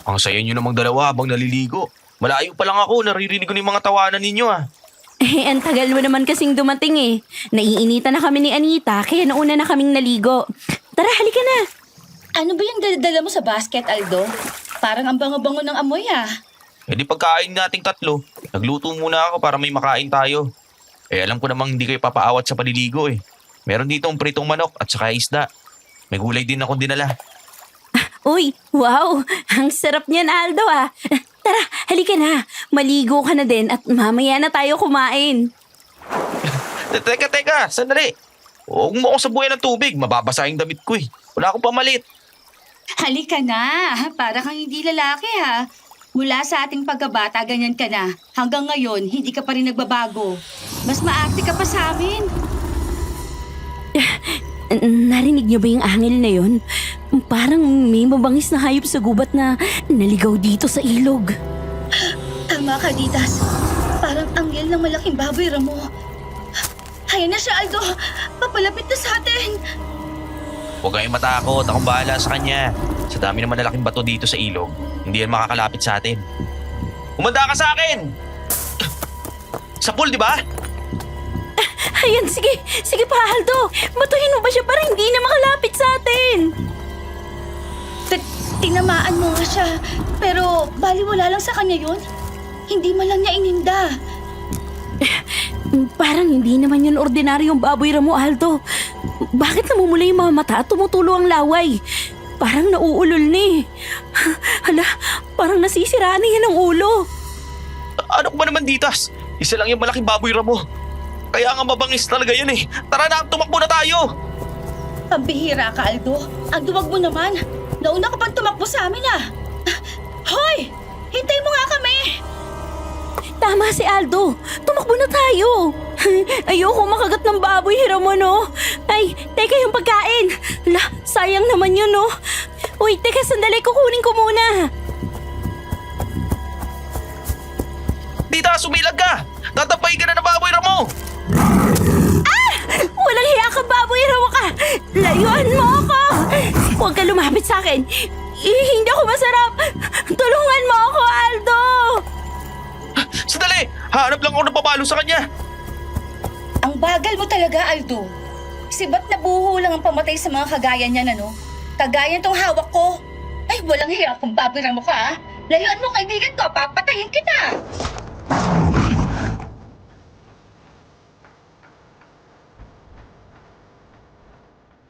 Ang saya nyo namang dalawa habang naliligo. Malayo pa lang ako, naririnig ko na yung mga tawanan ninyo ah. Ang tagal mo naman kasing dumating eh. Naiinitan na kami ni Anita kaya nauna na kaming naligo. Tara, halika na. Ano ba yung dala mo sa basket, Aldo? Parang ang bango-bango ng amoy ah. Eh di pagkain nating tatlo, nagluto muna ako para may makain tayo. Eh alam ko namang hindi kayo papaawat sa paliligo eh. Meron dito ang pritong manok at saka isda. May gulay din akong dinala. Uy, wow! Ang sarap niyan, Aldo ah. Tara, halika na. Maligo ka na din at mamaya na tayo kumain. Teka, sandali. Huwag mo akong sabuyan ng tubig, mababasa yung damit ko eh. Wala akong pamalit. Halika na, para kang hindi lalaki ha. Mula sa ating pagkabata, ganyan ka na. Hanggang ngayon, hindi ka pa rin nagbabago. Mas maarte ka pa sa amin. Narinig niyo ba yung angel na yun? Parang may mabangis na hayop sa gubat na naligaw dito sa ilog. Tama ka, Ditas. Parang anghel ng malaking baboy, Ramo. Ayan na siya, Aldo. Papalapit na sa atin. Huwag kayong matakot, akong bahala sa kanya. Sa dami naman lalaking bato dito sa ilog, hindi yan makakalapit sa atin. Umanda ka sa akin! Sa pool, di ba? Ayan, sige. Sige pa, Aldo. Batuhin mo ba siya para hindi na makalapit sa atin? Tinamaan mo nga siya. Pero baliwala lang sa kanya yun. Hindi man lang niya ininda. Parang hindi naman yun ordinaryong baboy, Ramo, Aldo. Bakit namumula yung mga mata at tumutulo ang laway? Parang nauulol ni. Hala, parang nasisiraan niya ng ulo. Ano ko ba naman, Ditas? Isa lang yung malaking baboy ramo. Kaya nga mabangis talaga yun eh. Tara na, tumakbo na tayo! Pambihira ka, Aldo. Ang duwag mo naman. Nauna ka pang tumakbo sa amin ah. Hoy! Hintay mo nga kami! Tama si Aldo. Tumakbo na tayo. Ayoko makagat ng baboy, Ramo, no? Ay, teka yung pagkain. La, sayang naman yun, no? Uy, teka, sandali, kukunin ko muna. Ditas, sumilag ka! Tatapayin ka na ng baboy ramo! Walang hiya ka, baboy, Ramo ka. Layuan mo ako. Huwag ka lumapit sa akin. Hindi ako masarap. Tulungan mo ako, Aldo. Sandali! Hanap lang ako ng papalo sa kanya! Ang bagal mo talaga, Aldo. Sibat na buho lang ang pamatay sa mga kagaya niyan, ano? Kagaya tong hawak ko. Ay, walang hiya kung babirang mo ka, ah. Layuan mo, kaibigan ko. Papatayin kita.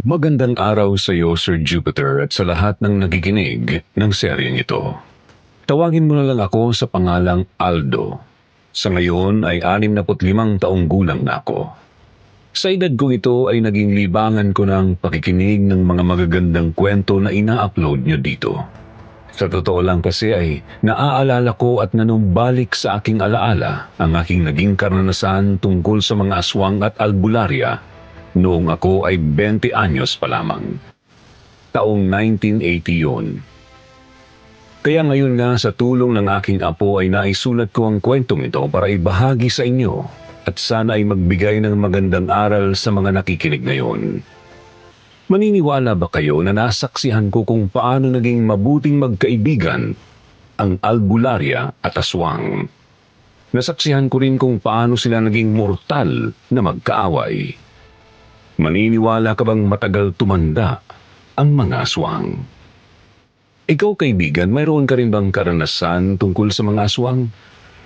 Magandang araw sa iyo, Sir Jupiter, at sa lahat ng nagiginig ng seryeng ito. Tawagin mo na lang ako sa pangalang Aldo. Sa ngayon ay 65 taong gulang na ako. Sa edad kong ito ay naging libangan ko ng pakikinig ng mga magagandang kwento na ina-upload nyo dito. Sa totoo lang kasi ay naaalala ko at nanumbalik sa aking alaala ang aking naging karanasan tungkol sa mga aswang at albularya noong ako ay 20 anyos pa lamang. Taong 1980 yun. Kaya ngayon nga sa tulong ng aking apo ay naisulat ko ang kwentong ito para ibahagi sa inyo at sana ay magbigay ng magandang aral sa mga nakikinig ngayon. Maniniwala ba kayo na nasaksihan ko kung paano naging mabuting magkaibigan ang albularya at aswang? Nasaksihan ko rin kung paano sila naging mortal na magkaaway. Maniniwala ka bang matagal tumanda ang mga aswang? Ikaw, kaibigan, mayroon ka rin bang karanasan tungkol sa mga aswang?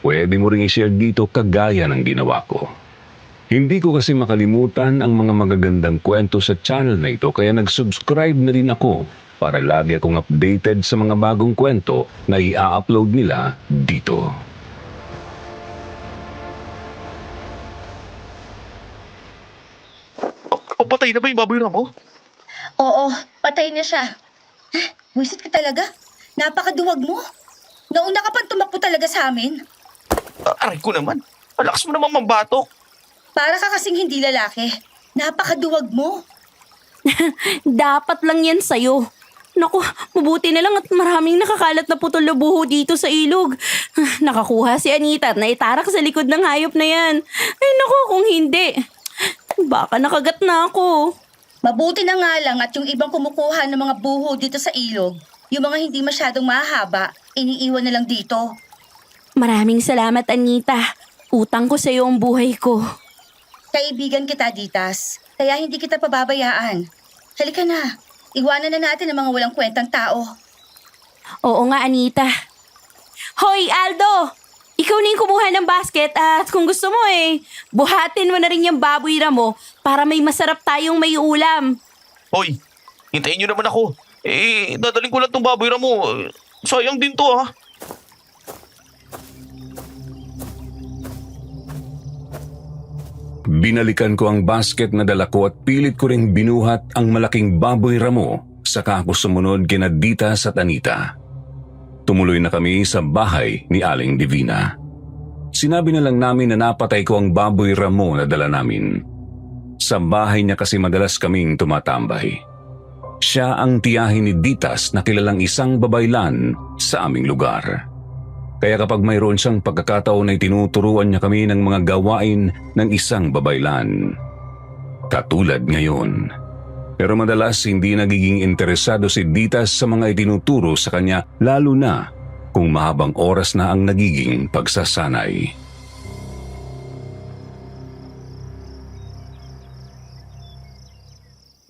Pwede mo ring i-share dito kagaya ng ginawa ko. Hindi ko kasi makalimutan ang mga magagandang kwento sa channel na ito kaya nag-subscribe na rin ako para lagi akong updated sa mga bagong kwento na i-upload nila dito. O patay na ba yung baboy ramo? Oo, patay na siya. Wisit ka talaga. Napakaduwag mo. Nauna ka pang tumakbo talaga sa amin. Aray ko naman. Malakas mo namang mambatok. Para ka kasing hindi lalaki. Napakaduwag mo. Dapat lang yan sa'yo. Naku, mabuti na lang at maraming nakakalat na putol na buho dito sa ilog. Nakakuha si Anita at naitarak sa likod ng hayop na yan. Ay naku, kung hindi, baka nakagat na ako. Mabuti na nga lang at yung ibang kumukuha ng mga buho dito sa ilog, Yung mga hindi masyadong mahaba, iniiwan na lang dito. Maraming salamat, Anita. Utang ko sa iyo ang buhay ko. Kaibigan kita, Ditas. Kaya hindi kita pababayaan. Halika na. Iwanan na natin ang mga walang kwentang tao. Oo nga, Anita. Hoy, Aldo! Ikaw na yung kumuha ng basket at kung gusto mo buhatin mo na rin yung baboy ramo para may masarap tayong may ulam. Hoy, hintayin nyo naman ako. Dadaling ko lang tong baboy mo. Sayang din to ha. Binalikan ko ang basket na dala ko at pilit ko ring binuhat ang malaking baboy ramo saka ako sumunod kina Ditas at Anita. Tumuloy na kami sa bahay ni Aling Divina. Sinabi na lang namin na napatay ko ang baboy ramo na dala namin. Sa bahay niya kasi madalas kaming tumatambay. Siya ang tiyahin ni Ditas na kilalang isang babaylan sa aming lugar. Kaya kapag mayroon siyang pagkakataon ay tinuturuan niya kami ng mga gawain ng isang babaylan. Katulad ngayon. Pero madalas hindi nagiging interesado si Ditas sa mga itinuturo sa kanya lalo na kung mahabang oras na ang nagiging pagsasanay.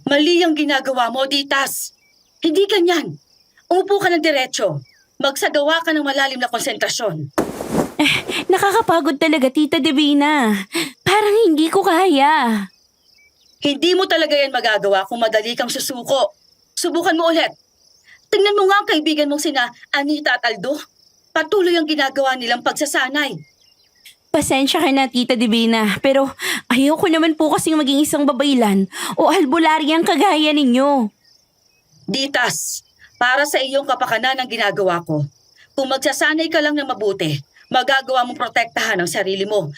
Mali ang ginagawa mo, Ditas. Hindi ganyan. Umupo ka ng diretso. Magsagawa ka ng malalim na konsentrasyon. Nakakapagod talaga, Tita Divina. Parang hindi ko kaya. Hindi mo talaga yan magagawa kung madali kang susuko. Subukan mo ulit. Tingnan mo nga ang kaibigan mong sina Anita at Aldo. Patuloy ang ginagawa nilang pagsasanay. Pasensya ka na, Tita Divina, pero ayoko naman po kasing maging isang babaylan o albularyang kagaya ninyo. Ditas, para sa iyong kapakanan ang ginagawa ko. Kung magsasanay ka lang na mabuti, magagawa mong protektahan ang sarili mo.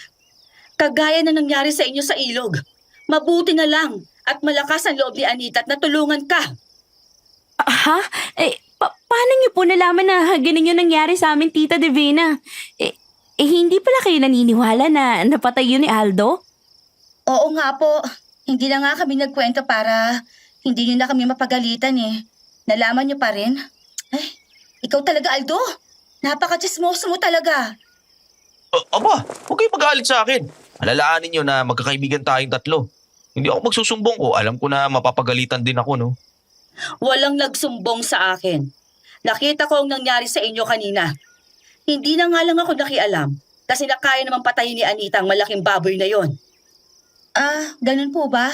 Kagaya na nangyari sa inyo sa ilog. Mabuti na lang at malakas ang loob ni Anita at natulungan ka. Ha? Paano niyo po nalaman na ganun yung nangyari sa amin, Tita Divina? Hindi pala kayo naniniwala na napatay yun ni Aldo? Oo nga po. Hindi na nga kami nagkwento para hindi niyo na kami mapagalitan eh. Nalaman niyo pa rin? Ay, ikaw talaga, Aldo. Napaka-chismoso mo talaga. Aba, huwag kayong magalit sa akin. Alalaanin nyo na magkakaibigan tayong tatlo. Hindi ako magsusumbong ko. Alam ko na mapapagalitan din ako, no? Walang nagsumbong sa akin. Nakita ko ang nangyari sa inyo kanina. Hindi na nga lang ako nakialam kasi nakaya namang patayin ni Anita ang malaking baboy na yon. Ganun po ba?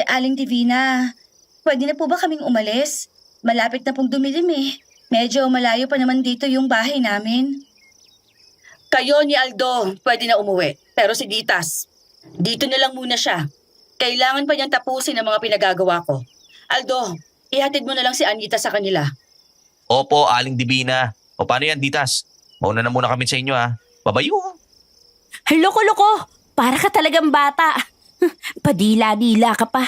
Aling Divina, pwede na po ba kaming umalis? Malapit na pong dumilim eh. Medyo malayo pa naman dito yung bahay namin. Kayo ni Aldo, pwede na umuwi. Pero si Ditas, dito na lang muna siya. Kailangan pa niyang tapusin ang mga pinagagawa ko. Aldo, ihatid mo na lang si Anita sa kanila. Opo, Aling Divina. O paano yan, Ditas? Mauna na muna kami sa inyo ha. Babayo. Loko-loko! Para ka talagang bata. Padila-dila ka pa.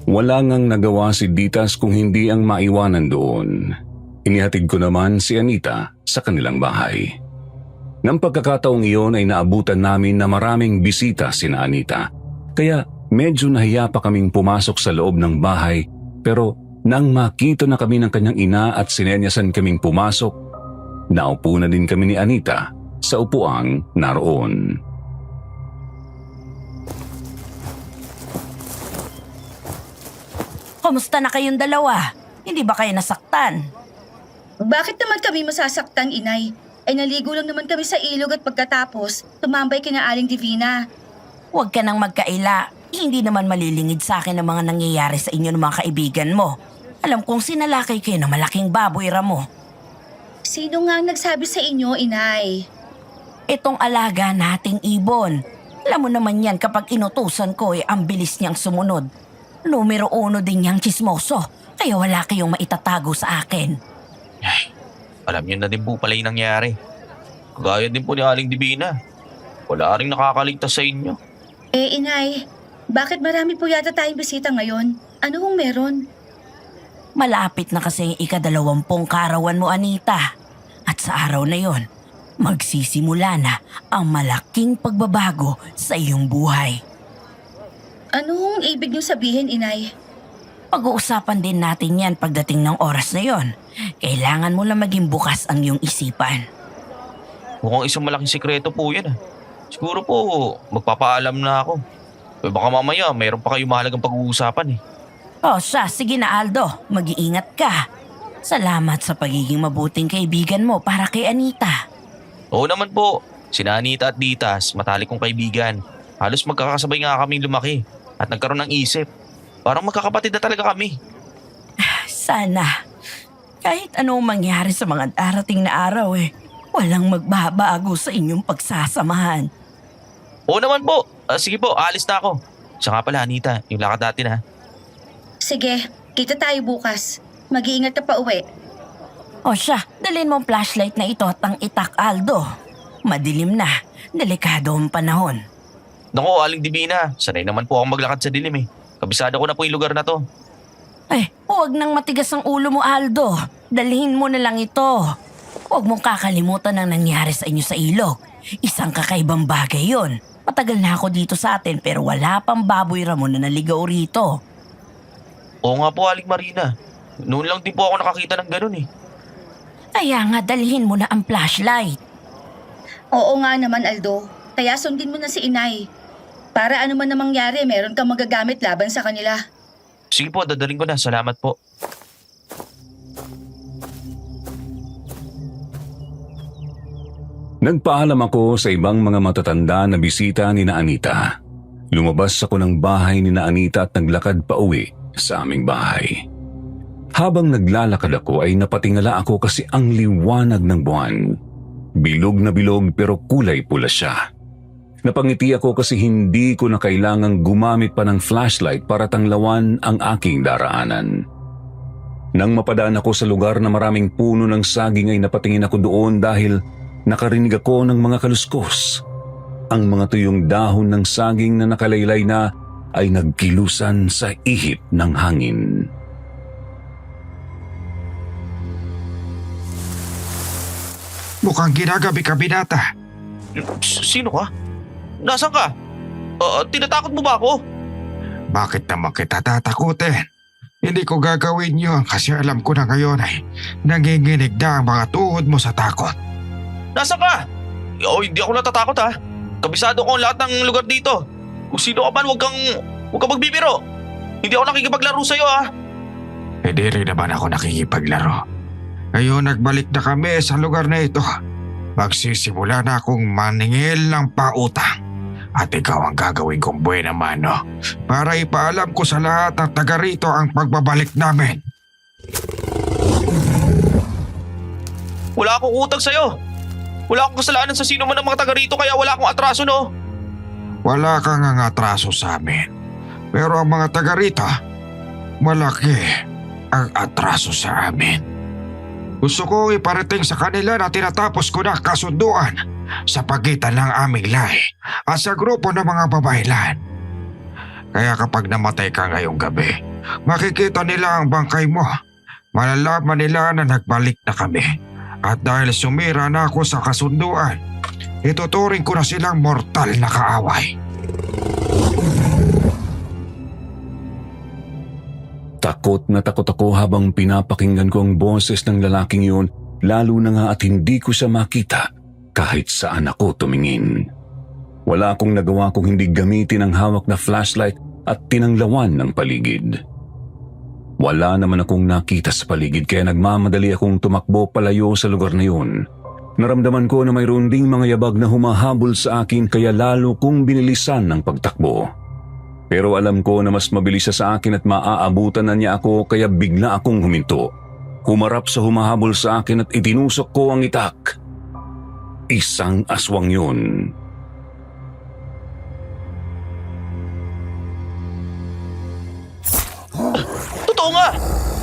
Wala ngang nagawa si Ditas kung hindi ang maiwanan doon. Inihatid ko naman si Anita sa kanilang bahay. Nang pagkakataong iyon ay naabutan namin na maraming bisita sina Anita. Kaya medyo nahiya pa kaming pumasok sa loob ng bahay pero nang makita na kami ng kanyang ina at sinenyasan kaming pumasok, naupo na din kami ni Anita sa upuang naroon. Kumusta na kayong dalawa? Hindi ba kayo nasaktan? Bakit naman kami masasaktan, Inay? Ay naligo lang naman kami sa ilog at pagkatapos, tumambay kina Aling Divina. Huwag ka nang magkaila. Hindi naman malilingid sa akin ang mga nangyayari sa inyo ng mga kaibigan mo. Alam kong sinalakay kayo ng malaking baboy ramo. Sino nga ang nagsabi sa inyo, Inay? Itong alaga nating ibon. Alam mo naman yan kapag inutusan ko ang bilis niyang sumunod. Numero 1 din niyang chismoso. Kaya wala kayong maitatago sa akin. Ay, alam niyo na din po pala yung nangyari. Kagaya din po ni Aling Divina. Wala rin nakakaligtas sa inyo. Inay, bakit marami po yata tayong bisita ngayon? Ano kung meron? Malapit na kasi yung ika-20 karawan mo, Anita. At sa araw na yon, magsisimula na ang malaking pagbabago sa iyong buhay. Anong ibig niyong sabihin, Inay? Pag-uusapan din natin yan pagdating ng oras na yon. Kailangan mo lang maging bukas ang iyong isipan. Mukhang isang malaking sikreto po yan ah. Siguro po, magpapaalam na ako. Eh baka mamaya, mayroon pa kayo mahalagang pag-uusapan eh. O siya, sige na Aldo, mag-iingat ka. Salamat sa pagiging mabuting kaibigan mo para kay Anita. Oo naman po, sina Anita at Ditas, matalik kong kaibigan. Halos magkakasabay nga kaming lumaki at nagkaroon ng isip. Parang magkakapatid na talaga kami. Sana, kahit anong mangyari sa mga darating na araw walang magbabago sa inyong pagsasamahan. Oo naman po, sige po, alis na ako. Siya nga pala Anita, yung lakad natin ha. Sige, kita tayo bukas. Mag-iingat ka pa uwi. O siya, dalhin mo ang flashlight na ito at ang itak Aldo. Madilim na, delikado ang panahon. Naku, Aling Divina, sanay naman po akong maglakad sa dilim eh. Kabisado ko na po yung lugar na to. Huwag nang matigas ang ulo mo Aldo. Dalhin mo na lang ito. Huwag mong kakalimutan ang nangyari sa inyo sa ilog. Isang kakaibang bagay yon. Matagal na ako dito sa atin pero wala pang baboy Ramon na naligaw rito. Oo nga po, Aling Marina. Noon lang din po ako nakakita ng ganun eh. Kaya nga dalhin mo na ang flashlight. Oo nga naman, Aldo. Kaya sundin mo na si Inay. Para ano man na mangyari, meron kang magagamit laban sa kanila. Sige po, dadaling ko na. Salamat po. Nagpaalam ako sa ibang mga matatanda na bisita ni na Anita. Lumabas ako ng bahay ni na Anita at naglakad pa uwi sa aming bahay. Habang naglalakad ako ay napatingala ako kasi ang liwanag ng buwan. Bilog na bilog pero kulay pula siya. Napangiti ako kasi hindi ko na kailangang gumamit pa ng flashlight para tanglawan ang aking daraanan. Nang mapadaan ako sa lugar na maraming puno ng saging ay napatingin ako doon dahil nakarinig ako ng mga kaluskos. Ang mga tuyong dahon ng saging na nakalaylay na ay nagkilusan sa ihip ng hangin. Mukhang ginagabi ka, binata. Sino ka? Nasaan ka? Tinatakot mo ba ako? Bakit naman kita tatakutin? Hindi ko gagawin yun kasi alam ko na ngayon ay nanginginig na ang mga tuhod mo sa takot. Nasaan ka? Hindi ako natatakot ha. Kabisado ko ang lahat ng lugar dito. Kung sino ka man, huwag kang magbibiro. Hindi ako nakikipaglaro sa'yo ha. Hindi rin naman ako nakikipaglaro. Ngayon nagbalik na kami sa lugar na ito. Magsisimula na akong maningil ng pautang. At ikaw ang gagawin kong buena mano para ipaalam ko sa lahat ng taga rito ang pagbabalik namin. Wala akong utang sa'yo. Wala akong kasalanan sa sino man ng mga taga rito kaya wala akong atraso no. Wala kang ang atraso sa amin. Pero ang mga taga rito, malaki ang atraso sa amin. Gusto ko iparating sa kanila na tinatapos ko na kasunduan sa pagitan ng aming lahi at sa grupo ng mga babaylan. Kaya kapag namatay ka ngayong gabi, makikita nila ang bangkay mo. Malalaman nila na nagbalik na kami. At dahil sumira na ako sa kasunduan, ituturing ko na silang mortal na kaaway. Takot na takot ako habang pinapakinggan ko ang boses ng lalaking yun, lalo na nga at hindi ko siya makita kahit saan ako tumingin. Wala akong nagawa kung hindi gamitin ang hawak na flashlight at tinanglawan ng paligid. Wala naman akong nakita sa paligid kaya nagmamadali akong tumakbo palayo sa lugar na yun. Naramdaman ko na mayroon ding mga yabag na humahabol sa akin kaya lalo kong binilisan ng pagtakbo. Pero alam ko na mas mabilis siya sa akin at maaabutan na niya ako kaya bigla akong huminto. Humarap sa humahabol sa akin at itinusok ko ang itak. Isang aswang yun. Totoo nga.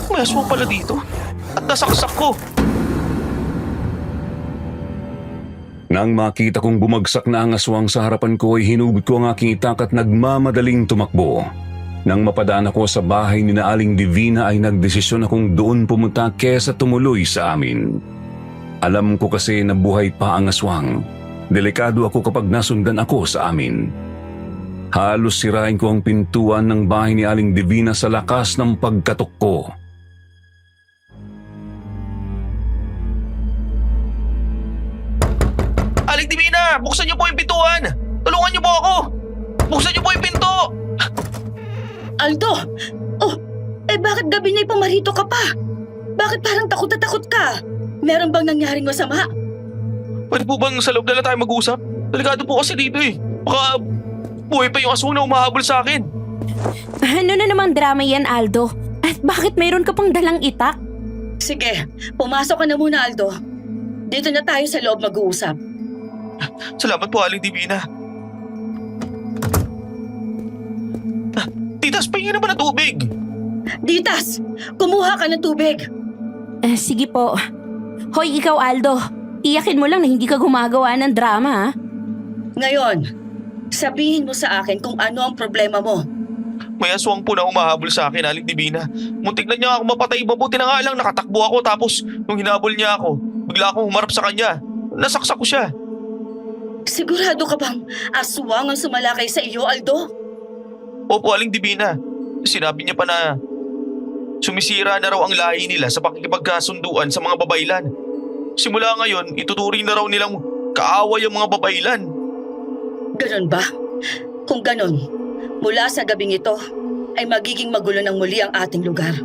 May aswang pala dito. At nasaksak ko. Nang makita kong bumagsak na ang aswang sa harapan ko ay hinugot ko ang aking itak at nagmamadaling tumakbo. Nang mapadaan ako sa bahay ni na Aling Divina ay nagdesisyon akong doon pumunta kesa tumuloy sa amin. Alam ko kasi na buhay pa ang aswang. Delikado ako kapag nasundan ako sa amin. Halos sirain ko ang pintuan ng bahay ni Aling Divina sa lakas ng pagkatok ko. Aling Divina, buksan niyo po yung pintuan! Tulungan niyo po ako! Buksan niyo po yung pinto! Aldo! Oh, bakit gabi na'y pumarito ka pa? Bakit parang takot na takot ka? Meron bang nangyaring masama? Pwede po bang sa loob na lang tayo mag-usap? Delikado po kasi dito eh. Baka buhay pa yung aswang na umahabol sa akin. Ano na namang drama yan, Aldo? At bakit mayroon ka pang dalang itak? Sige, pumasok ka na muna, Aldo. Dito na tayo sa loob mag-uusap. Salamat po, Aling Divina. Titas, pahingi naman ng tubig. Ditas, kumuha ka ng tubig. Sige po. Hoy, ikaw, Aldo. Iyakin mo lang na hindi ka gumagawa ng drama, ha? Ngayon, sabihin mo sa akin kung ano ang problema mo. May aswang po na umahabol sa akin, Aling Divina. Muntik na niya ako mapatay. Mabuti na nga lang nakatakbo ako tapos nung hinabol niya ako, bigla akong humarap sa kanya. Nasaksak ko siya. Sigurado ka bang aswang ang sumalakay sa iyo, Aldo? Opo, Aling Divina. Sinabi niya pa na sumisira na raw ang lahi nila sa pakikipagkasunduan sa mga babaylan. Simula ngayon, ituturing na raw nilang kaaway ang mga babaylan. Ganon ba? Kung ganon, mula sa gabing ito ay magiging magulo ng muli ang ating lugar.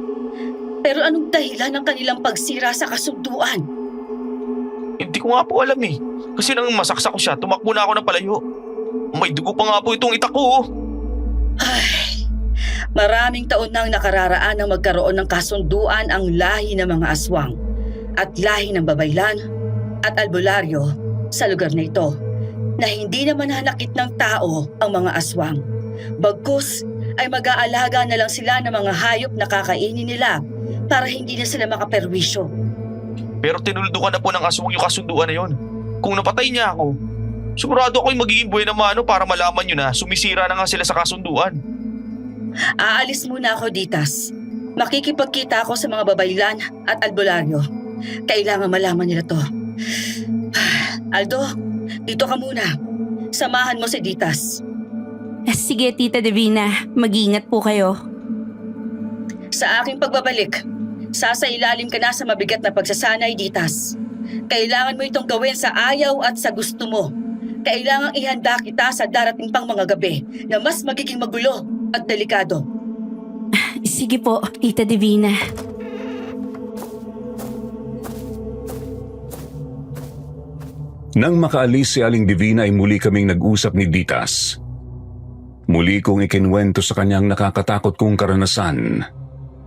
Pero anong dahilan ng kanilang pagsira sa kasunduan? Hindi ko nga po alam eh. Kasi nang masaksak ko siya, tumakbo na ako ng palayo. May dugo pa nga po itong itak ko. Ay, maraming taon nang nakararaan na magkaroon ng kasunduan ang lahi ng mga aswang at lahi ng babaylan at albularyo sa lugar na ito na hindi naman hanakit ng tao ang mga aswang. Bagkus ay mag-aalaga na lang sila ng mga hayop na kakainin nila para hindi na sila makaperwisyo. Pero tinuldukan na po ng aswang yung kasunduan na yon. Kung napatay niya ako, sigurado ako'y magiging buhay na mano para malaman nyo na sumisira na nga sila sa kasunduan. Aalis muna ako, Ditas. Makikipagkita ako sa mga babaylan at albularyo. Kailangan malaman nila to. Aldo, dito ka muna. Samahan mo si Ditas. Sige, Tita Divina. Mag-ingat po kayo. Sa aking pagbabalik, sasailalim ka na sa mabigat na pagsasanay, Ditas. Kailangan mo itong gawin sa ayaw at sa gusto mo. Kailangang ihanda kita sa darating pang mga gabi na mas magiging magulo at delikado. Sige po, Tita Divina. Nang makaalis si Aling Divina ay muli kaming nag-usap ni Ditas. Muli kong ikinwento sa kanyang nakakatakot kong karanasan.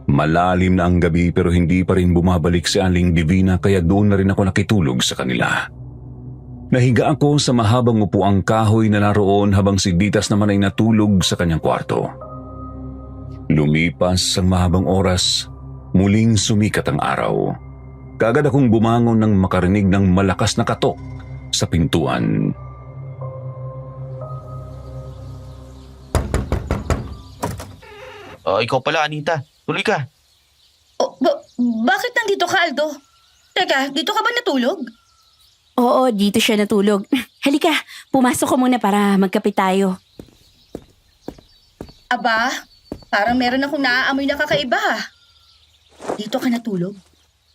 Malalim na ang gabi pero hindi pa rin bumabalik si Aling Divina kaya doon na rin ako nakitulog sa kanila. Nahiga ako sa mahabang upuang kahoy na naroon habang si Ditas naman ay natulog sa kanyang kwarto. Lumipas ang mahabang oras, muling sumikat ang araw. Kaagad akong bumangon nang makarinig ng malakas na katok sa pintuan. Ikaw pala, Anita. Tuloy ka. Oh, bakit nandito ka, Aldo? Teka, dito ka ba natulog? Oo, dito siya natulog. Halika, pumasok ko muna para magkape tayo. Aba, parang meron akong naaamoy na kakaiba. Dito ka natulog?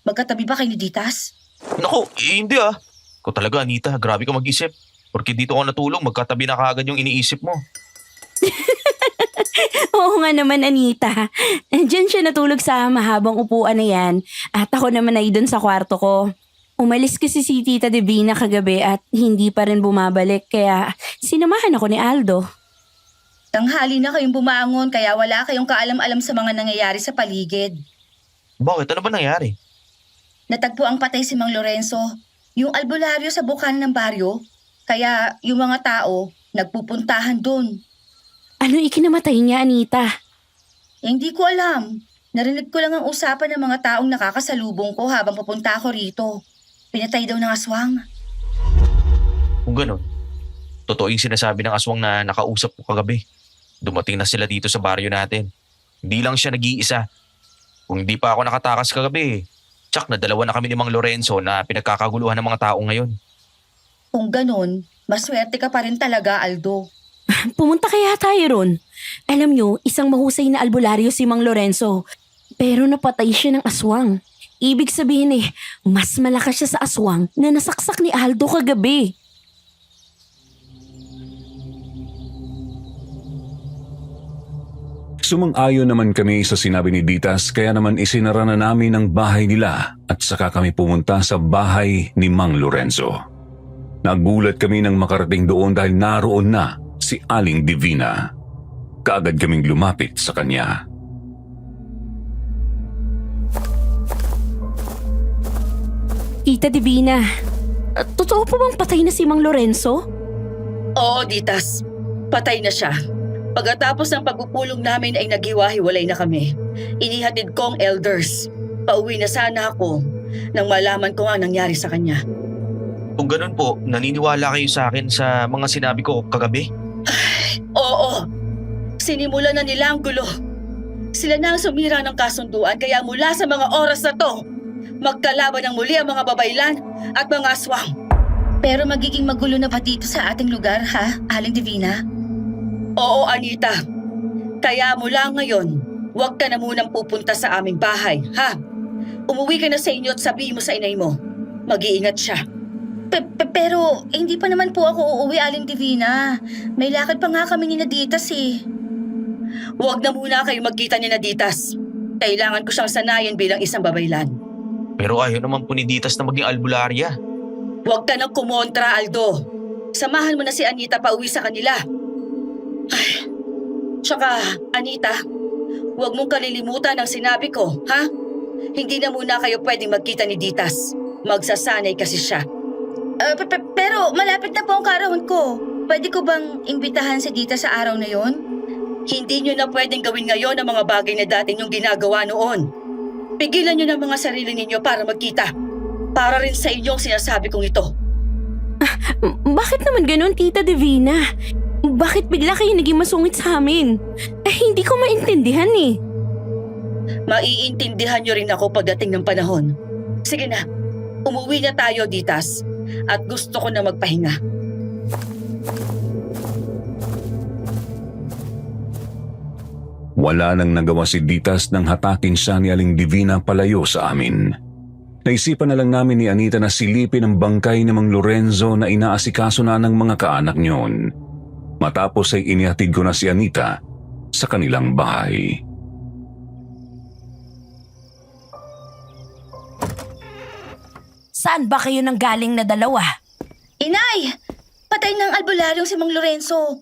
Magkatabi ba kayo ni Ditas? Naku, hindi ah. Ikaw talaga, Anita. Grabe ka mag-isip. Porque dito ako natulog, magkatabi na kaagad yung iniisip mo. Oo nga naman, Anita. Diyan siya natulog sa mahabang upuan na yan. At ako naman ay dun sa kwarto ko. Umalis kasi si Tita Divina kagabi at hindi pa rin bumabalik. Kaya sinamahan ako ni Aldo. Tanghali na kayong bumangon kaya wala kayong kaalam-alam sa mga nangyayari sa paligid. Bakit? Ano ba nangyari? Natagpo ang patay si Mang Lorenzo, yung albularyo sa bukana ng baryo. Kaya yung mga tao nagpupuntahan doon. Ano ikinamatay niya, Anita? Hindi ko alam. Narinig ko lang ang usapan ng mga taong nakakasalubong ko habang pupunta ako rito. Pinatay daw ng aswang. Kung ganun, totoo yung sinasabi ng aswang na nakausap ko kagabi. Dumating na sila dito sa baryo natin. Hindi lang siya nag-iisa. Kung hindi pa ako nakatakas kagabi, tsak na dalawa na kami ni Mang Lorenzo na pinagkakaguluhan ng mga tao ngayon. Kung ganun, maswerte ka pa rin talaga, Aldo. Pumunta kaya tayo ron. Alam nyo, isang mahusay na albularyo si Mang Lorenzo. Pero napatay siya ng aswang. Ibig sabihin mas malakas siya sa aswang na nasaksak ni Aldo kagabi. Sumang-ayon naman kami sa sinabi ni Ditas kaya naman isinara na namin ang bahay nila at saka kami pumunta sa bahay ni Mang Lorenzo. Nagulat kami nang makarating doon dahil naroon na si Aling Divina. Kaagad kaming lumapit sa kanya. Tita Divina, totoo po bang patay na si Mang Lorenzo? Oo, Ditas. Patay na siya. Pagkatapos ng pagpupulong namin ay naghiwa-hiwalay na kami. Inihatid ko ang elders. Pauwi na sana ako nang malaman ko ang nangyari sa kanya. Kung ganun po, naniniwala kayo sa akin sa mga sinabi ko kagabi? Oo. Sinimula na nila ang gulo. Sila na ang sumira ng kasunduan kaya mula sa mga oras na to, magkalaban ng muli ang mga babaylan at mga aswang. Pero magiging magulo na ba dito sa ating lugar, ha, Aling Divina? Oo, Anita. Kaya mula ngayon, huwag ka na munang pupunta sa aming bahay, ha? Umuwi ka na sa inyo at sabihin mo sa inay mo. Mag-iingat siya. Pero hindi pa naman po ako uuwi, Aling Divina. May lakad pa nga kami ni Naditas eh. Huwag na muna kayo magkita ni Naditas. Kailangan ko siyang sanayin bilang isang babaylan. Pero ayaw naman po ni Ditas na maging albularya. Huwag ka nang kumontra, Aldo. Samahan mo na si Anita pa uwi sa kanila. Ay, tsaka, Anita, huwag mong kalilimutan ang sinabi ko, ha? Hindi na muna kayo pwedeng magkita ni Ditas. Magsasanay kasi siya. Pero malapit na po ang karahon ko. Pwede ko bang imbitahan si Ditas sa araw na yon? Hindi nyo na pwedeng gawin ngayon ang mga bagay na dati nyong ginagawa noon. Pigilan nyo na mga sarili ninyo para magkita. Para rin sa inyong sinasabi kong ito. Bakit naman ganun, Tita Divina? Bakit bigla kayo naging masungit sa amin? Hindi ko maintindihan eh. Maiintindihan nyo rin ako pagdating ng panahon. Sige na, umuwi na tayo, Ditas. At gusto ko na magpahinga. Wala nang nagawa si Ditas nang hatakin siya ni Aling Divina palayo sa amin. Naisipan na lang namin ni Anita na silipin ang bangkay ni Mang Lorenzo na inaasikaso na ng mga kaanak niyon. Matapos ay inihatid ko na si Anita sa kanilang bahay. Saan ba kayo nang galing na dalawa? Inay! Patay ng albularyong si Mang Lorenzo.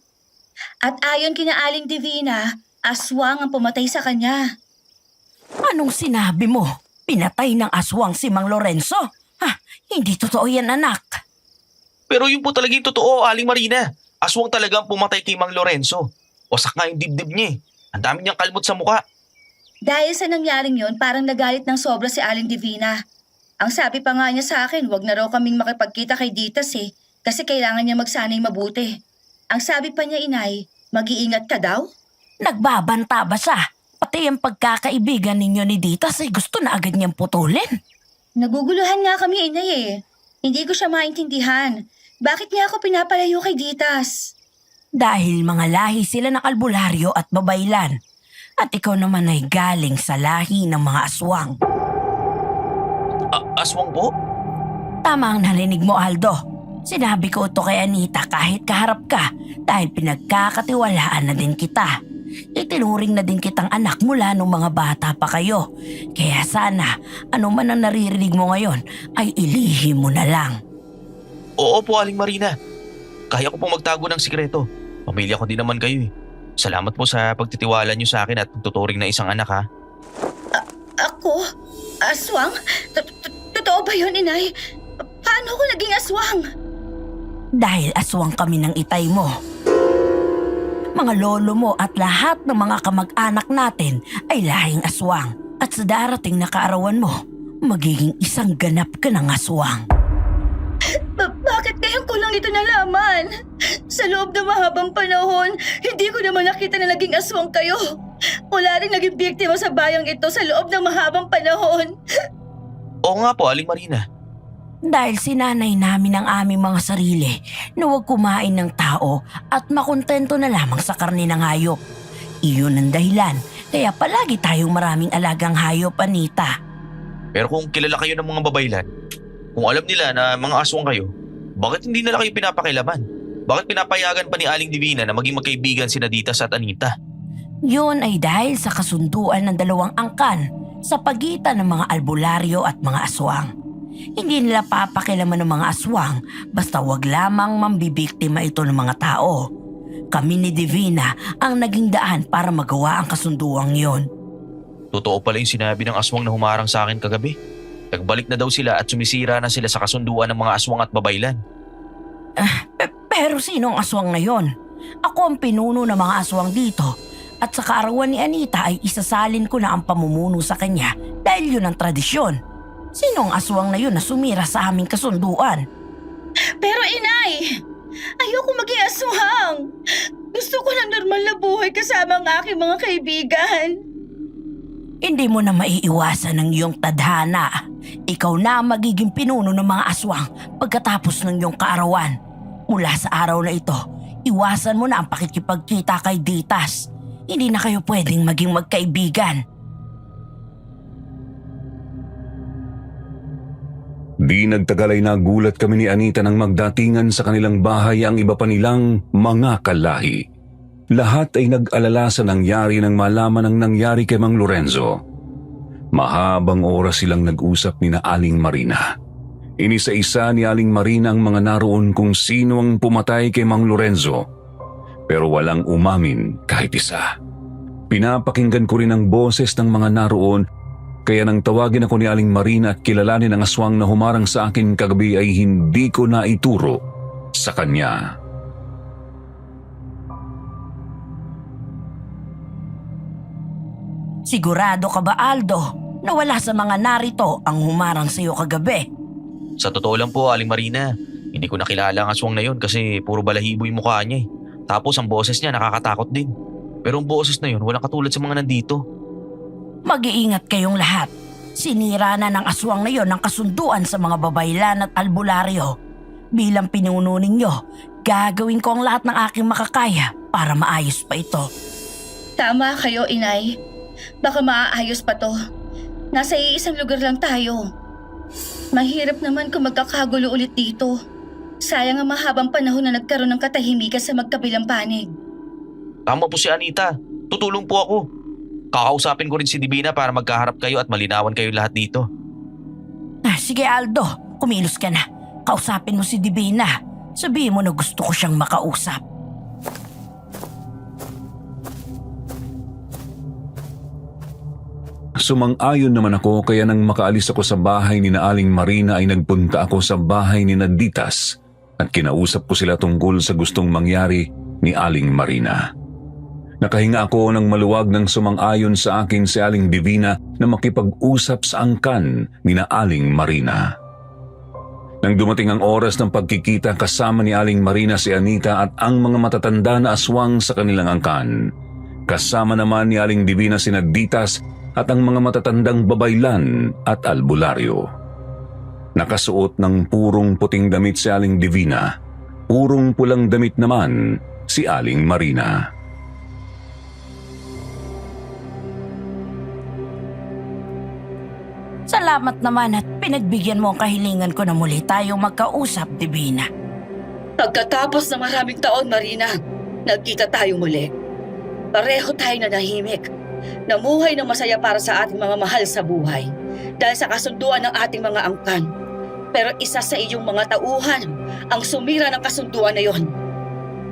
At ayon kina Aling Divina, aswang ang pumatay sa kanya. Anong sinabi mo? Pinatay ng aswang si Mang Lorenzo? Hindi totoo yan, anak. Pero yun po talaga yung totoo, Aling Marina. Aswang talaga ang pumatay kay Mang Lorenzo. Wasak nga yung dibdib niya eh. Ang dami niyang kalmot sa mukha. Dahil sa nangyaring yon, parang nagalit ng sobra si Aling Divina. Ang sabi pa nga niya sa akin, wag na raw kaming makipagkita kay Ditas eh, kasi kailangan niya magsanay mabuti. Ang sabi pa niya, Inay, mag-iingat ka daw? Nagbabanta ba siya? Pati ang pagkakaibigan ninyo ni Ditas ay gusto na agad niyang putulin. Naguguluhan nga kami, Inay eh. Hindi ko siya maintindihan. Bakit niya ako pinapalayo kay Ditas? Dahil mga lahi sila ng albularyo at babaylan. At ikaw naman ay galing sa lahi ng mga aswang. Aswang po? Tama ang narinig mo, Aldo. Sinabi ko ito kay Anita kahit kaharap ka dahil pinagkakatiwalaan na din kita. Itinuring na din kitang anak mula nung mga bata pa kayo. Kaya sana, ano man ang naririnig mo ngayon ay ilihim mo na lang. Oo po, Aling Marina. Kaya ko pong magtago ng sikreto. Pamilya ko din naman kayo eh. Salamat po sa pagtitiwala niyo sa akin at pagtuturing na isang anak ha. Ako? Aswang? Totoo ba yun, Inay? Paano ako naging aswang? Dahil aswang kami ng itay mo. Mga lolo mo at lahat ng mga kamag-anak natin ay lahing aswang. At sa darating na kaarawan mo, magiging isang ganap ka ng aswang. Bakit ngayon ko lang ito nalaman? Sa loob ng mahabang panahon, hindi ko naman nakita na naging aswang kayo. Wala rin naging biktima sa bayang ito sa loob ng mahabang panahon. Oo nga po, Aling Marina. Dahil sinanay namin ang aming mga sarili na huwag kumain ng tao at makontento na lamang sa karne ng hayop. Iyon ang dahilan kaya palagi tayong maraming alagang hayop, Anita. Pero kung kilala kayo ng mga babaylan, kung alam nila na mga aswang kayo, bakit hindi nila kayo pinapakilaman? Bakit pinapayagan pa ni Aling Divina na maging magkaibigan sina Ditas at Anita? Yun ay dahil sa kasunduan ng dalawang angkan sa pagitan ng mga albularyo at mga aswang. Hindi nila papakilaman ng mga aswang basta wag lamang mambibiktima ito ng mga tao. Kami ni Divina ang naging daan para magawa ang kasunduang yon. Totoo pala yung sinabi ng aswang na humarang sa akin kagabi. Nagbalik na daw sila at sumisira na sila sa kasunduan ng mga aswang at babaylan. Pero sino ang aswang na yon? Ako ang pinuno ng mga aswang dito at sa kaarawan ni Anita ay isasalin ko na ang pamumuno sa kanya dahil yun ang tradisyon. Sino ang aswang na yun na sumira sa aming kasunduan? Pero inay, ayoko maging aswang. Gusto ko ng normal na buhay kasama ang aking mga kaibigan. Hindi mo na maiiwasan ng iyong tadhana. Ikaw na ang magiging pinuno ng mga aswang pagkatapos ng iyong kaarawan. Mula sa araw na ito, iwasan mo na ang pakikipagkita kay Ditas. Hindi na kayo pwedeng maging magkaibigan. Di nagtagal ay nagulat kami ni Anita nang magdatingan sa kanilang bahay ang iba pa nilang mga kalahi. Lahat ay nag-alala sa nangyari nang malaman ang nangyari kay Mang Lorenzo. Mahabang oras silang nag-usap ni na Aling Marina. Inisa-isa ni Aling Marina ang mga naroon kung sino ang pumatay kay Mang Lorenzo. Pero walang umamin kahit isa. Pinapakinggan ko rin ang boses ng mga naroon. Kaya nang tawagin ako ni Aling Marina at kilalanin ang aswang na humarang sa akin kagabi ay hindi ko na ituro sa kanya. Sigurado ka ba, Aldo, na wala sa mga narito ang humarang sa iyo kagabi? Sa totoo lang po, Aling Marina, hindi ko nakilala ang aswang na yun kasi puro balahibo yung mukha niya eh. Tapos ang boses niya nakakatakot din. Pero ang boses na yun walang katulad sa mga nandito. Mag-iingat kayong lahat. Sinira na ng aswang na yon ang kasunduan sa mga babaylan at albularyo. Bilang pinuno ninyo, gagawin ko ang lahat ng aking makakaya para maayos pa ito. Tama kayo, inay. Baka maaayos pa to. Nasa iisang lugar lang tayo. Mahirap naman kung magkakagulo ulit dito. Sayang ang mahabang panahon na nagkaroon ng katahimikan sa magkabilang panig. Tama po si Anita. Tutulong po ako. Kakausapin ko rin si Divina para magkaharap kayo at malinawan kayo lahat dito. Sige, Aldo, kumilos ka na. Kausapin mo si Divina. Sabihin mo na gusto ko siyang makausap. Sumang-ayon naman ako kaya nang makaalis ako sa bahay ni na Aling Marina ay nagpunta ako sa bahay ni na Ditas at kinausap ko sila tungkol sa gustong mangyari ni Aling Marina. Nakahinga ako ng maluwag ng sumang-ayon sa akin si Aling Divina na makipag-usap sa angkan ni na Aling Marina. Nang dumating ang oras ng pagkikita kasama ni Aling Marina si Anita at ang mga matatanda na aswang sa kanilang angkan. Kasama naman ni Aling Divina si Ditas at ang mga matatandang babaylan at albularyo. Nakasuot ng purong puting damit si Aling Divina, purong pulang damit naman si Aling Marina. Salamat naman at pinagbigyan mo ang kahilingan ko na muli tayong magkausap, Divina. Pagkatapos ng maraming taon, Marina, nagkita tayo muli. Pareho tayo na nahimik. Namuhay ng masaya para sa ating mga mahal sa buhay dahil sa kasunduan ng ating mga angkan. Pero isa sa iyong mga tauhan ang sumira ng kasunduan na yon.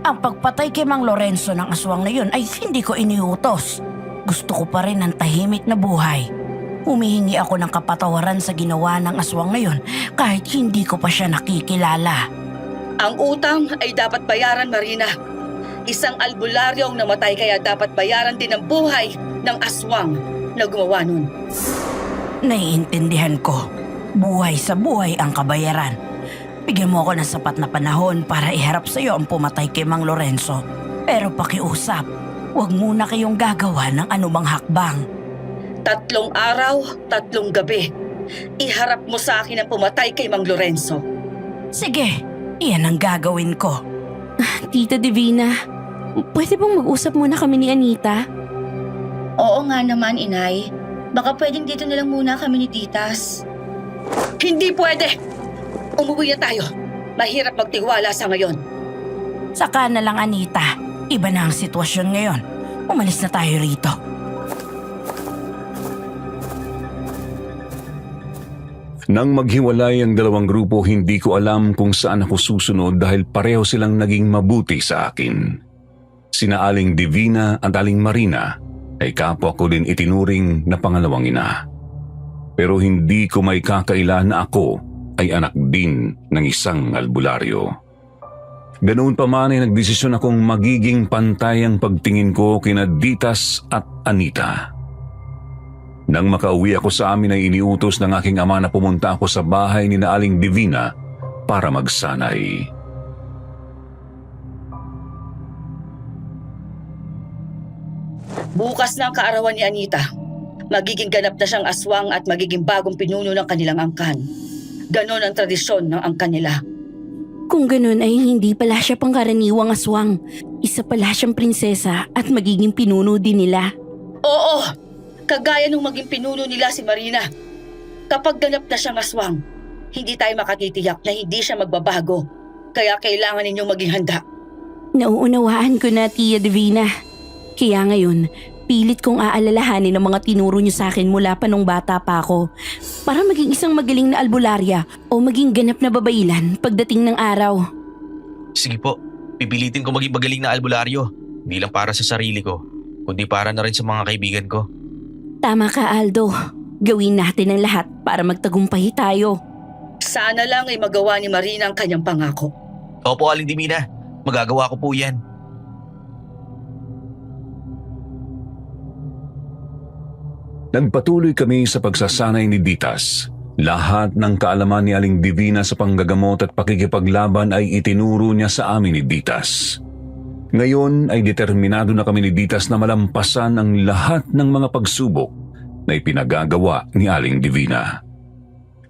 Ang pagpatay kay Mang Lorenzo ng aswang na yun ay hindi ko iniutos. Gusto ko pa rin ng tahimik na buhay. Humihingi ako ng kapatawaran sa ginawa ng aswang na yun kahit hindi ko pa siya nakikilala. Ang utang ay dapat bayaran, Marina. Isang albularyo ang namatay kaya dapat bayaran din ang buhay ng aswang na gumawa nun. Naiintindihan ko. Buhay sa buhay ang kabayaran. Bigyan mo ako ng sapat na panahon para iharap sa iyo ang pumatay kay Mang Lorenzo. Pero pakiusap, huwag muna kayong gagawa ng anumang hakbang. 3 araw, 3 gabi. iharap mo sa akin ang pumatay kay Mang Lorenzo. Sige, iyan ang gagawin ko. Tita Divina, pwede bang mag-usap muna kami ni Anita? Oo nga naman, inay. Baka pwedeng dito na lang muna kami ni Titas. Hindi pwede! Umuwi na tayo. Mahirap magtiwala sa ngayon. Saka na lang, Anita. Iba na ang sitwasyon ngayon. Umalis na tayo rito. Nang maghiwalay ang dalawang grupo, hindi ko alam kung saan ako susunod dahil pareho silang naging mabuti sa akin. Sina Aling Divina at Aling Marina ay kapwa ko din itinuring na pangalawang ina. Pero hindi ko may kakaila na ako ay anak din ng isang albularyo. Ganoon pa man ay nagdesisyon akong magiging pantay ang pagtingin ko kina Ditas at Anita. Nang makauwi ako sa amin ay iniutos ng aking ama na pumunta ako sa bahay ni Aling Divina para magsanay. Bukas na ang kaarawan ni Anita. Magiging ganap na siyang aswang at magiging bagong pinuno ng kanilang angkan. Ganon ang tradisyon ng angkan nila. Kung ganun ay hindi pala siya pangkaraniwang aswang. Isa pala siyang prinsesa at magiging pinuno din nila. Oo! Kagaya nung maging pinuno nila si Marina. Kapag ganap na siyang aswang, hindi tayo makatitiyak na hindi siya magbabago. Kaya kailangan ninyong maging handa. Nauunawaan ko na, Tia Divina. Kaya ngayon, pilit kong aalalahanin ang mga tinuro niyo sa akin mula pa nung bata pa ako para maging isang magaling na albularya o maging ganap na babailan pagdating ng araw. Sige po, pipilitin ko maging magaling na albularyo. Hindi lang para sa sarili ko, kundi para na rin sa mga kaibigan ko. Tama ka, Aldo. Gawin natin ang lahat para magtagumpay tayo. Sana lang ay magawa ni Marina ang kanyang pangako. Opo, Aling Divina. Magagawa ko po yan. Nagpatuloy kami sa pagsasanay ni Ditas. Lahat ng kaalaman ni Aling Divina sa panggagamot at pakikipaglaban ay itinuro niya sa amin ni Ditas. Ngayon ay determinado na kami ni Ditas na malampasan ang lahat ng mga pagsubok na ipinagagawa ni Aling Divina.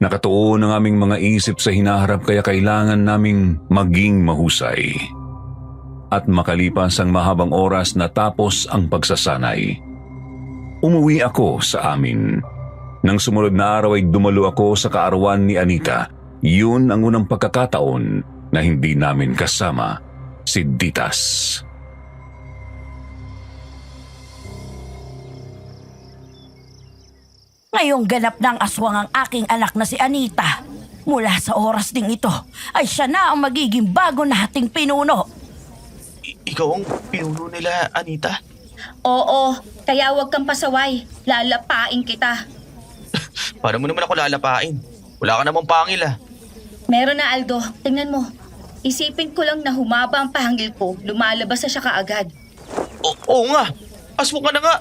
Nakatuon ang aming mga isip sa hinaharap kaya kailangan naming maging mahusay. At makalipas ang mahabang oras natapos ang pagsasanay. Umuwi ako sa amin. Nang sumunod na araw ay dumalo ako sa kaarawan ni Anita. Yun ang unang pagkakataon na hindi namin kasama si Ditas. Ngayong ganap ng aswang ang aking anak na si Anita. Mula sa oras ding ito ay siya na ang magiging bago nating pinuno. Ikaw ang pinuno nila, Anita? Oo, kaya huwag kang pasaway. Lalapain kita. Para mo naman ako lalapain. Wala ka namang pangil ah. Meron na, Aldo. Tingnan mo. Isipin ko lang na humaba ang pahangil ko. Lumalabas na siya kaagad. Oo nga. Asmo ka na nga.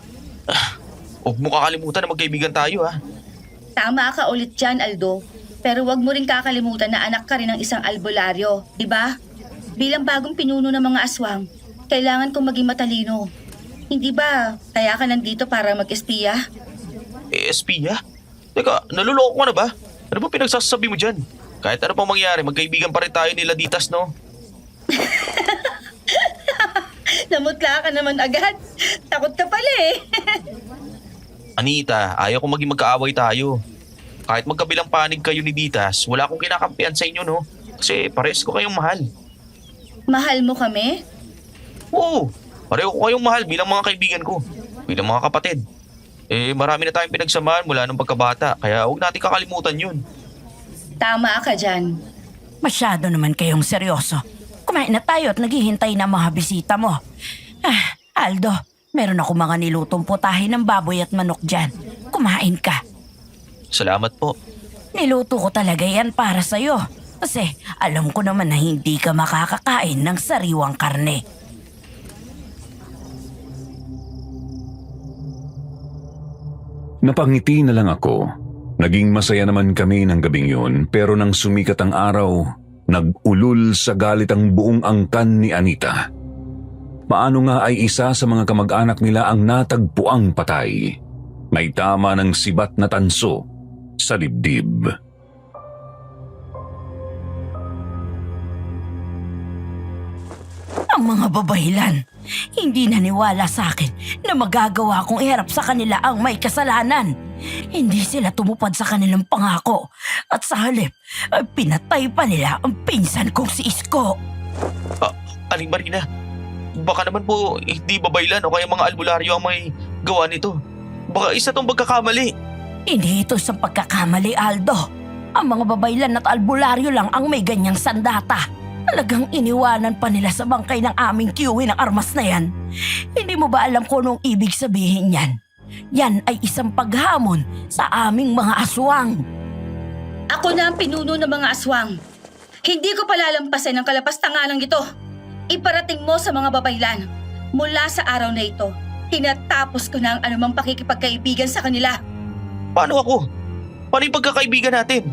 Huwag mo kakalimutan na magkaibigan tayo ah. Tama ka ulit dyan, Aldo. Pero wag mo rin kakalimutan na anak ka rin ng isang albularyo, di ba? Bilang bagong pinuno ng mga aswang, kailangan kong maging matalino. Hindi ba kaya ka nandito para mag-espiya? Espiya? Teka, naluloko ka na ba? Ano ba pinagsasabi mo dyan? Kahit ano pang mangyari, magkaibigan pa rin tayo nila Ditas, no? Namutla ka naman agad. Takot ka pala eh. Anita, ayaw kong maging magkaaway tayo. Kahit magkabilang panig kayo ni Ditas, wala akong kinakampihan sa inyo, no? Kasi pares ko kayong mahal. Mahal mo kami? Oo, pareho ko kayong mahal bilang mga kaibigan ko. Bilang mga kapatid. Marami na tayong pinagsamahan mula nung pagkabata, kaya huwag natin kakalimutan yun. Tama ka dyan. Masyado naman kayong seryoso. Kumain na tayo at naghihintay na mga bisita mo. Aldo, meron ako mga nilutong putahe ng baboy at manok dyan. Kumain ka. Salamat po. Niluto ko talaga yan para sa'yo. Kasi alam ko naman na hindi ka makakakain ng sariwang karne. Napangiti na lang ako. Naging masaya naman kami ng gabing yun pero nang sumikat ang araw, nag-ulul sa galit ang buong angkan ni Anita. Paano nga ay isa sa mga kamag-anak nila ang natagpuang patay? May tama ng sibat na tanso sa dibdib. Ang mga babaylan, hindi naniwala sa akin na magagawa kong iharap sa kanila ang may kasalanan. Hindi sila tumupad sa kanilang pangako at sa halip ay pinatay pa nila ang pinsan kong si Isko. Aling Marina, baka naman po hindi babaylan o kaya mga albularyo ang may gawa nito. Baka isa tong pagkakamali. Hindi ito sa pagkakamali, Aldo. Ang mga babaylan at albularyo lang ang may ganyang sandata. Talagang iniwanan pa nila sa bangkay ng aming kiwi ng armas na yan. Hindi mo ba alam kung anong ibig sabihin yan? Yan ay isang paghamon sa aming mga aswang. Ako na ang pinuno ng mga aswang. Hindi ko palalampasin ang kalapastanganang ito. Iparating mo sa mga babaylan. Mula sa araw na ito, tinatapos ko na ang anumang pakikipagkaibigan sa kanila. Paano ako? Paano yung pagkakaibigan natin?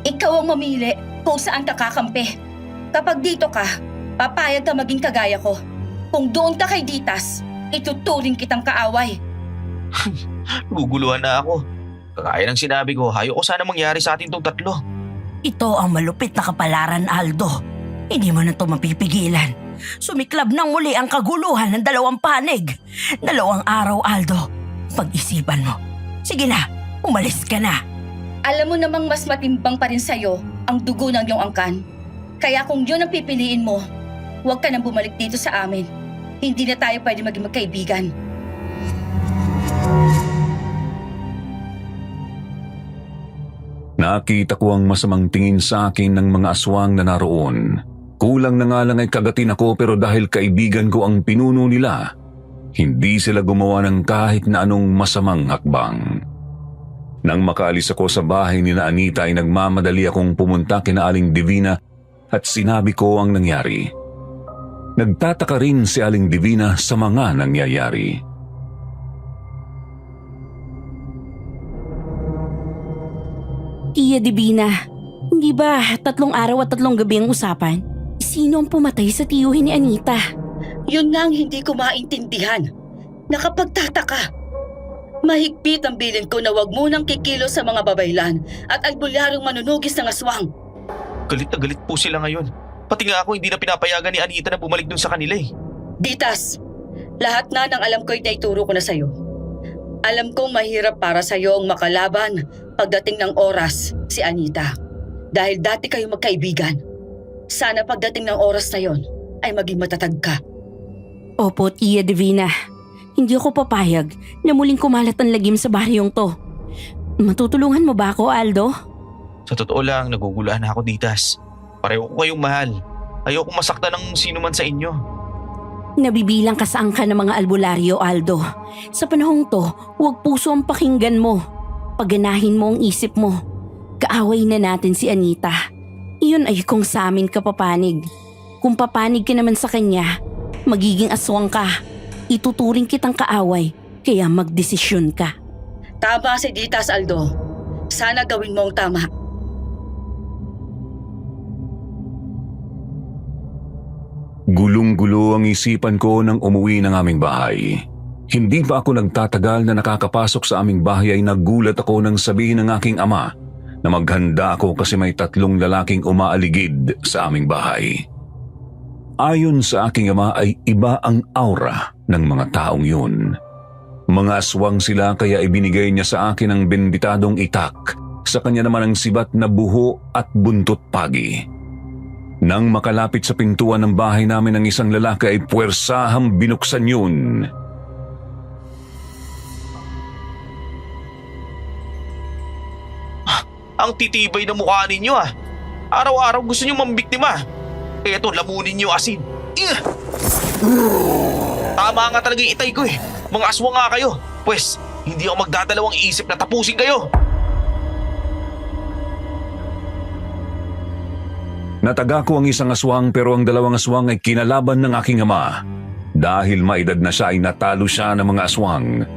Ikaw ang mamili kung saan ka kakampi. Kapag dito ka, papayag ka maging kagaya ko. Kung doon ka kay Ditas, ituturing kitang kaaway. Guguluhan na ako. Kagaya ng sinabi ko, hayo ko sana mangyari sa atin tong tatlo. Ito ang malupit na kapalaran, Aldo. Hindi mo na ito mapipigilan. Sumiklab ng muli ang kaguluhan ng dalawang panig. 2 araw, Aldo. Pag-isipan mo. Sige na, umalis ka na. Alam mo namang mas matimbang pa rin sa'yo ang dugo ng iyong angkan. Kaya kung yun ang pipiliin mo, huwag ka nang bumalik dito sa amin. Hindi na tayo pwede maging magkaibigan. Nakita ko ang masamang tingin sa akin ng mga aswang na naroon. Kulang na nga lang ay kagatin ako pero dahil kaibigan ko ang pinuno nila, hindi sila gumawa ng kahit na anong masamang hakbang. Nang makaalis ako sa bahay ni na Anita ay nagmamadali akong pumunta kina Aling Divina at sinabi ko ang nangyari. Nagtataka rin si Aling Divina sa mga nangyayari. Tia Divina, hindi ba 3 araw at 3 gabi ang usapan? Sino ang pumatay sa tiyuhin ni Anita? Yun nga ang hindi ko maintindihan. Nakapagtataka. Mahigpit ang bilin ko na wag munang kikilo sa mga babaylan at albularong manunugis ng aswang. Galit na galit po sila ngayon. Pati nga ako hindi na pinapayagan ni Anita na bumalik dun sa kanila eh. Ditas, lahat na ng alam ko'y naituro ko na sa'yo. Alam kong mahirap para sa'yo ang makalaban pagdating ng oras si Anita. Dahil dati kayo magkaibigan. Sana pagdating ng oras na yon ay maging matatag ka. Opo, Tia Divina. Hindi ako papayag na muling kumalat ang lagim sa baryong to. Matutulungan mo ba ako, Aldo? Sa totoo lang, naguguluhan na ako, Ditas. Pareho ko kayong mahal. Ayoko masaktan ng sino man sa inyo. Nabibilang ka sa angka ng mga albularyo, Aldo. Sa panahong to, huwag puso ang pakinggan mo. Paganahin mo ang isip mo. Kaaway na natin si Anita. Iyon ay kung sa amin ka papanig. Kung papanig ka naman sa kanya, magiging aswang ka. Ituturing kitang kaaway, kaya magdesisyon ka. Tama si Ditas, Aldo. Sana gawin mo ang tama. Gulong-gulo ang isipan ko nang umuwi ng aming bahay. Hindi pa ako nagtatagal na nakakapasok sa aming bahay ay nagulat ako nang sabihin ng aking ama na maghanda ako kasi may 3 lalaking umaaligid sa aming bahay. Ayon sa aking ama ay iba ang aura ng mga taong yun. Mga aswang sila kaya ibinigay niya sa akin ang benditadong itak, sa kanya naman ang sibat na buho at buntot pagi. Nang makalapit sa pintuan ng bahay namin ang isang lalaki ay puwersahang binuksan yun. Ang titibay na mukha ninyo ah. Araw-araw gusto nyo mambiktima. Eto, lamunin nyo asin. Tama nga talaga yung itay ko eh. Mga aswang nga kayo. Pwes, hindi ako magdadalawang isip na tapusin kayo. Nataga ko ang isang aswang pero ang 2 aswang ay kinalaban ng aking ama. Dahil maedad na siya ay natalo siya ng mga aswang.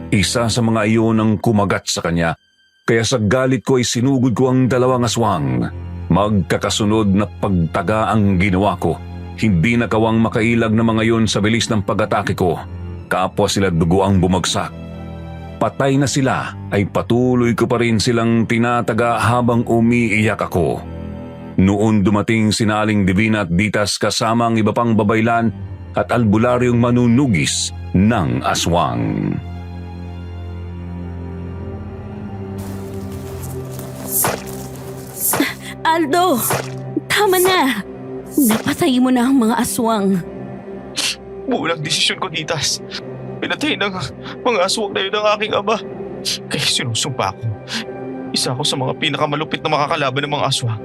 Isa sa mga iyon ang kumagat sa kanya. Kaya sa galit ko ay sinugod ko ang 2 aswang. Magkakasunod na pagtaga ang ginawa ko. Hindi nakawang makailag na mga yon sa bilis ng pag-atake ko. Kapwa sila dugo ang bumagsak. patay na sila ay patuloy ko pa rin silang tinataga habang umiiyak ako. Noon dumating sina Aling Divina at Ditas kasama ang iba pang babaylan at albularyong manunugis ng aswang. Aldo, tama na. Napatay mo na ang mga aswang. Bulang desisyon ko, Ditas. Pinatay ng mga aswang na yun ang aking ama. Kaya sinusumpa ko. Isa ako sa mga pinakamalupit na makakalaban ng mga aswang.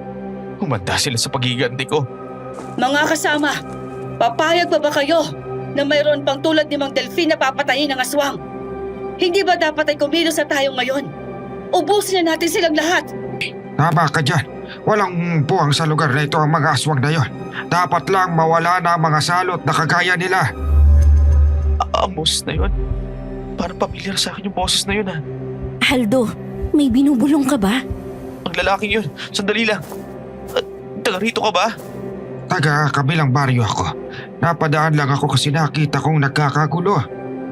Humanda sila sa pagiganti ko. Mga kasama, papayag ba kayo na mayroon pang tulad ni Mang Delfin na papatayin ng aswang? Hindi ba dapat ay kumilos na tayo ngayon? Ubusin na natin silang lahat. Tama ka dyan. Walang puwang sa lugar na ito ang mga aswang na yon. Dapat lang mawala na ang mga salot na kagaya nila. Amos na yun. Parang pamilyar sa akin yung boses na yun ha. Aldo, may binubulong ka ba? Ang lalaking yun. Sandali lang. Taga rito ka ba? Taga kabilang baryo ako. Napadaan lang ako kasi nakita kong nagkakagulo.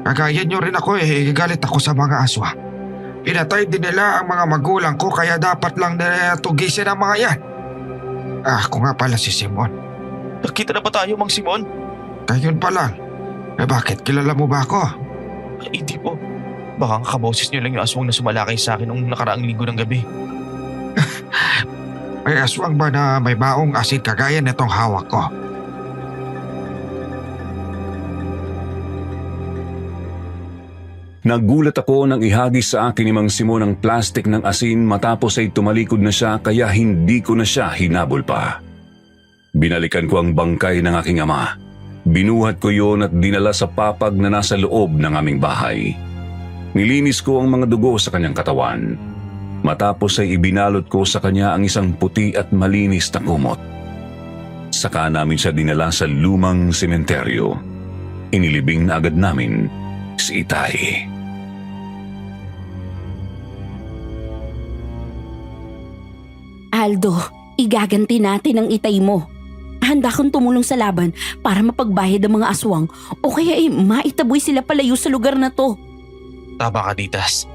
Kagaya nyo rin ako galit ako sa mga aswang. Pinatay din nila ang mga magulang ko kaya dapat lang nila tugisin ang mga yan. Ako nga pala si Simon. Nakita na ba tayo, Mang Simon? Ngayon pa lang. Bakit? Kilala mo ba ako? Hindi po. Baka ang kaboses niyo lang yung aswang na sumalakay sa akin nung nakaraang linggo ng gabi. May aswang ba na may baong asin kagaya nitong hawak ko? Nagulat ako nang ihagis sa akin ni Mang Simon ang plastik ng asin matapos ay tumalikod na siya kaya hindi ko na siya hinabol pa. Binalikan ko ang bangkay ng aking ama. Binuhat ko yon at dinala sa papag na nasa loob ng aming bahay. Nilinis ko ang mga dugo sa kanyang katawan. Matapos ay ibinalot ko sa kanya ang isang puti at malinis na kumot. Saka namin siya dinala sa lumang sementeryo. Inilibing na agad namin si Itay. Aldo, igaganti natin ang itay mo. Handa kang tumulong sa laban para mapagbayad ang mga aswang o kaya maitaboy sila palayo sa lugar na to. Tama ka, Ditas.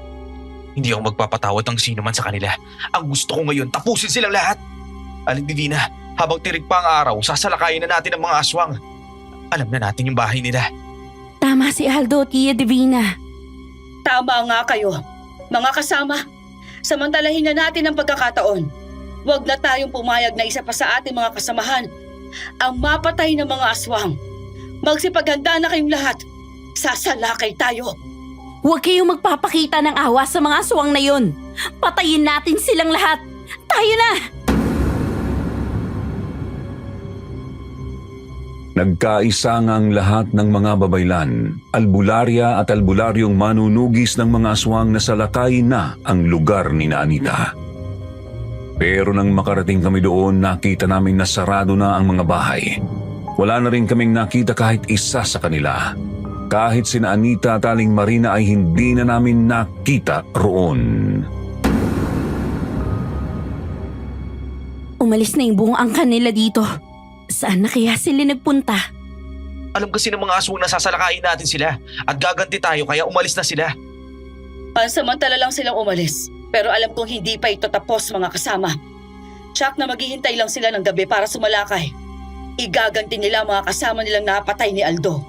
Hindi ako magpapatawad ng sino man sa kanila. Ang gusto ko ngayon, tapusin silang lahat. Aling Divina, habang tirik pa ang araw, sasalakayin na natin ang mga aswang. Alam na natin yung bahay nila. Tama si Aldo, Tia Divina. Tama nga kayo. Mga kasama, samantalahin na natin ang pagkakataon. Huwag na tayong pumayag na isa pa sa ating mga kasamahan ang mapatay ng mga aswang. Magsipaghanda na kayong lahat. Sasalakay tayo. Huwag kayong magpapakita ng awa sa mga aswang na yun. Patayin natin silang lahat. Tayo na! Nagkaisa nga ang lahat ng mga babaylan, albularya at albularyong manunugis ng mga aswang na salakayin na ang lugar ni Anita. Pero nang makarating kami doon, nakita namin na sarado na ang mga bahay. Wala na rin kaming nakita kahit isa sa kanila. Kahit sina Anita at Aling Marina ay hindi na namin nakita roon. Umalis na yung buong angkan nila dito. Saan na kaya sila nagpunta? Alam kasi ng mga aswang na sasalakayin natin sila at gaganti tayo kaya umalis na sila. Pansamantala lang silang umalis. Pero alam kong hindi pa ito tapos, mga kasama. Tsak na maghihintay lang sila ng gabi para sumalakay. Igaganti nila mga kasama nilang napatay ni Aldo.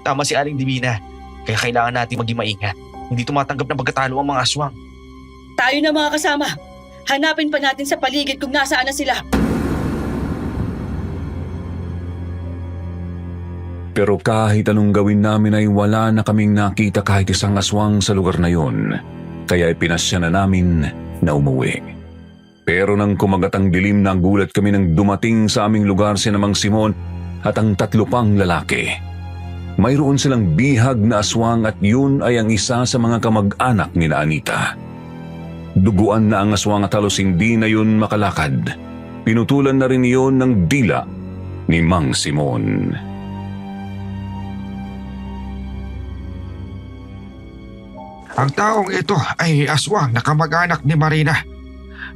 Tama si Aling Divina. Kaya kailangan natin maging maingat. Hindi tumatanggap ng pagkatalo ang mga aswang. Tayo na mga kasama. Hanapin pa natin sa paligid kung nasaan na sila. Pero kahit anong gawin namin ay wala na kaming nakita kahit isang aswang sa lugar na yon. Kaya ipinasya na namin na umuwi. Pero nang kumagat ang dilim, nagulat kami nang dumating sa aming lugar si Mang Simon at ang 3 pang lalaki. Mayroon silang bihag na aswang at yun ay ang isa sa mga kamag-anak ni Anita. Duguan na ang aswang at halos hindi na yun makalakad. Pinutulan na rin iyon ng dila ni Mang Simon. Ang taong ito ay aswang na kamag-anak ni Marina.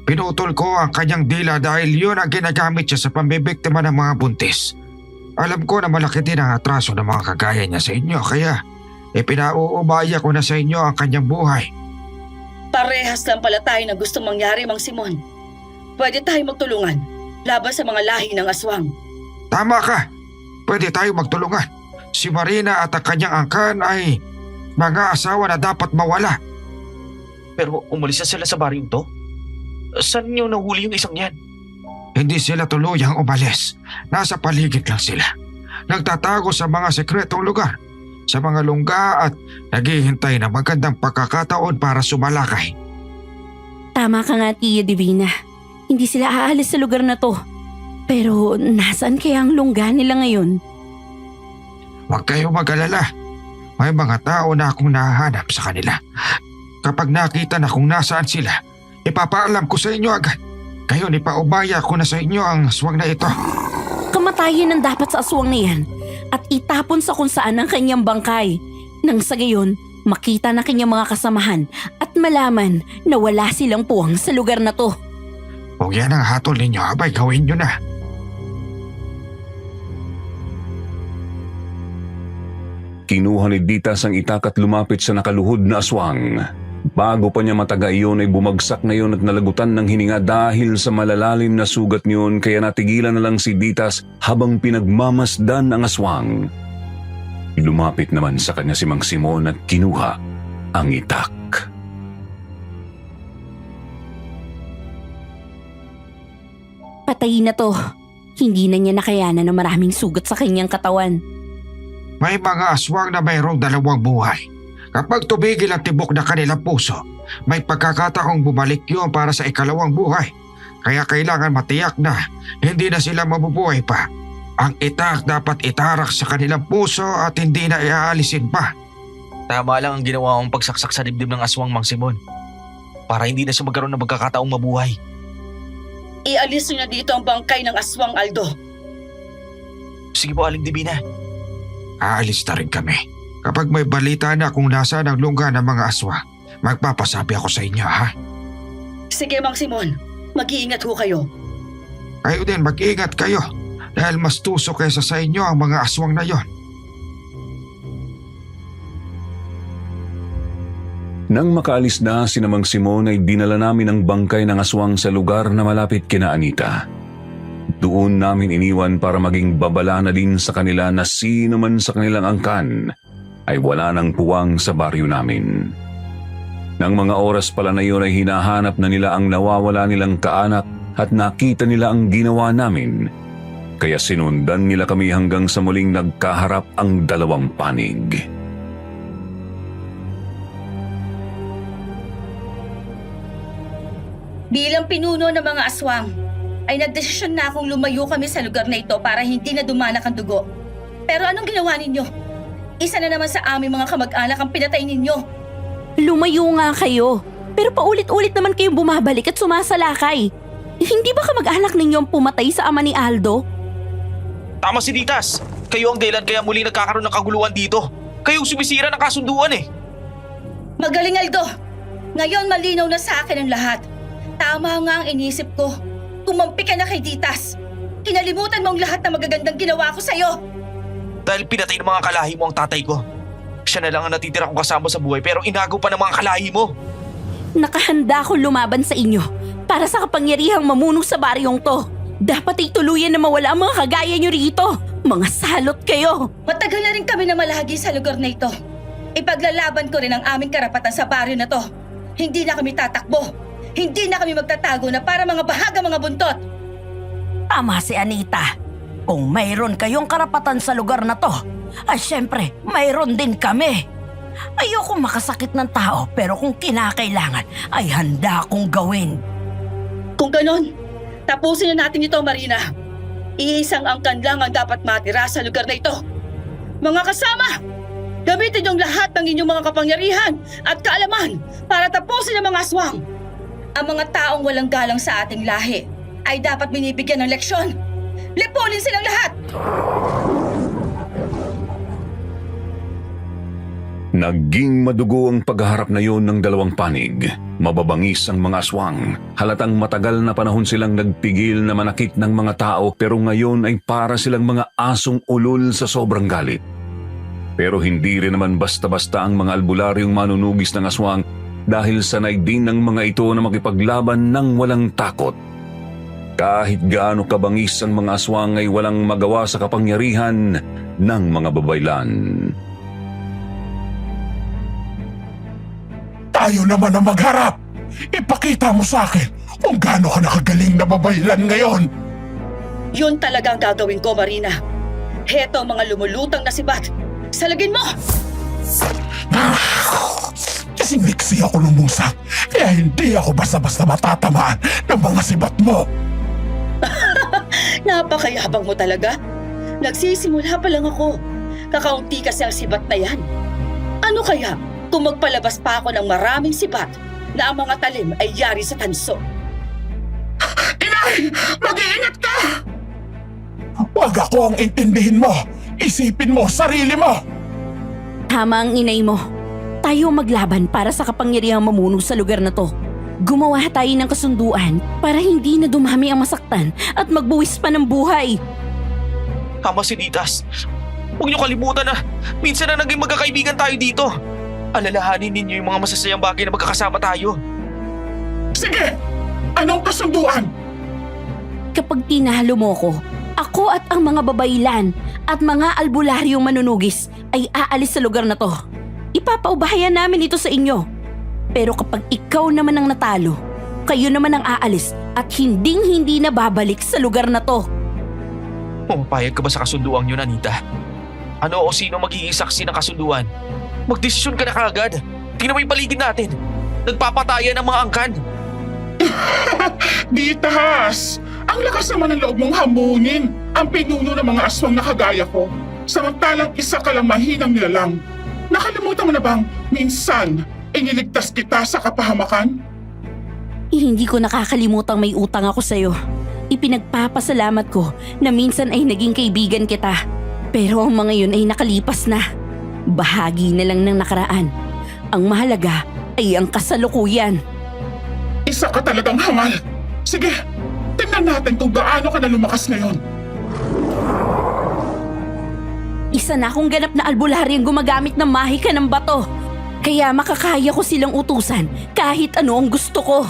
Pinutol ko ang kanyang dila dahil yun ang ginagamit siya sa pambibiktima ng mga buntis. Alam ko na malaki din ang atraso ng mga kagaya niya sa inyo kaya Ipinauubaya ko na sa inyo ang kanyang buhay. Parehas lang pala tayo na gustong mangyari, Mang Simon. Pwede tayo magtulungan laban sa mga lahi ng aswang. Tama ka. Pwede tayo magtulungan. Si Marina at ang kanyang angkan ay mga asawa na dapat mawala. Pero umalis na sila sa baryong to? Saan niyo nahuli yung isang yan? Hindi sila tuluyang umalis. Nasa paligid lang sila. Nagtatago sa mga sekretong lugar, sa mga lungga at naghihintay ng magandang pagkakataon para sumalakay. Tama ka nga, Tia Divina. Hindi sila aalis sa lugar na to. Pero nasaan kaya ang lungga nila ngayon? Huwag kayong mag-alala. May mga tao na akong nahahanap sa kanila. Kapag nakita na kung nasaan sila, ipapaalam ko sa inyo agad. Ngayon ipaubaya ko na sa inyo ang aswang na ito. Kamatayin ang dapat sa aswang na yan at itapon sa kung saan ang kanyang bangkay. Nang sa gayon, makita na kanyang mga kasamahan at malaman na wala silang puwang sa lugar na to. Kung yan ang hatol ninyo, abay gawin nyo na. Kinuha ni Ditas ang itak at lumapit sa nakaluhod na aswang. Bago pa niya mataga iyon ay bumagsak na iyon at nalagutan ng hininga dahil sa malalalim na sugat niyon, kaya natigilan na lang si Ditas habang pinagmamasdan ang aswang. Lumapit naman sa kanya si Mang Simon at kinuha ang itak. Patay na to. Hindi na niya nakayanan ng maraming sugat sa kanyang katawan. May mga aswang na mayroong dalawang buhay. Kapag tumigil ang tibok na kanilang puso, may pagkakataong bumalik yun para sa ikalawang buhay. Kaya kailangan matiyak na hindi na sila mabubuhay pa. Ang itak dapat itarak sa kanilang puso at hindi na iaalisin pa. Tama lang ang ginawa mong pagsaksak sa dibdib ng aswang, Mang Simon. Para hindi na siya magkaroon ng pagkakataong mabuhay. Ialis nyo na dito ang bangkay ng aswang, Aldo. Sige po, Aling Divina. Aalis na rin kami. Kapag may balita na kung nasaan ang lungga ng mga aswa, magpapasabi ako sa inyo, ha? Sige, Mang Simon. Mag-iingat ho kayo. Kayo din mag-ingat kayo dahil mas tuso kaysa sa inyo ang mga aswang na yon. Nang makaalis na si Mang Simon ay dinala namin ang bangkay ng aswang sa lugar na malapit kina Anita. Doon namin iniwan para maging babala na din sa kanila na sino man sa kanilang angkan ay wala nang puwang sa baryo namin. Nang mga oras pala na yun ay hinahanap na nila ang nawawala nilang kaanak at nakita nila ang ginawa namin. Kaya sinundan nila kami hanggang sa muling nagkaharap ang dalawang panig. Bilang pinuno ng mga aswang, ay nagdesisyon na akong lumayo kami sa lugar na ito para hindi na dumanak ang dugo. Pero anong ginawa ninyo? Isa na naman sa aming mga kamag-anak ang pinatay ninyo. Lumayo nga kayo. Pero paulit-ulit naman kayong bumabalik at sumasalakay. Hindi ba kamag-anak ninyo ang pumatay sa ama ni Aldo? Tama si Ditas. Kayo ang dahilan kaya muli nagkakaroon ng kaguluhan dito. Kayo sumisira ng kasunduan eh. Magaling, Aldo! Ngayon malinaw na sa akin ang lahat. Tama nga ang inisip ko. Tumampi ka na kay Ditas. Kinalimutan mo ang lahat ng magagandang ginawa ko sa'yo. Dahil pinatay ng mga kalahi mo ang tatay ko. Siya na lang ang natitira kong kasama sa buhay pero inago pa ng mga kalahi mo. Nakahanda ako lumaban sa inyo para sa kapangyarihang mamuno sa baryong to. Dapat ay tuluyan na mawala ang mga kagaya nyo rito. Mga salot kayo. Matagal na rin kami na malagi sa lugar na ito. Ipaglalaban ko rin ang aming karapatan sa baryo na to. Hindi na kami tatakbo. Hindi na kami magtatago na para mga bahaga mga buntot. Tama si Anita. Kung mayroon kayong karapatan sa lugar na to, ay syempre, mayroon din kami. Ayokong makasakit ng tao pero kung kinakailangan ay handa akong gawin. Kung ganon, tapusin na natin ito, Marina. Iisang angkan lang ang dapat matira sa lugar na ito. Mga kasama, gamitin yung lahat ng inyong mga kapangyarihan at kaalaman para tapusin ang mga aswang. Ang mga taong walang galang sa ating lahi ay dapat binibigyan ng leksyon. Lipunin silang lahat! Naging madugo ang paghaharap na yon ng dalawang panig. Mababangis ang mga aswang. Halatang matagal na panahon silang nagpigil na manakit ng mga tao pero ngayon ay para silang mga asong ulol sa sobrang galit. Pero hindi rin naman basta-basta ang mga albularyong manunugis ng aswang dahil sanay din ng mga ito na makipaglaban ng walang takot. Kahit gaano kabangis ang mga aswang ay walang magawa sa kapangyarihan ng mga babaylan. Tayo naman ang magharap. Ipakita mo sa akin kung gaano ka nakagaling na babaylan ngayon. Yun talaga ang gagawin ko, Marina. Heto ang mga lumulutang na sibat. Salagin mo! Kasing liksi ako lumusak, kaya hindi ako basta-basta matatamaan ng mga sibat mo. Napakayabang mo talaga. Nagsisimula pa lang ako. Kakaunti kasi ang sibat na yan. Ano kaya kung magpalabas pa ako ng maraming sibat na ang mga talim ay yari sa tanso? Inay! Mag-iingat ka! Huwag ako ang intindihin mo. Isipin mo sarili mo. Tama ang inay mo. Tayo maglaban para sa kapangyarihang mamuno sa lugar na to. Gumawa tayo ng kasunduan para hindi na dumami ang masaktan at magbuwis pa ng buhay. Tama si Ditas. Huwag niyo kalimutan na minsan na naging magkakaibigan tayo dito. Alalahanin ninyo yung mga masasayang bagay na magkakasama tayo. Sige! Anong kasunduan? Kapag tinalo mo ko, ako at ang mga babaylan at mga albularyong manunugis ay aalis sa lugar na to. Ipapaubahayan namin ito sa inyo. Pero kapag ikaw naman ang natalo, kayo naman ang aalis at hinding-hindi na babalik sa lugar na to. Pumapayag ka ba sa kasunduang yun, Anita? Ano o sino magiging saksi ng kasunduan? Magdesisyon ka na kaagad. Tingnan mo yung paligid natin. Nagpapatayan ang mga angkan. Ditas! Ang lakas naman ng loob mong hamunin ang pinuno ng mga aswang na kagaya ko. Samantalang isa ka lang mahinang nilalang. Nakalimutan mo na bang minsan iniligtas kita sa kapahamakan? Hindi ko nakakalimutang may utang ako sa'yo. Ipinagpapasalamat ko na minsan ay naging kaibigan kita. Pero ang mga yun ay nakalipas na. Bahagi na lang ng nakaraan. Ang mahalaga ay ang kasalukuyan. Isa ka talagang hangal. Sige, tingnan natin kung gaano ka na lumakas ngayon. Isa na akong ganap na albularyang gumagamit ng mahika ng bato. Kaya makakaya ko silang utusan kahit ano ang gusto ko.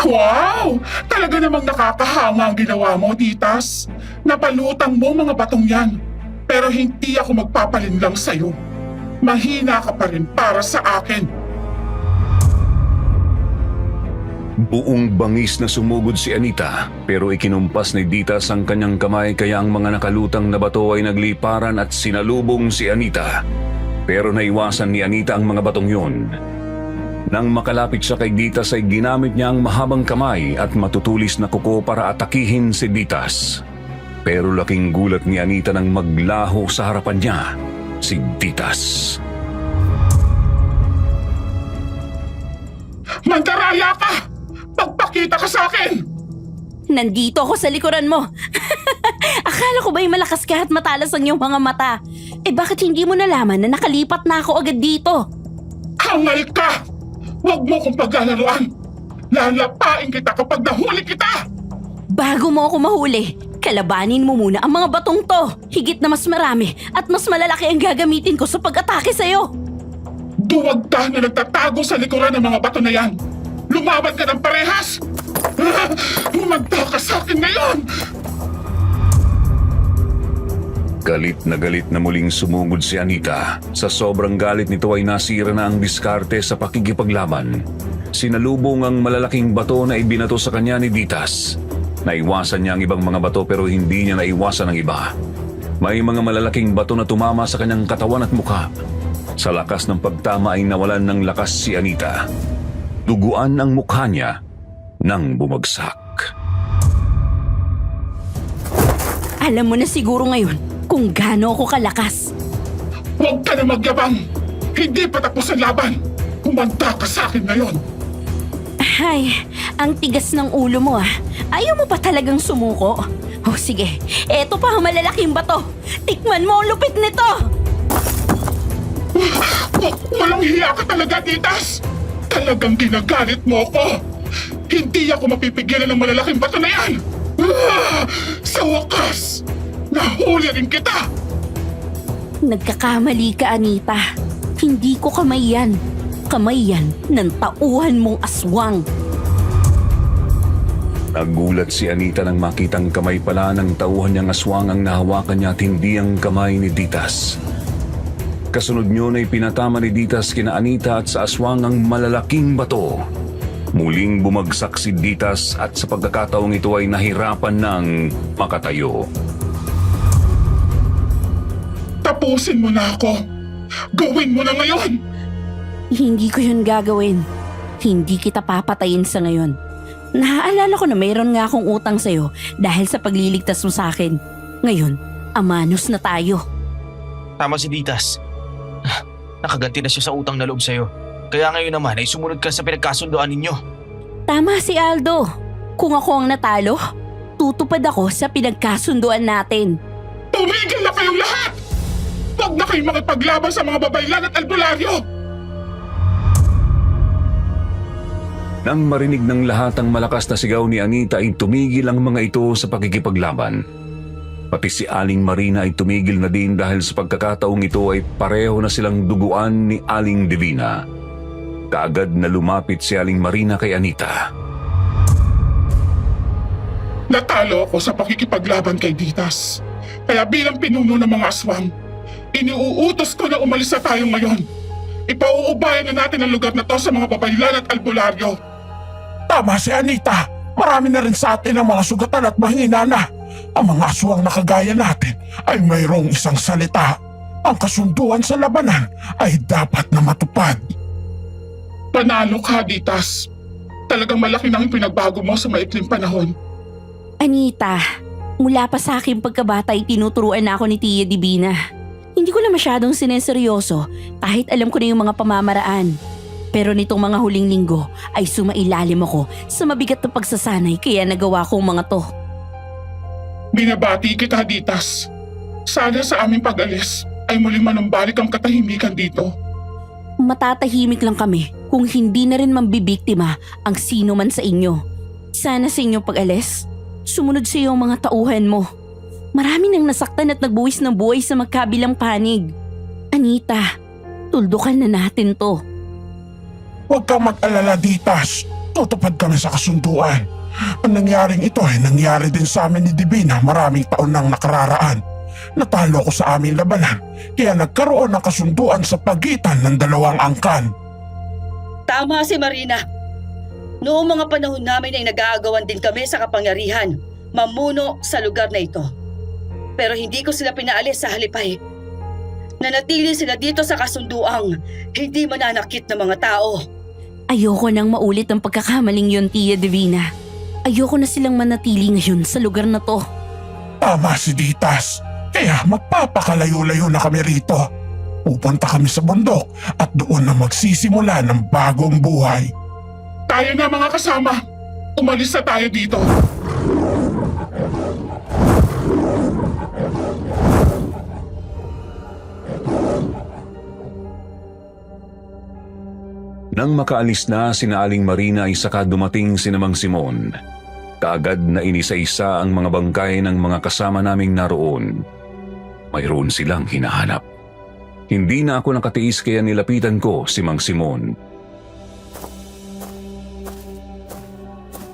Wow! Talaga namang nakakahanga ang ginawa mo, Ditas. Napalutang mo mga batong yan. Pero hindi ako magpapalinlang sa'yo. Mahina ka pa rin para sa akin. Buong bangis na sumugod si Anita pero ikinumpas ni Ditas ang kanyang kamay kaya ang mga nakalutang na bato ay nagliparan at sinalubong si Anita. Pero naiwasan ni Anita ang mga batong yun. Nang makalapit siya kay Ditas ay ginamit niya ang mahabang kamay at matutulis na kuko para atakihin si Ditas. Pero laking gulat ni Anita nang maglaho sa harapan niya si Ditas. Mandaraya ka! Pagpakita ka sa akin! Nandito ako sa likuran mo. Akala ko ba'y malakas ka at matalas ang iyong mga mata? Eh bakit hindi mo nalaman na nakalipat na ako agad dito? Hangal ka! Huwag mo kong paglalaroan! Lalapain kita kapag nahuli kita! Bago mo ako mahuli, kalabanin mo muna ang mga batong to. Higit na mas marami at mas malalaki ang gagamitin ko sa pag-atake sa'yo. Duwag ka na nagtatago sa likuran ng mga bato na yan! Lumaban ka ng parehas! Humanda ka sa akin ngayon! Galit na muling sumugod si Anita. Sa sobrang galit nito ay nasira na ang diskarte sa pakikipaglaban. Sinalubong ang malalaking bato na ibinato sa kanya ni Ditas. Naiwasan niya ang ibang mga bato pero hindi niya naiwasan ang iba. May mga malalaking bato na tumama sa kanyang katawan at mukha. Sa lakas ng pagtama ay nawalan ng lakas si Anita. Duguan ang mukha niya nang bumagsak. Alam mo na siguro ngayon kung gaano ako kalakas. Huwag ka na magyabang! Hindi pa tapos ang laban! Humanda ka sa akin ngayon! Ay, ang tigas ng ulo mo ah. Ayaw mo pa talagang sumuko? Oh sige, eto pa ang malalaking bato. Tikman mo ang lupit nito! Walang hiya ka talaga, Ditas! Talagang ginagalit mo ako! Hindi ako mapipigilan ng malalaking bato na yan! Sa wakas, nahuli rin kita! Nagkakamali ka, Anita. Hindi ko kamay yan. Kamay yan ng tauhan mong aswang. Nagulat si Anita nang makitang kamay pala ng tauhan niyang aswang ang nahawakan niya at hindi ang kamay ni Ditas. Kasunod niyo ay pinatama ni Ditas kina Anita at sa aswang ang malalaking bato. Muling bumagsak si Ditas at sa pagkakataong ito ay nahirapan ng makatayo. Tapusin mo na ako. Gawin mo na ngayon. Hindi ko yun gagawin. Hindi kita papatayin sa ngayon. Naaalala ko na mayroon nga akong utang sa'yo dahil sa pagliligtas mo sa akin. Ngayon, amanos na tayo. Tama si Ditas. Nakaganti na siya sa utang na loob sa'yo. Kaya ngayon naman ay sumunod ka sa pinagkasundoan ninyo. Tama si Aldo. Kung ako ang natalo, tutupad ako sa pinagkasunduan natin. Tumigil na kayong lahat! Huwag na kayong makipaglaban sa mga babaylan at albularyo! Nang marinig ng lahat ang malakas na sigaw ni Anita ay tumigil ang mga ito sa pakikipaglaban. Pati si Aling Marina ay tumigil na din dahil sa pagkakataong ito ay pareho na silang duguan ni Aling Divina. Kaagad na lumapit si Aling Marina kay Anita. Natalo ako sa pakikipaglaban kay Ditas. Kaya bilang pinuno ng mga aswang, iniuutos ko na umalis na tayo ngayon. Ipauubayan na natin ang lugar na to sa mga babaylan at albularyo. Tama si Anita. Marami na rin sa atin ang mga sugatan at mahina na. Ang mga aswang na kagaya natin ay mayroong isang salita. Ang kasunduan sa labanan ay dapat na matupad. Panalo ka, Ditas. Talagang malaki na ang pinagbago mo sa maikling panahon. Anita, mula pa sa aking pagkabata ay tinuturuan na ako ni Tia Divina. Hindi ko na masyadong sineseryoso kahit alam ko na yung mga pamamaraan. Pero nitong mga huling linggo ay sumailalim ako sa mabigat na pagsasanay kaya nagawa kong mga to. Binabati kita, Ditas. Sana sa aming pag-alis ay muling manumbalik ang katahimikan dito. Matatahimik lang kami kung hindi na rin mambibiktima ang sino man sa inyo. Sana sa inyong pag-alis, sumunod sa iyo ang mga tauhan mo. Marami nang nasaktan at nagbuwis ng buhay sa magkabilang panig. Anita, tuldukan na natin to. Huwag kang mag-alala, Ditas. Tutupad kami sa kasunduan. Ang nangyaring ito ay nangyari din sa amin ni Divina maraming taon nang nakararaan. Natalo ko sa aming labanan, kaya nagkaroon ng kasunduan sa pagitan ng dalawang angkan. Tama si Marina. Noong mga panahon namin ay nag-aagawan din kami sa kapangyarihan, mamuno sa lugar na ito. Pero hindi ko sila pinaalis sa halipay. Nanatili sila dito sa kasunduang hindi mananakit ng mga tao. Ayoko nang maulit ang pagkakamaling yun, Tia Divina. Ayoko na silang manatili ngayon sa lugar na to. Tama si Ditas. Kaya magpapakalayo-layo na kami rito. Pupunta kami sa bundok at doon na magsisimula ng bagong buhay. Tayo na mga kasama. Umalis na tayo dito. Nang makaalis na sina Aling Marina ay saka dumating si Mang Simon. Kaagad na inisa-isa ang mga bangkay ng mga kasama naming naroon. Mayroon silang hinahanap. Hindi na ako nakatiis kaya nilapitan ko si Mang Simon.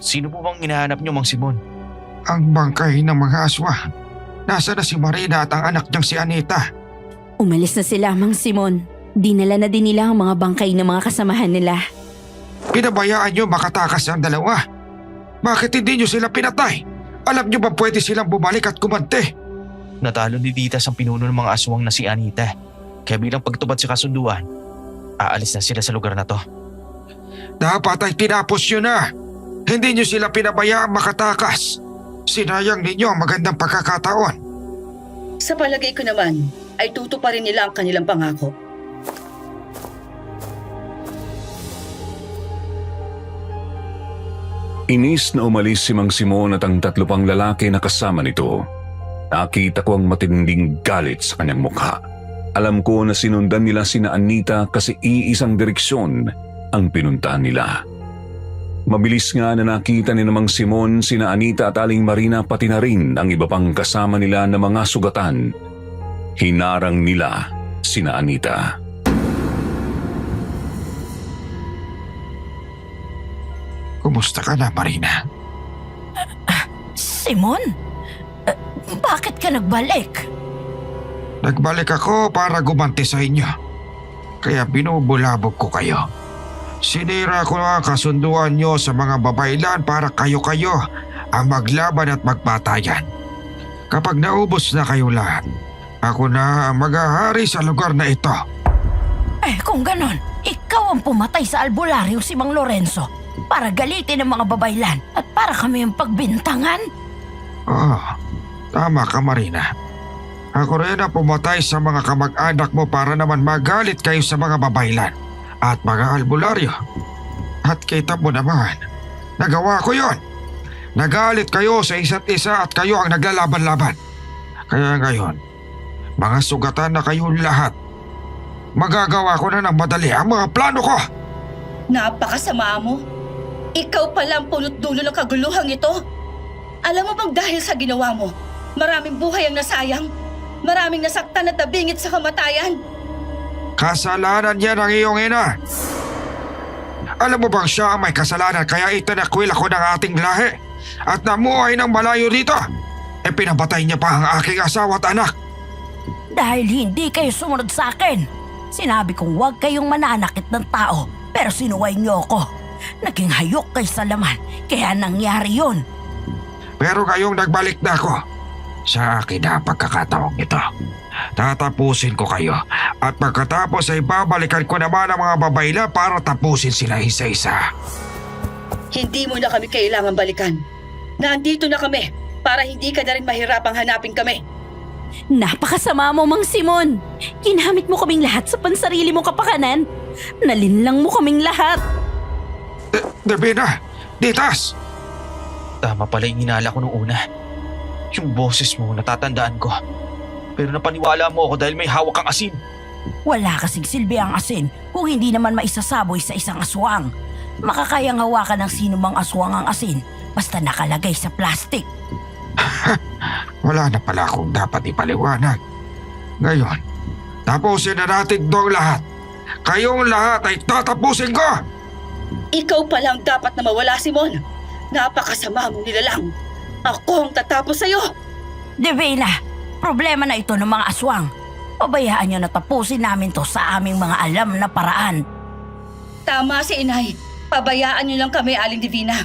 Sino po bang hinahanap niyo, Mang Simon? Ang bangkay ng mga aswang. Nasa na si Marina at ang anak niyang si Anita? Umalis na sila, Mang Simon. Dinala na din nila ang mga bangkay ng mga kasamahan nila. Pinabayaan niyo makatakas ang dalawa. Bakit hindi niyo sila pinatay? Alam niyo ba pwede silang bumalik at kumante? Natalo ni Ditas ang pinuno ng mga aswang na si Anita. Kaya bilang pagtupad sa kasunduan, aalis na sila sa lugar na to. Dapat ay tinapos niyo na. Hindi niyo sila pinabayaan makatakas. Sinayang ninyo ang magandang pagkakataon. Sa palagay ko naman ay tutuparin nila ang kanilang pangako. Inis na umalis si Mang Simon at ang tatlo pang lalaki na kasama nito. Nakita ko ang matinding galit sa kanyang mukha. Alam ko na sinundan nila sina Anita kasi iisang direksyon ang pinuntahan nila. Mabilis nga na nakita ni Mang Simon sina Anita at Aling Marina pati na rin ang iba pang kasama nila na mga sugatan. Hinarang nila sina Anita. Kumusta ka na, Marina? Simon? Bakit ka nagbalik? Nagbalik ako para gumanti sa inyo. Kaya binubulabog ko kayo. Sinira ko ang kasunduan nyo sa mga babaylan para kayo-kayo ang maglaban at magpatayan. Kapag naubos na kayo lahat, ako na ang maghahari sa lugar na ito. Kung ganon, ikaw ang pumatay sa albularyo si Mang Lorenzo para galitin ang mga babaylan at para kami ang pagbintangan? Oo, tama ka, Marina. Ako rin ang pumatay sa mga kamag-anak mo para naman magalit kayo sa mga babaylan at mga albularyo. At kita mo naman, nagawa ko yon. Nagalit kayo sa isa't isa at kayo ang naglalaban-laban. Kaya ngayon, mga sugatan na kayong lahat. Magagawa ko na ng madali ang mga plano ko. Napakasama mo. Ikaw pala ang punot-dulo ng kaguluhang ito. Alam mo bang dahil sa ginawa mo, maraming buhay ang nasayang? Maraming nasaktan at nabingit sa kamatayan? Kasalanan niya ng iyong ina. Alam mo bang siya ang may kasalanan kaya itinakwil ako ng ating lahi at namuhay ng malayo dito? Pinapatay niya pa ang aking asawa at anak. Dahil hindi kayo sumunod sa akin. Sinabi kong huwag kayong mananakit ng tao, pero sinuway niyo ako. Naging hayok kayo sa laman, kaya nangyari yun. Pero ngayong nagbalik na ako, sa akin na pagkakataong ito. Tatapusin ko kayo at pagkatapos ay babalikan ko naman ang mga babayla para tapusin sila isa-isa. Hindi mo na kami kailangan balikan. Nandito na kami para hindi ka na rin mahirapang hanapin kami. Napakasama mo, Mang Simon. Ginamit mo kaming lahat sa pansarili mong kapakanan. Nalinlang mo kaming lahat. Divina, Ditas! Tama pala yung hinala ko nung una. Yung boses mo, natatandaan ko. Pero napaniwala mo ako dahil may hawak kang asin. Wala kasing silbi ang asin kung hindi naman maisasaboy sa isang aswang. Makakayang hawakan ng sino mang aswang ang asin basta nakalagay sa plastic. Wala na pala akong dapat ipaliwanag. Ngayon, tapusin na natin itong lahat. Kayong lahat ay tatapusin ko! Ikaw pala ang dapat na mawala, Simon. Napakasama mong nilalang. Ako ang tatapos sa'yo. Divina, problema na ito ng mga aswang. Pabayaan niyo na tapusin namin to sa aming mga alam na paraan. Tama si Inay. Pabayaan niyo lang kami, Aling Divina.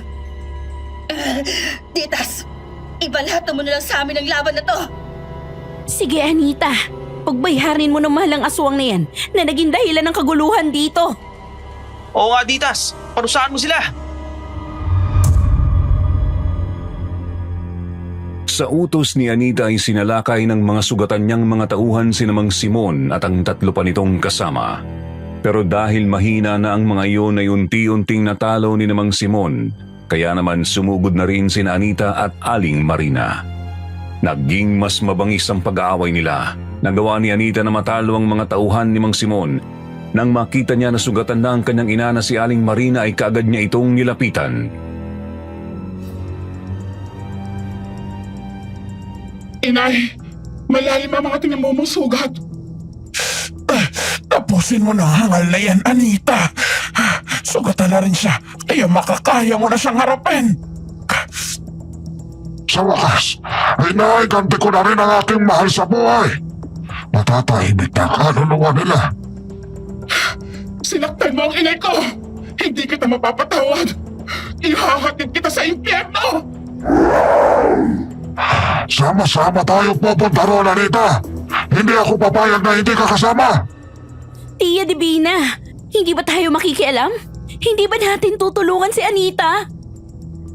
Ditas, ibalato mo na lang sa amin ang laban na to. Sige, Anita. Pagbayharin mo ng mahalang aswang na yan na naging dahilan ng kaguluhan dito. Oo nga, Ditas. Parusahan mo sila. Sa utos ni Anita ay sinalakay ng mga sugatan niyang mga tauhan si Mang Simon at ang tatlo pa nitong kasama. Pero dahil mahina na ang mga iyon ay unti-unting natalo ni Mang Simon, kaya naman sumugod na rin sina Anita at Aling Marina. Naging mas mabangis ang pag-aaway nila. Nagawa ni Anita na matalo ang mga tauhan ni Mang Simon. Nang makita niya na sugatan na ang kanyang ina na si Aling Marina ay kaagad niya itong nilapitan. Inay, malalim ang mga tinamumusugat. Tapusin mo na ang hangal na yan, Anita. Sugatan na rin siya, kaya makakaya mo na siyang harapin. Sa wakas, ay naiganti ko na rin ang aking mahal sa buhay. Matatahimik na ang kaluluwa nila. Sinaktan mo ang inay ko. Hindi kita mapapatawad. Ihahatid kita sa impyerno. Sama-sama tayo pupunta roon, Anita. Hindi ako papayag na hindi ka kasama. Tia Divina, hindi ba tayo makikialam? Hindi ba natin tutulungan si Anita?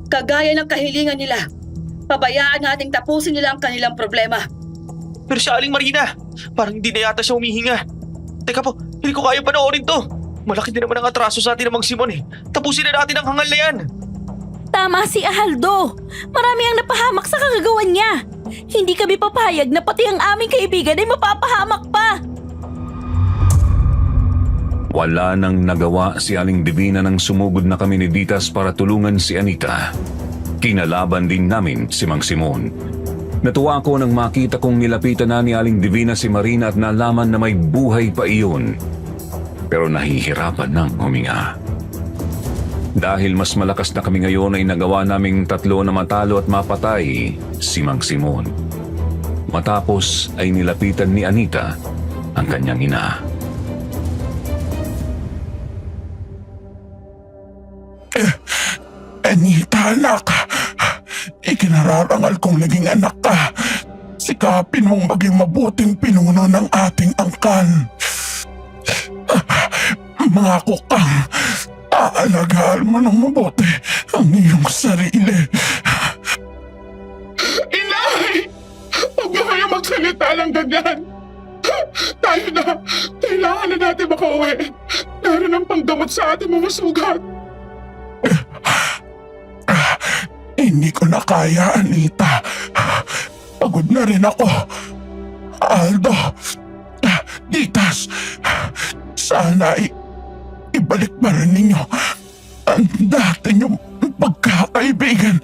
Kagaya ng kahilingan nila, pabayaan nating tapusin nila ang kanilang problema. Pero si Aling Marina, parang hindi na yata siya humihinga. Teka po, hindi ko kaya panoorin to. Malaki din naman ang atraso sa atin ng Mang Simon eh. Tapusin na natin ang hangal na yan. Tama si Aldo. Marami ang napahamak sa kagagawan niya. Hindi kami papayag na pati ang aming kaibigan ay mapapahamak pa. Wala nang nagawa si Aling Divina nang sumugod na kami ni Ditas para tulungan si Anita. Kinalaban din namin si Mang Simon. Natuwa ako nang makita kong nilapitan na ni Aling Divina si Marina at nalaman na may buhay pa iyon. Pero nahihirapan nang huminga. Dahil mas malakas na kami ngayon ay nagawa naming tatlo na matalo at mapatay si Mang Simon. Matapos ay nilapitan ni Anita ang kanyang ina. Anita, anak. Ikinararangal kong naging anak ka. Sikapin mong maging mabuting pinuno ng ating angkan. Mangako kang aalagaan mo ng mabuti ang iyong sarili. Inay! Huwag na kayo magsalita ng ganyan. Tayo na. Kailangan na natin makauwi. Naroon ang panggamot sa ating mga sugat. Hindi ko na kaya, Anita. Pagod na rin ako. Aldo, Ditas, sana ibalik pa rin ninyo ang dati niyong pagkakaibigan.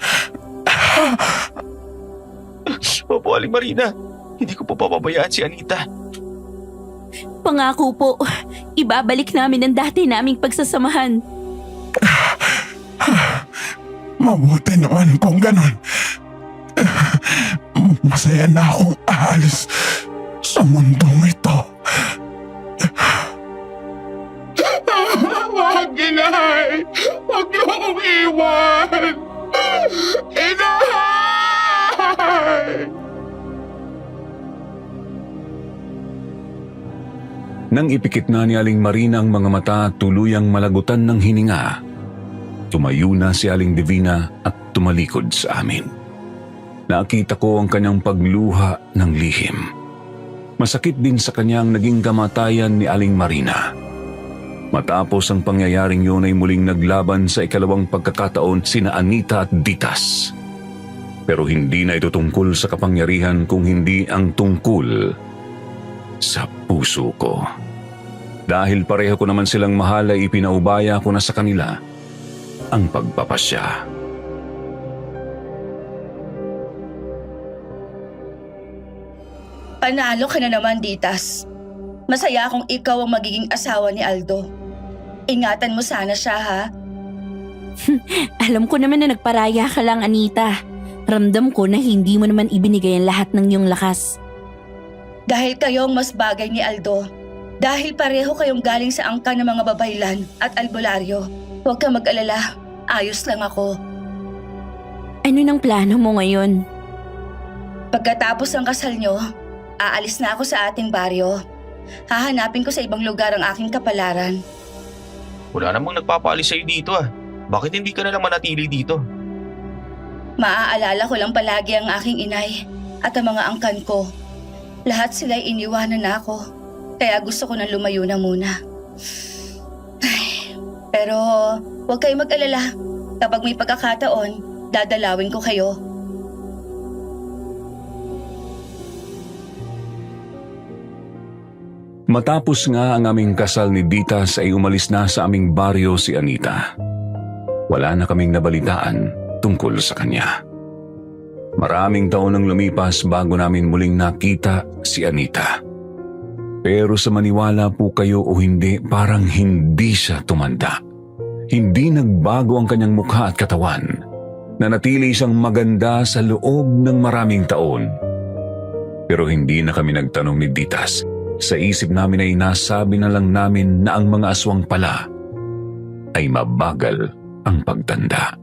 Opo, Aling Marina. Hindi ko po papabayaan si Anita. Pangako po, ibabalik namin ang dati naming pagsasamahan. Mabuti naman kung ganon. Masaya na akong aalis sa mundong ito. Huwag, Inay! Huwag niyo akong iwan! Inay! Nang ipikit na ni Aling Marina ang mga mata, tuluyang malagutan ng hininga. Tumayo na si Aling Divina at tumalikod sa amin. Nakita ko ang kanyang pagluha ng lihim. Masakit din sa kanyang naging kamatayan ni Aling Marina. Matapos ang pangyayaring yun ay muling naglaban sa ikalawang pagkakataon sina Anita at Ditas. Pero hindi na ito tungkol sa kapangyarihan kung hindi ang tungkol sa puso ko. Dahil pareho ko naman silang mahal ay ipinaubaya ko na sa kanila ang pagpapasya. Panalo ka na naman, Ditas. Masaya akong ikaw ang magiging asawa ni Aldo. Ingatan mo sana siya, ha? Alam ko naman na nagparaya ka lang, Anita. Ramdam ko na hindi mo naman ibinigay ang lahat ng iyong lakas. Dahil kayo ang mas bagay ni Aldo. Dahil pareho kayong galing sa angkan ng mga babaylan at albularyo. Huwag kang mag-alala. Ayos lang ako. Ano nang plano mo ngayon? Pagkatapos ng kasal nyo, aalis na ako sa ating baryo. Hahanapin ko sa ibang lugar ang aking kapalaran. Wala namang nagpapaalis sa'yo dito ah. Bakit hindi ka na lang manatili dito? Maaalala ko lang palagi ang aking inay at ang mga angkan ko. Lahat sila'y iniwanan na ako, kaya gusto ko nang lumayo na muna. Pero huwag kayong mag-alala. Kapag may pagkakataon, dadalawin ko kayo. Matapos nga ang aming kasal ni Ditas ay umalis na sa aming baryo si Anita. Wala na kaming nabalitaan tungkol sa kanya. Maraming taon ang lumipas bago namin muling nakita si Anita. Pero sa maniwala po kayo o hindi, parang hindi siya tumanda. Hindi nagbago ang kanyang mukha at katawan. Nanatili siyang maganda sa loob ng maraming taon. Pero hindi na kami nagtanong ni Ditas. Sa isip namin ay nasabi na lang namin na ang mga aswang pala ay mabagal ang pagtanda.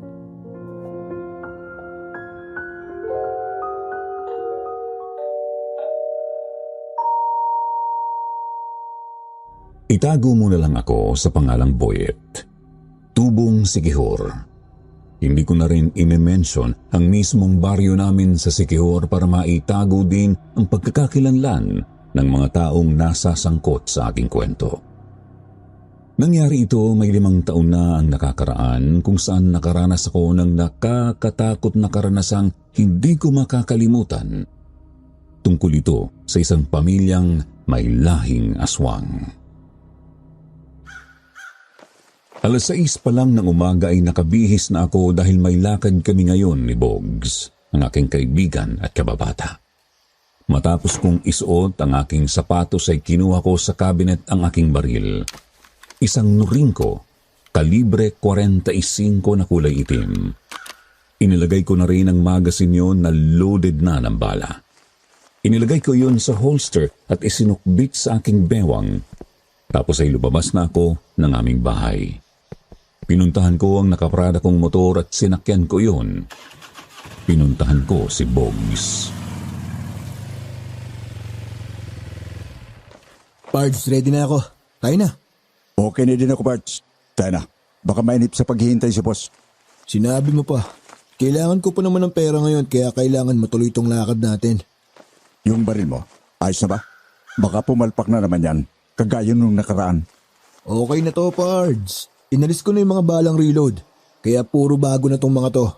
Itago mo na lang ako sa pangalang Boyet. Tubong Siquijor. Hindi ko na rin i-mention ang mismong baryo namin sa Siquijor para maitago din ang pagkakakilanlan ng mga taong nasa sangkot sa aking kwento. Nangyari ito may 5 taon na ang nakakaraan kung saan nakaranas ako ng nakakatakot na karanasang hindi ko makakalimutan. Tungkol ito sa isang pamilyang may lahing aswang. 6:00 pa lang ng umaga ay nakabihis na ako dahil may lakad kami ngayon ni Bogs. ang aking kaibigan at kababata. Matapos kong isuot ang aking sapatos ay kinuha ko sa cabinet ang aking baril. Isang nuringko, kalibre 45 na kulay itim. Inilagay ko na rin ang magasin yon na loaded na ng bala. Inilagay ko yon sa holster at isinukbit sa aking bewang. Tapos ay lumabas na ako ng aming bahay. Pinuntahan ko ang nakaparada kong motor at sinakyan ko yon. Pinuntahan ko si Boggs. Pards, ready na ako. Tayo na. Okay na din ako, Parts. Tayo na. Baka mainip sa paghihintay si boss. Sinabi mo pa. Kailangan ko pa naman ng pera ngayon kaya kailangan matuloy itong lakad natin. Yung baril mo, ayos na ba? Baka pumalpak na naman yan, kagaya nung nakaraan. Okay na to, Pards. Inalis ko na yung mga balang reload. Kaya puro bago na tong mga to.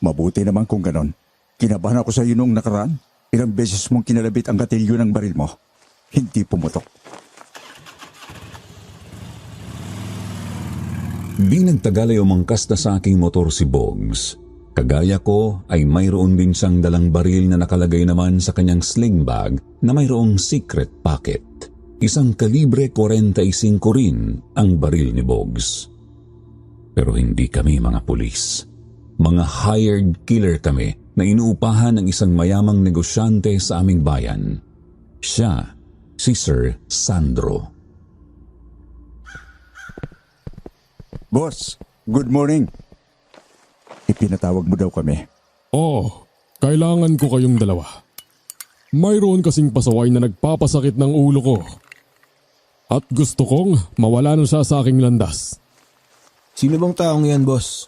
Mabuti naman kung ganon. Kinabahan ako sa iyo nung nakaraan. Ilang beses mong kinalabit ang gatilyo ng baril mo. Hindi pumutok. Di nagtagal ay umangkas na sa aking motor si Boggs. Kagaya ko ay mayroon din siyang dalang baril na nakalagay naman sa kanyang sling bag na mayroong secret pocket. Isang kalibre 45 rin ang baril ni Boggs. Pero hindi kami mga pulis. Mga hired killer kami na inuupahan ng isang mayamang negosyante sa aming bayan. Siya, si Sir Sandro. Boss, good morning. Ipinatawag mo daw kami. Oo, kailangan ko kayong dalawa. Mayroon kasing pasaway na nagpapasakit ng ulo ko. At gusto kong mawala na siya sa aking landas. Sino bang taong yan, boss?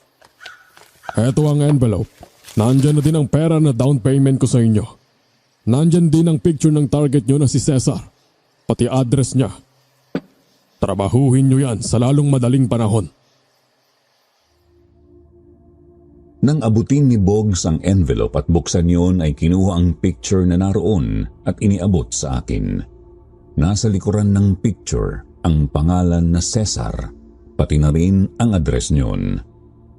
Eto ang envelope. Nandyan na din ang pera na down payment ko sa inyo. Nandyan din ang picture ng target nyo na si Cesar. Pati address niya. Trabahuhin nyo yan sa lalong madaling panahon. Nang abutin ni Boggs ang envelope at buksan yon ay kinuha ang picture na naroon at iniabot sa akin. Nasa likuran ng picture ang pangalan na Cesar, pati na rin ang address niyon.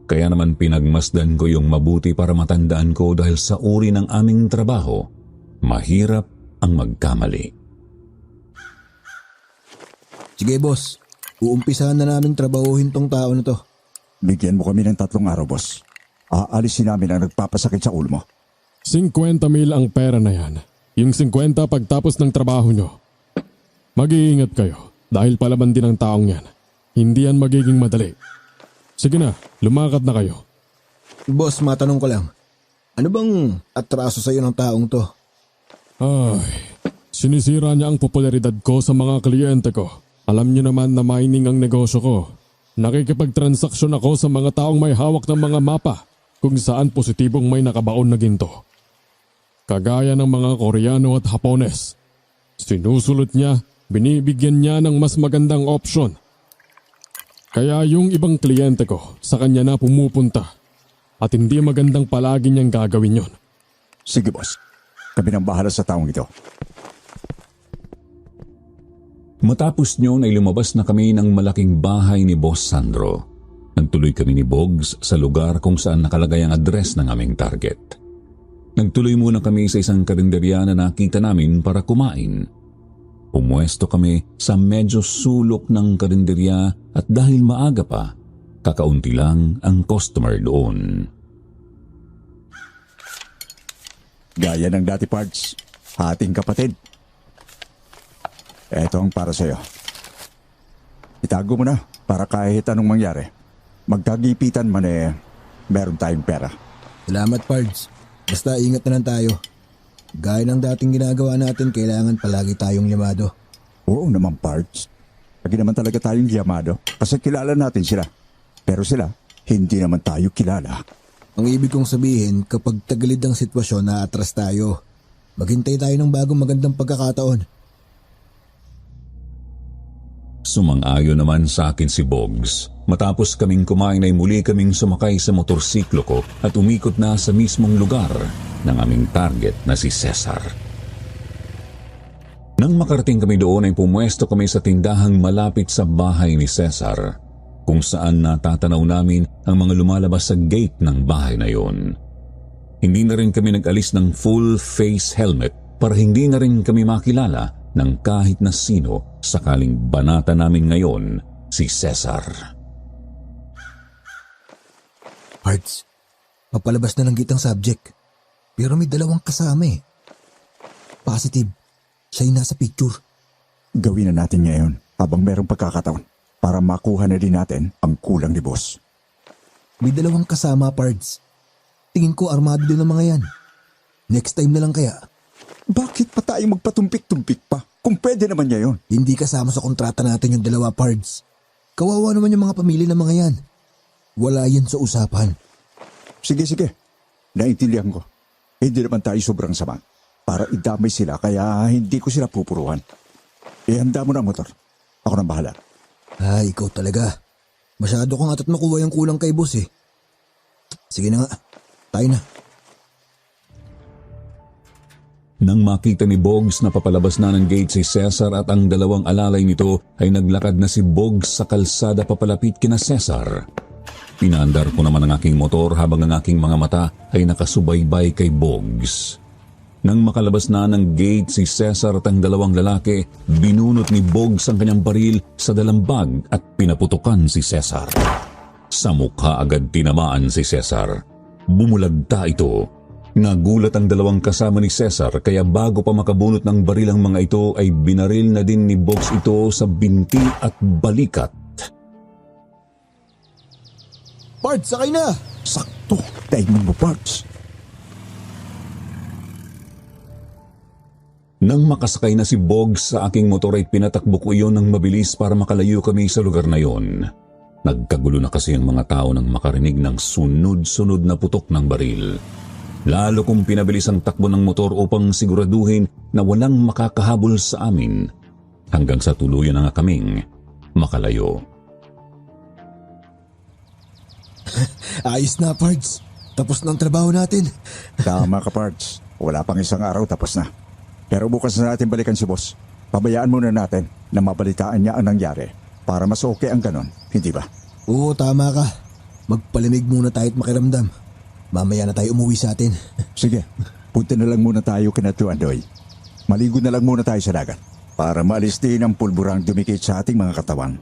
Kaya naman pinagmasdan ko yung mabuti para matandaan ko dahil sa uri ng aming trabaho, mahirap ang magkamali. Sige, boss. Uumpisahan na namin trabahuhin tong tao na to. Bigyan mo kami ng 3 araw, boss. Aalisin namin ang nagpapasakit sa ulo mo. 50,000 ang pera na yan. Yung 50 pagtapos ng trabaho nyo. Mag-iingat kayo dahil palaban din ang taong yan. Hindi yan magiging madali. Sige na, lumakad na kayo. Boss, matanong ko lang. Ano bang atraso sa'yo ng taong to? Ay, sinisira niya ang popularidad ko sa mga kliyente ko. Alam niyo naman na mining ang negosyo ko. Nakikipagtransaksyon ako sa mga taong may hawak ng mga mapa kung saan positibong may nakabaon na ginto. Kagaya ng mga Koreano at Hapones. Sinusulot niya, binibigyan niya ng mas magandang opsyon. Kaya yung ibang kliyente ko sa kanya na pumupunta at hindi magandang palagi niyang gagawin yon. Sige, boss. Kami nang bahala sa taong ito. Matapos nyon ay lumabas na kami ng malaking bahay ni Boss Sandro. Nagtuloy kami ni Boggs sa lugar kung saan nakalagay ang address ng aming target. Nagtuloy muna kami sa isang karinderya na nakita namin para kumain. Pumuesto kami sa medyo sulok ng karinderya at dahil maaga pa, kakaunti lang ang customer doon. Gaya ng dati, Parts. Ating kapatid. Eto ang para sa'yo. Itago mo na para kahit anong mangyari. Magkagipitan man meron tayong pera. Salamat, Pards. Basta ingat na lang tayo. Gaya ng dating ginagawa natin, kailangan palagi tayong yamado. Oo naman, Parts. Lagi naman talaga tayong yamado kasi kilala natin sila. Pero sila, hindi naman tayo kilala. Ang ibig kong sabihin, kapag tagilid ang sitwasyon, naatras tayo. Maghintay tayo ng bagong magandang pagkakataon. Sumang-ayon naman sa akin si Boggs. Matapos kaming kumain ay muli kaming sumakay sa motorsiklo ko at umikot na sa mismong lugar ng aming target na si Cesar. Nang makarating kami doon ay pumuesto kami sa tindahang malapit sa bahay ni Cesar, kung saan natatanaw namin ang mga lumalabas sa gate ng bahay na yon. hindi na rin kami nag-alis ng full face helmet para hindi na rin kami makilala ng kahit na sino sakaling banata namin ngayon, si Cesar. Pards, mapalabas na ng gitang subject. Pero may dalawang kasama eh. Positive, siya yung nasa picture. Gawin na natin ngayon habang merong pagkakataon para makuha na din natin ang kulang ni boss. May dalawang kasama, Pards. Tingin ko armado din ang mga yan. Next time na lang kaya. Bakit pa tayo magpatumpik-tumpik pa? Kung pwede naman niya yun. Hindi kasama sa kontrata natin yung dalawa, Pards. Kawawa naman yung mga pamilya ng mga yan. Wala yan sa usapan. Sige. Naintindihan ko. Hindi naman tayo sobrang sama. Para idamay sila kaya hindi ko sila pupuruhan. Ihanda mo na ang motor. Ako nang bahala. Ay, ikaw talaga. Masyado kang atat makuha yung kulang kay boss eh. Sige na nga. Tayo na. Nang makita ni Bogs na papalabas na ng gate si Cesar at ang dalawang alalay nito ay naglakad na si Bogs sa kalsada papalapit kina Cesar. Pinaandar ko naman ang aking motor habang ang aking mga mata ay nakasubaybay kay Bogs. Nang makalabas na ng gate si Cesar at ang dalawang lalaki, binunot ni Bogs ang kanyang baril sa dalambag at pinaputukan si Cesar. Sa mukha agad tinamaan si Cesar. Bumulagta ito. Nagulat ang dalawang kasama ni Cesar kaya bago pa makabunot ng baril ang mga ito ay binaril na din ni Bogs ito sa binti at balikat. Pards, sakay na! Sakto. Timing mo, Pards. Nang makasakay na si Bogs sa aking motor ay pinatakbo ko iyon ng mabilis para makalayo kami sa lugar na yon. Nagkagulo na kasi ang mga tao nang makarinig ng sunod-sunod na putok ng baril. Lalo kong pinabilis ang takbo ng motor upang siguraduhin na walang makakahabol sa amin hanggang sa tuluyan na nga kaming makalayo. Ayos na, Pards. Tapos na ang trabaho natin. Tama ka, Pards. Wala pang isang araw tapos na. Pero bukas na natin balikan si boss. Pabayaan muna natin na mabalitaan niya ang nangyari para mas okay ang ganon, hindi ba? Oo, tama ka. Magpalamig muna tayo at makiramdam. Mamaya na tayo umuwi sa atin. Sige, punta na lang muna tayo kina Tuandoy. Maligo na lang muna tayo sa dagat para maalis din ang pulburang dumikit sa ating mga katawan.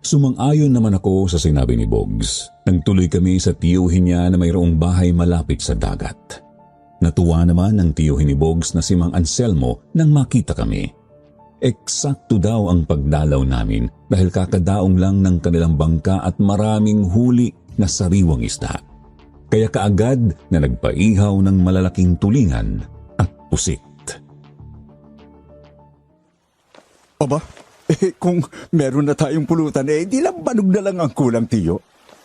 Sumang-ayon naman ako sa sinabi ni Bogs. Nagtuloy kami sa tiyuhin niya na mayroong bahay malapit sa dagat. Natuwa naman ang tiyuhin ni Bogs na si Mang Anselmo nang makita kami. Eksakto daw ang pagdalaw namin dahil kakadaong lang ng kanilang bangka at maraming huli na sariwang isda. Kaya kaagad na nagpaihaw ng malalaking tulingan at pusit. Aba, kung meron na tayong pulutan, di lambanog na lang ang kulang, tiyo.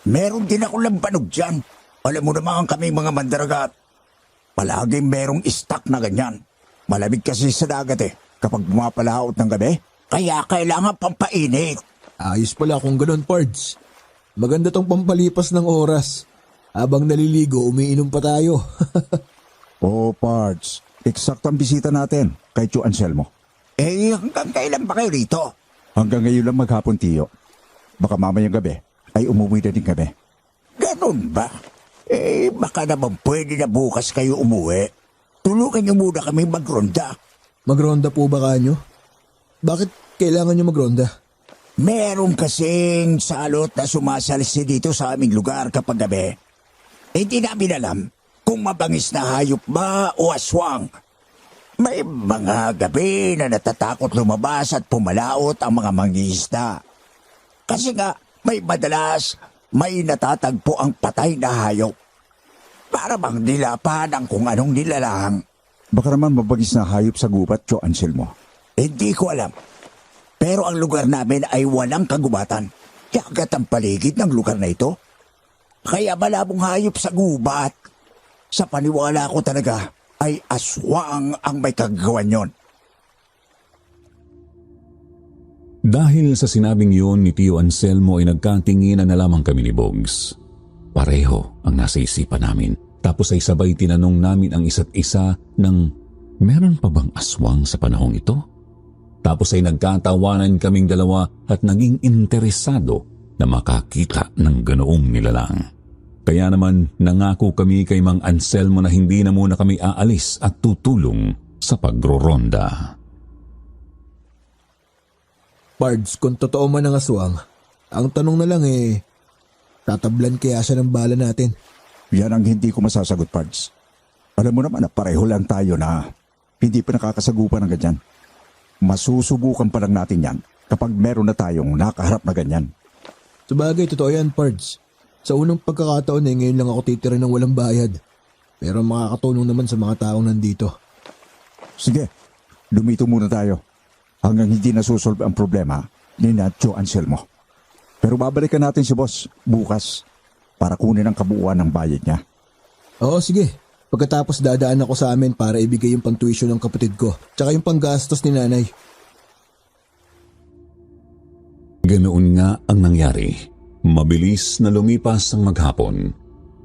Meron din ako lambanog dyan. Alam mo naman kami mga mandaragat. Palaging merong stock na ganyan. Malamig kasi sa dagat kapag bumapalaot ng gabi. Kaya kailangan pampainit. Ayos pala kung ganun, Pards. Maganda tong pampalipas ng oras. Habang naliligo, umiinom pa tayo. Oo, Pards. Eksakto ang bisita natin kay Tio Anselmo. Hanggang kailan ba kayo rito? Hanggang ngayon lang maghapon, tiyo. Baka mamayang gabi ay umuwi na din kami. Ganun ba? Baka naman pwede na bukas kayo umuwi. Tulungan niyo muna kami magronda. Magronda po ba kanyo? Bakit kailangan nyo magronda? Meron kasing salot na sumasalsi dito sa aming lugar kapag gabi. Hindi namin alam kung mabangis na hayop ba o aswang. May mga gabi na natatakot lumabas at pumalaot ang mga mangingisda. Kasi nga, may natatagpo ang patay na hayop. Para bang nilapan ang kung anong nilalang. Baka naman mabagis na hayop sa gubat, Tio Anselmo. Hindi ko alam. Pero ang lugar namin ay walang kagubatan. Yagat ang paligid ng lugar na ito. Kaya malabong hayop sa gubat. Sa paniwala ko talaga ay aswang ang may kagagawan yon. Dahil sa sinabing yun ni Tio Anselmo ay nagkatinginan na lamang kami ni Bogs. Pareho ang nasa isipan namin. Tapos ay sabay tinanong namin ang isa't isa ng meron pa bang aswang sa panahong ito? Tapos ay nagkatawanan kaming dalawa at naging interesado na makakita ng ganoong nilalang. Kaya naman nangako kami kay Mang Anselmo na hindi na muna kami aalis at tutulong sa pagroronda. Pards, kung totoo man ang aswang, ang tanong na lang tatablan kaya siya ng bala natin? Yan ang hindi ko masasagot, Pards. Alam mo naman na pareho lang tayo na hindi pa nakakasagupan ng ganyan. Masusubukan pa lang natin yan kapag meron na tayong nakaharap na ganyan. Sabagay, totoo yan, Pards. Sa unang pagkakataon ngayon lang ako titira ng walang bayad. Pero makakatulong naman sa mga taong nandito. Sige, lumito muna tayo hanggang hindi nasusolve ang problema ni Nacho Anselmo. Pero babalikan natin si boss bukas para kunin ang kabuuan ng bayad niya. Oo, sige. Pagkatapos dadaan ako sa amin para ibigay yung pang-tuition ng kapatid ko tsaka yung panggastos ni nanay. Ganoon nga ang nangyari. Mabilis na lumipas ang maghapon.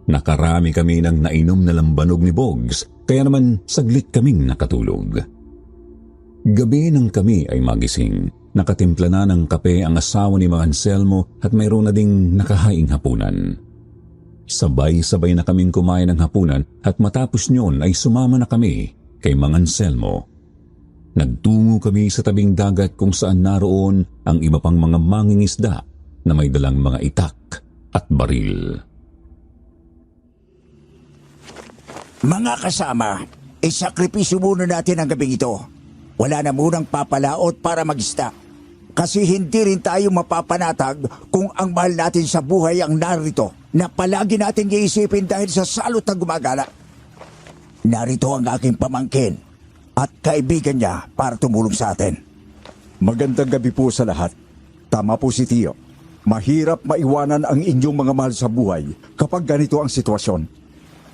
Nakarami kami ng nainom na lambanog ni Bogs, kaya naman saglit kaming nakatulog. Gabi nang kami ay magising, nakatimpla na ng kape ang asawa ni Mang Anselmo at mayroon na ding nakahaing hapunan. Sabay-sabay na kaming kumain ng hapunan at matapos nyon ay sumama na kami kay Mang Anselmo. Nagtungo kami sa tabing dagat kung saan naroon ang iba pang mga mangingisda na may dalang mga itak at baril. Mga kasama, isakripisyo muna natin ang gabing ito. Wala na munang papalaot para mag-isda. Kasi hindi rin tayo mapapanatag kung ang mahal natin sa buhay ang narito na palagi natin iisipin dahil sa salot na gumagala. Narito ang aking pamangkin at kaibigan niya para tumulong sa atin. Magandang gabi po sa lahat. Tama po si Tio. Mahirap maiwanan ang inyong mga mahal sa buhay kapag ganito ang sitwasyon.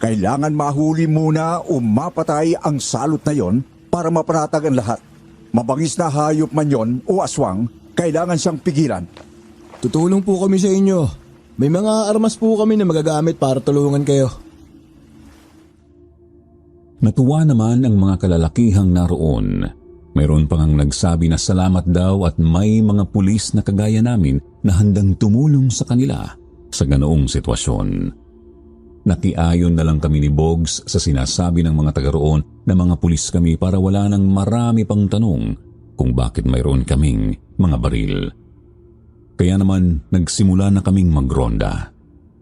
Kailangan mahuli muna o mapatay ang salot na yon para mapanatag ang lahat. Mabangis na hayop man yon o aswang, kailangan siyang pigilan. Tutulong po kami sa inyo. May mga armas po kami na magagamit para tulungan kayo. Natuwa naman ang mga kalalakihang naroon. Mayroon pang ang nagsabi na salamat daw at may mga pulis na kagaya namin na handang tumulong sa kanila sa ganoong sitwasyon. Nakiayon na lang kami ni Bogs sa sinasabi ng mga taga roon na mga pulis kami para wala nang marami pang tanong kung bakit mayroon kaming mga baril. Kaya naman nagsimula na kaming magronda.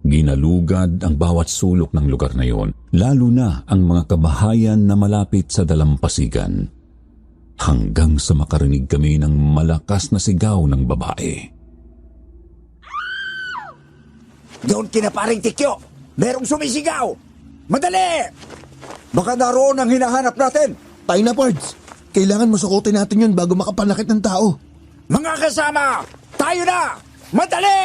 Ginalugad ang bawat sulok ng lugar na yon, lalo na ang mga kabahayan na malapit sa dalampasigan. Hanggang sa makarinig kami ng malakas na sigaw ng babae. Doon kinaparing Tikyo! Merong sumisigaw! Madali! Baka naroon ang hinahanap natin. Tayo na, Pards. Kailangan masukutin natin yun bago makapanakit ng tao. Mga kasama! Tayo na! Madali!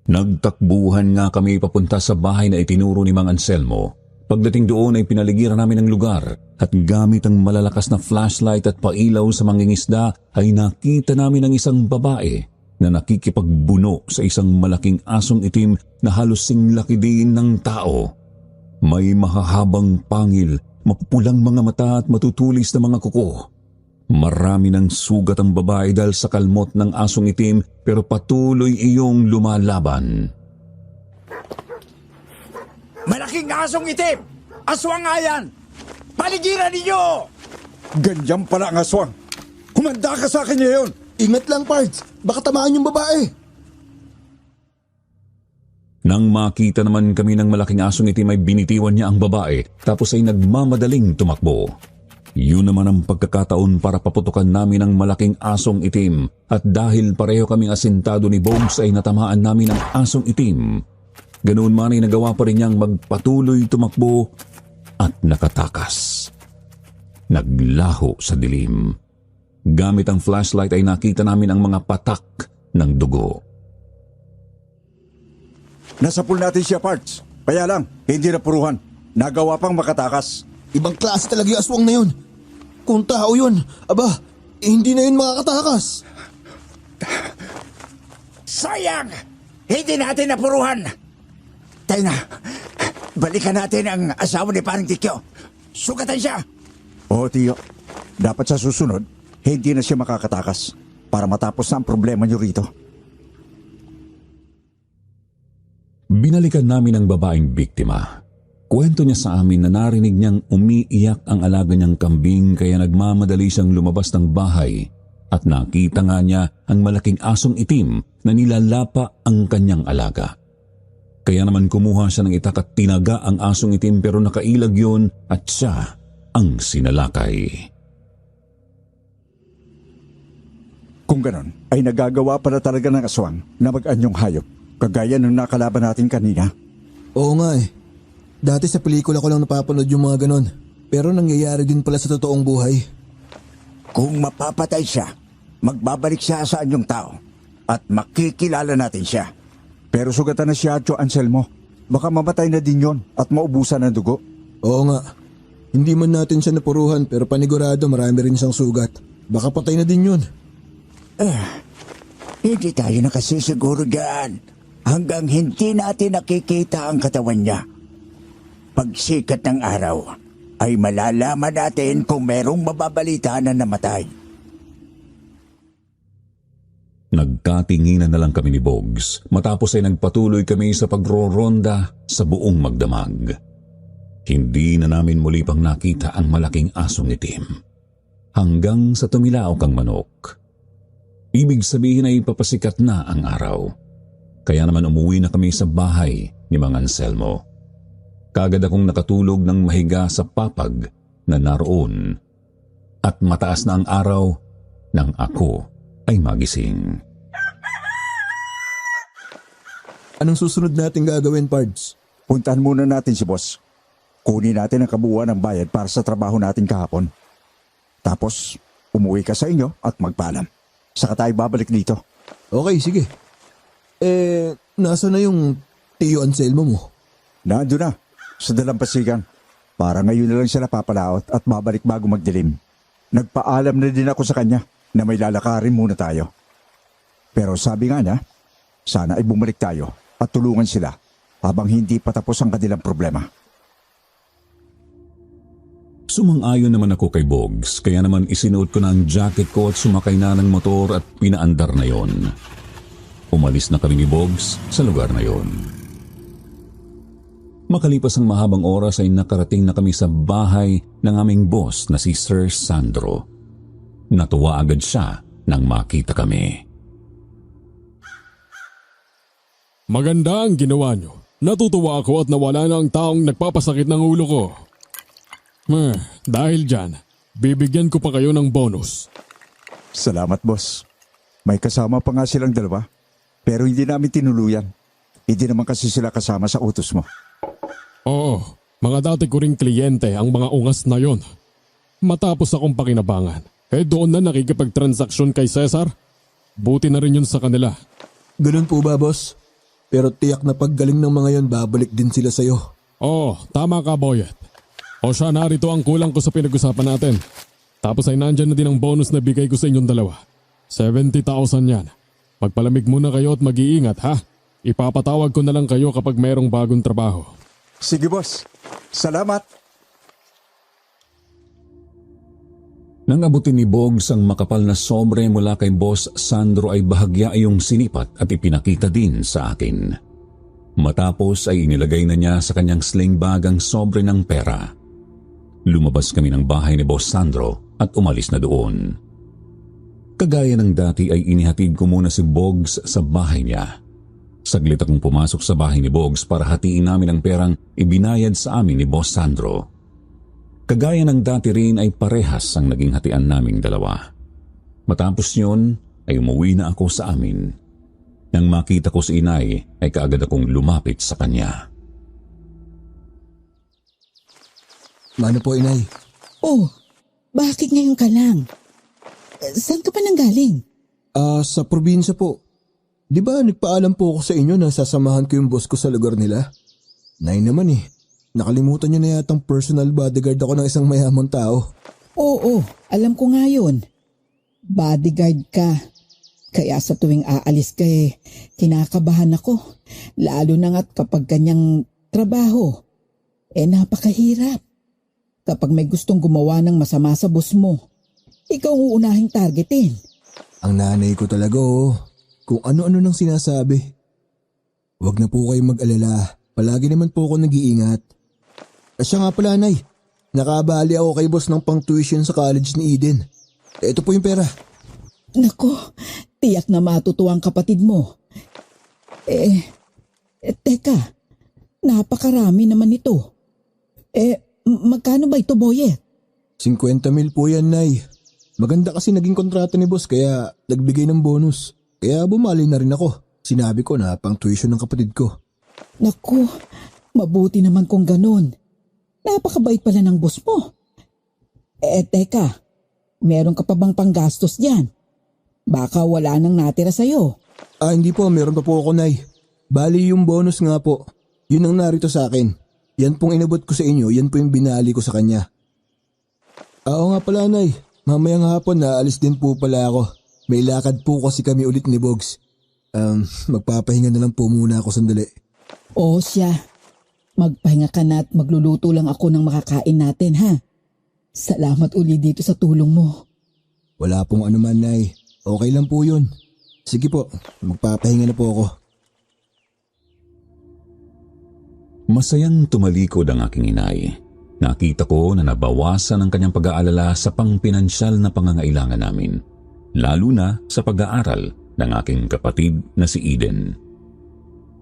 Nagtakbuhan nga kami papunta sa bahay na itinuro ni Mang Anselmo. Pagdating doon ay pinaligiran namin ang lugar at gamit ang malalakas na flashlight at pailaw sa mangingisda ay nakita namin ang isang babae na nakikipagbuno sa isang malaking asong itim na halos singlaki din ng tao. May mahahabang pangil, mapupulang mga mata at matutulis na mga kuko. Marami ng sugat ang babae dahil sa kalmot ng asong itim pero patuloy iyong lumalaban. Malaking asong itim! Aswang nga yan! Paligiran ninyo! Ganyan pala ang aswang. Humanda ka sa akin ngayon. Ingat lang, Pards. Baka tamaan yung babae. Nang makita naman kami ng malaking asong itim ay binitiwan niya ang babae tapos ay nagmamadaling tumakbo. Yun naman ang pagkakataon para paputukan namin ang malaking asong itim at dahil pareho kaming asintado ni Bones ay natamaan namin ang asong itim. Ganoon man ay nagawa pa rin niyang magpatuloy tumakbo at nakatakas. Naglaho sa dilim. Gamit ang flashlight ay nakita namin ang mga patak ng dugo. Nasapul natin siya, Pards. Kaya lang, hindi na puruhan. Nagawa pang makatakas. Ibang klase talaga yung aswang na yun. Kung tao yun, aba, hindi na yun makakatakas. Sayang! Hindi natin napuruhan! Tayo na, balikan natin ang asawa ni Paring Tikyo. Sugatan siya! Oo, Tiyo. Dapat sa susunod, hindi na siya makakatakas para matapos na ang problema niyo rito. Hinalikan namin ang babaeng biktima. Kwento niya sa amin na narinig niyang umiiyak ang alaga niyang kambing kaya nagmamadali siyang lumabas ng bahay at nakita nga niya ang malaking asong itim na nilalapa ang kanyang alaga. Kaya naman kumuha siya ng itak at tinaga ang asong itim pero nakailag yun at siya ang sinalakay. Kung ganon, ay nagagawa pala talaga ng aswang na mag-anyong hayop, kagaya ng nakalaban natin kanina. Oo nga eh. Dati sa pelikula ko lang napapanood yung mga ganon. Pero nangyayari din pala sa totoong buhay. Kung mapapatay siya, magbabalik siya sa anyong tao at makikilala natin siya. Pero sugatan na siya, Tio Anselmo. Baka mamatay na din yon at maubusan ng dugo. Oo nga. Hindi man natin siya napuruhan pero panigurado marami rin siyang sugat. Baka patay na din yun. Hindi tayo nakasisiguro dyan hanggang hindi natin nakikita ang katawan niya. Pagsikat ng araw, ay malalaman natin kung merong mababalita na namatay. Nagkatinginan na lang kami ni Bogs matapos ay nagpatuloy kami sa pagroronda sa buong magdamag. Hindi na namin muli pang nakita ang malaking asong itim. Hanggang sa tumilaok ang manok. Ibig sabihin ay papasikat na ang araw. Kaya naman umuwi na kami sa bahay ni Mang Anselmo. Kagad akong nakatulog ng mahiga sa papag na naroon at mataas na ang araw nang ako ay magising. Anong susunod natin gagawin, Pards? Puntahan muna natin si boss. Kunin natin ang kabuuan ng bayad para sa trabaho natin kahapon. Tapos, umuwi ka sa inyo at magpaalam. Saka tayo babalik dito. Okay, sige. Nasa na yung Tio Anselmo mo? Nandun na, sa dalampasigan. Para ngayon na lang siya napapalaot at babalik bago magdilim. Nagpaalam na din ako sa kanya na may lalakarin muna tayo. Pero sabi nga niya, sana ay bumalik tayo at tulungan sila habang hindi pa tapos ang kanilang problema. Sumang-ayon naman ako kay Bogs, kaya naman isinuot ko na ang jacket ko at sumakay na ng motor at pinaandar na yon. Umalis na kami ni Bogs sa lugar na yon. Makalipas ang mahabang oras ay nakarating na kami sa bahay ng aming boss na si Sir Sandro. Natuwa agad siya nang makita kami. Maganda ang ginawa nyo. Natutuwa ako at nawala na ang taong nagpapasakit ng ulo ko. Dahil dyan, bibigyan ko pa kayo ng bonus. Salamat, boss. May kasama pa nga silang dalawa, pero hindi namin tinuluyan. Hindi naman kasi sila kasama sa utos mo. Oo, mga dati ko ring kliyente ang mga ungas na yon. Matapos akong pakinabangan, doon na nakikipagtransaksyon kay Cesar. Buti na rin yun sa kanila. Ganun po ba, boss? Pero tiyak na paggaling ng mga yon, babalik din sila sa'yo. Oo, tama ka, Boyet. O siya, narito ang kulang ko sa pinag-usapan natin. Tapos ay nandyan na din ang bonus na bigay ko sa inyong dalawa. 70,000 yan. Magpalamig muna kayo at mag-iingat, ha? Ipapatawag ko na lang kayo kapag mayroong bagong trabaho. Sige, boss. Salamat. Nang abutin ni Bogs ang makapal na sobre mula kay Boss Sandro ay bahagya iyong sinipat at ipinakita din sa akin. Matapos ay inilagay na niya sa kanyang sling bag ang sobre ng pera. Lumabas kami ng bahay ni Boss Sandro at umalis na doon. Kagaya ng dati ay inihatid ko muna si Bogs sa bahay niya. Saglit akong pumasok sa bahay ni Bogs para hatiin namin ang perang ibinayad sa amin ni Boss Sandro. Kagaya ng dati rin ay parehas ang naging hatian naming dalawa. Matapos yun ay umuwi na ako sa amin. Nang makita ko si inay ay kaagad akong lumapit sa kanya. Mano po, inay? Oh, bakit ngayon ka lang? Saan ka pa nanggaling? Sa probinsya po. Di ba nagpaalam po ako sa inyo na sasamahan ko yung boss ko sa lugar nila? Nay naman nakalimutan niyo na yatang personal bodyguard ako ng isang mayamang tao. Oo, alam ko nga yun. Bodyguard ka. Kaya sa tuwing aalis ka kinakabahan ako. Lalo na nga't kapag kanyang trabaho. Napakahirap. Kapag may gustong gumawa ng masama sa boss mo, ikaw ang uunahing targetin. Ang nanay ko talaga kung ano-ano nang sinasabi. Huwag na po kayong mag-alala. Palagi naman po ako nag-iingat. Siya nga pala, Nay. Nakabali ako kay boss ng pang-tuition sa college ni Eden. Ito po yung pera. Nako, tiyak na matutuwa ang kapatid mo. Teka, napakarami naman ito. Magkano ba ito, Boyet? 50,000 po yan, Nay. Maganda kasi naging kontrata ni boss kaya nagbigay ng bonus. Kaya bumali na rin ako. Sinabi ko na pang-tuition ng kapatid ko. Naku, mabuti naman kung ganun. Napakabait pala ng boss mo. Teka, meron ka pa bang panggastos dyan? Baka wala nang natira sa'yo. Hindi po, meron pa po ako, Nay. Bali yung bonus nga po, yun ang narito sa akin. Yan pong inabot ko sa inyo, yan po yung binali ko sa kanya. Oo nga pala, Nay. Mamayang hapon aalis din po pala ako. May lakad po kasi kami ulit ni Bogs. Magpapahinga na lang po muna ako sandali. Oo siya. Magpahinga ka na at magluluto lang ako ng makakain natin, ha? Salamat uli dito sa tulong mo. Wala pong anuman, Nay. Okay lang po yun. Sige po, magpapahinga na po ako. Masayang tumalikod ang aking inay. Nakita ko na nabawasan ang kanyang pag-aalala sa pangpinansyal na pangangailangan namin, lalo na sa pag-aaral ng aking kapatid na si Eden.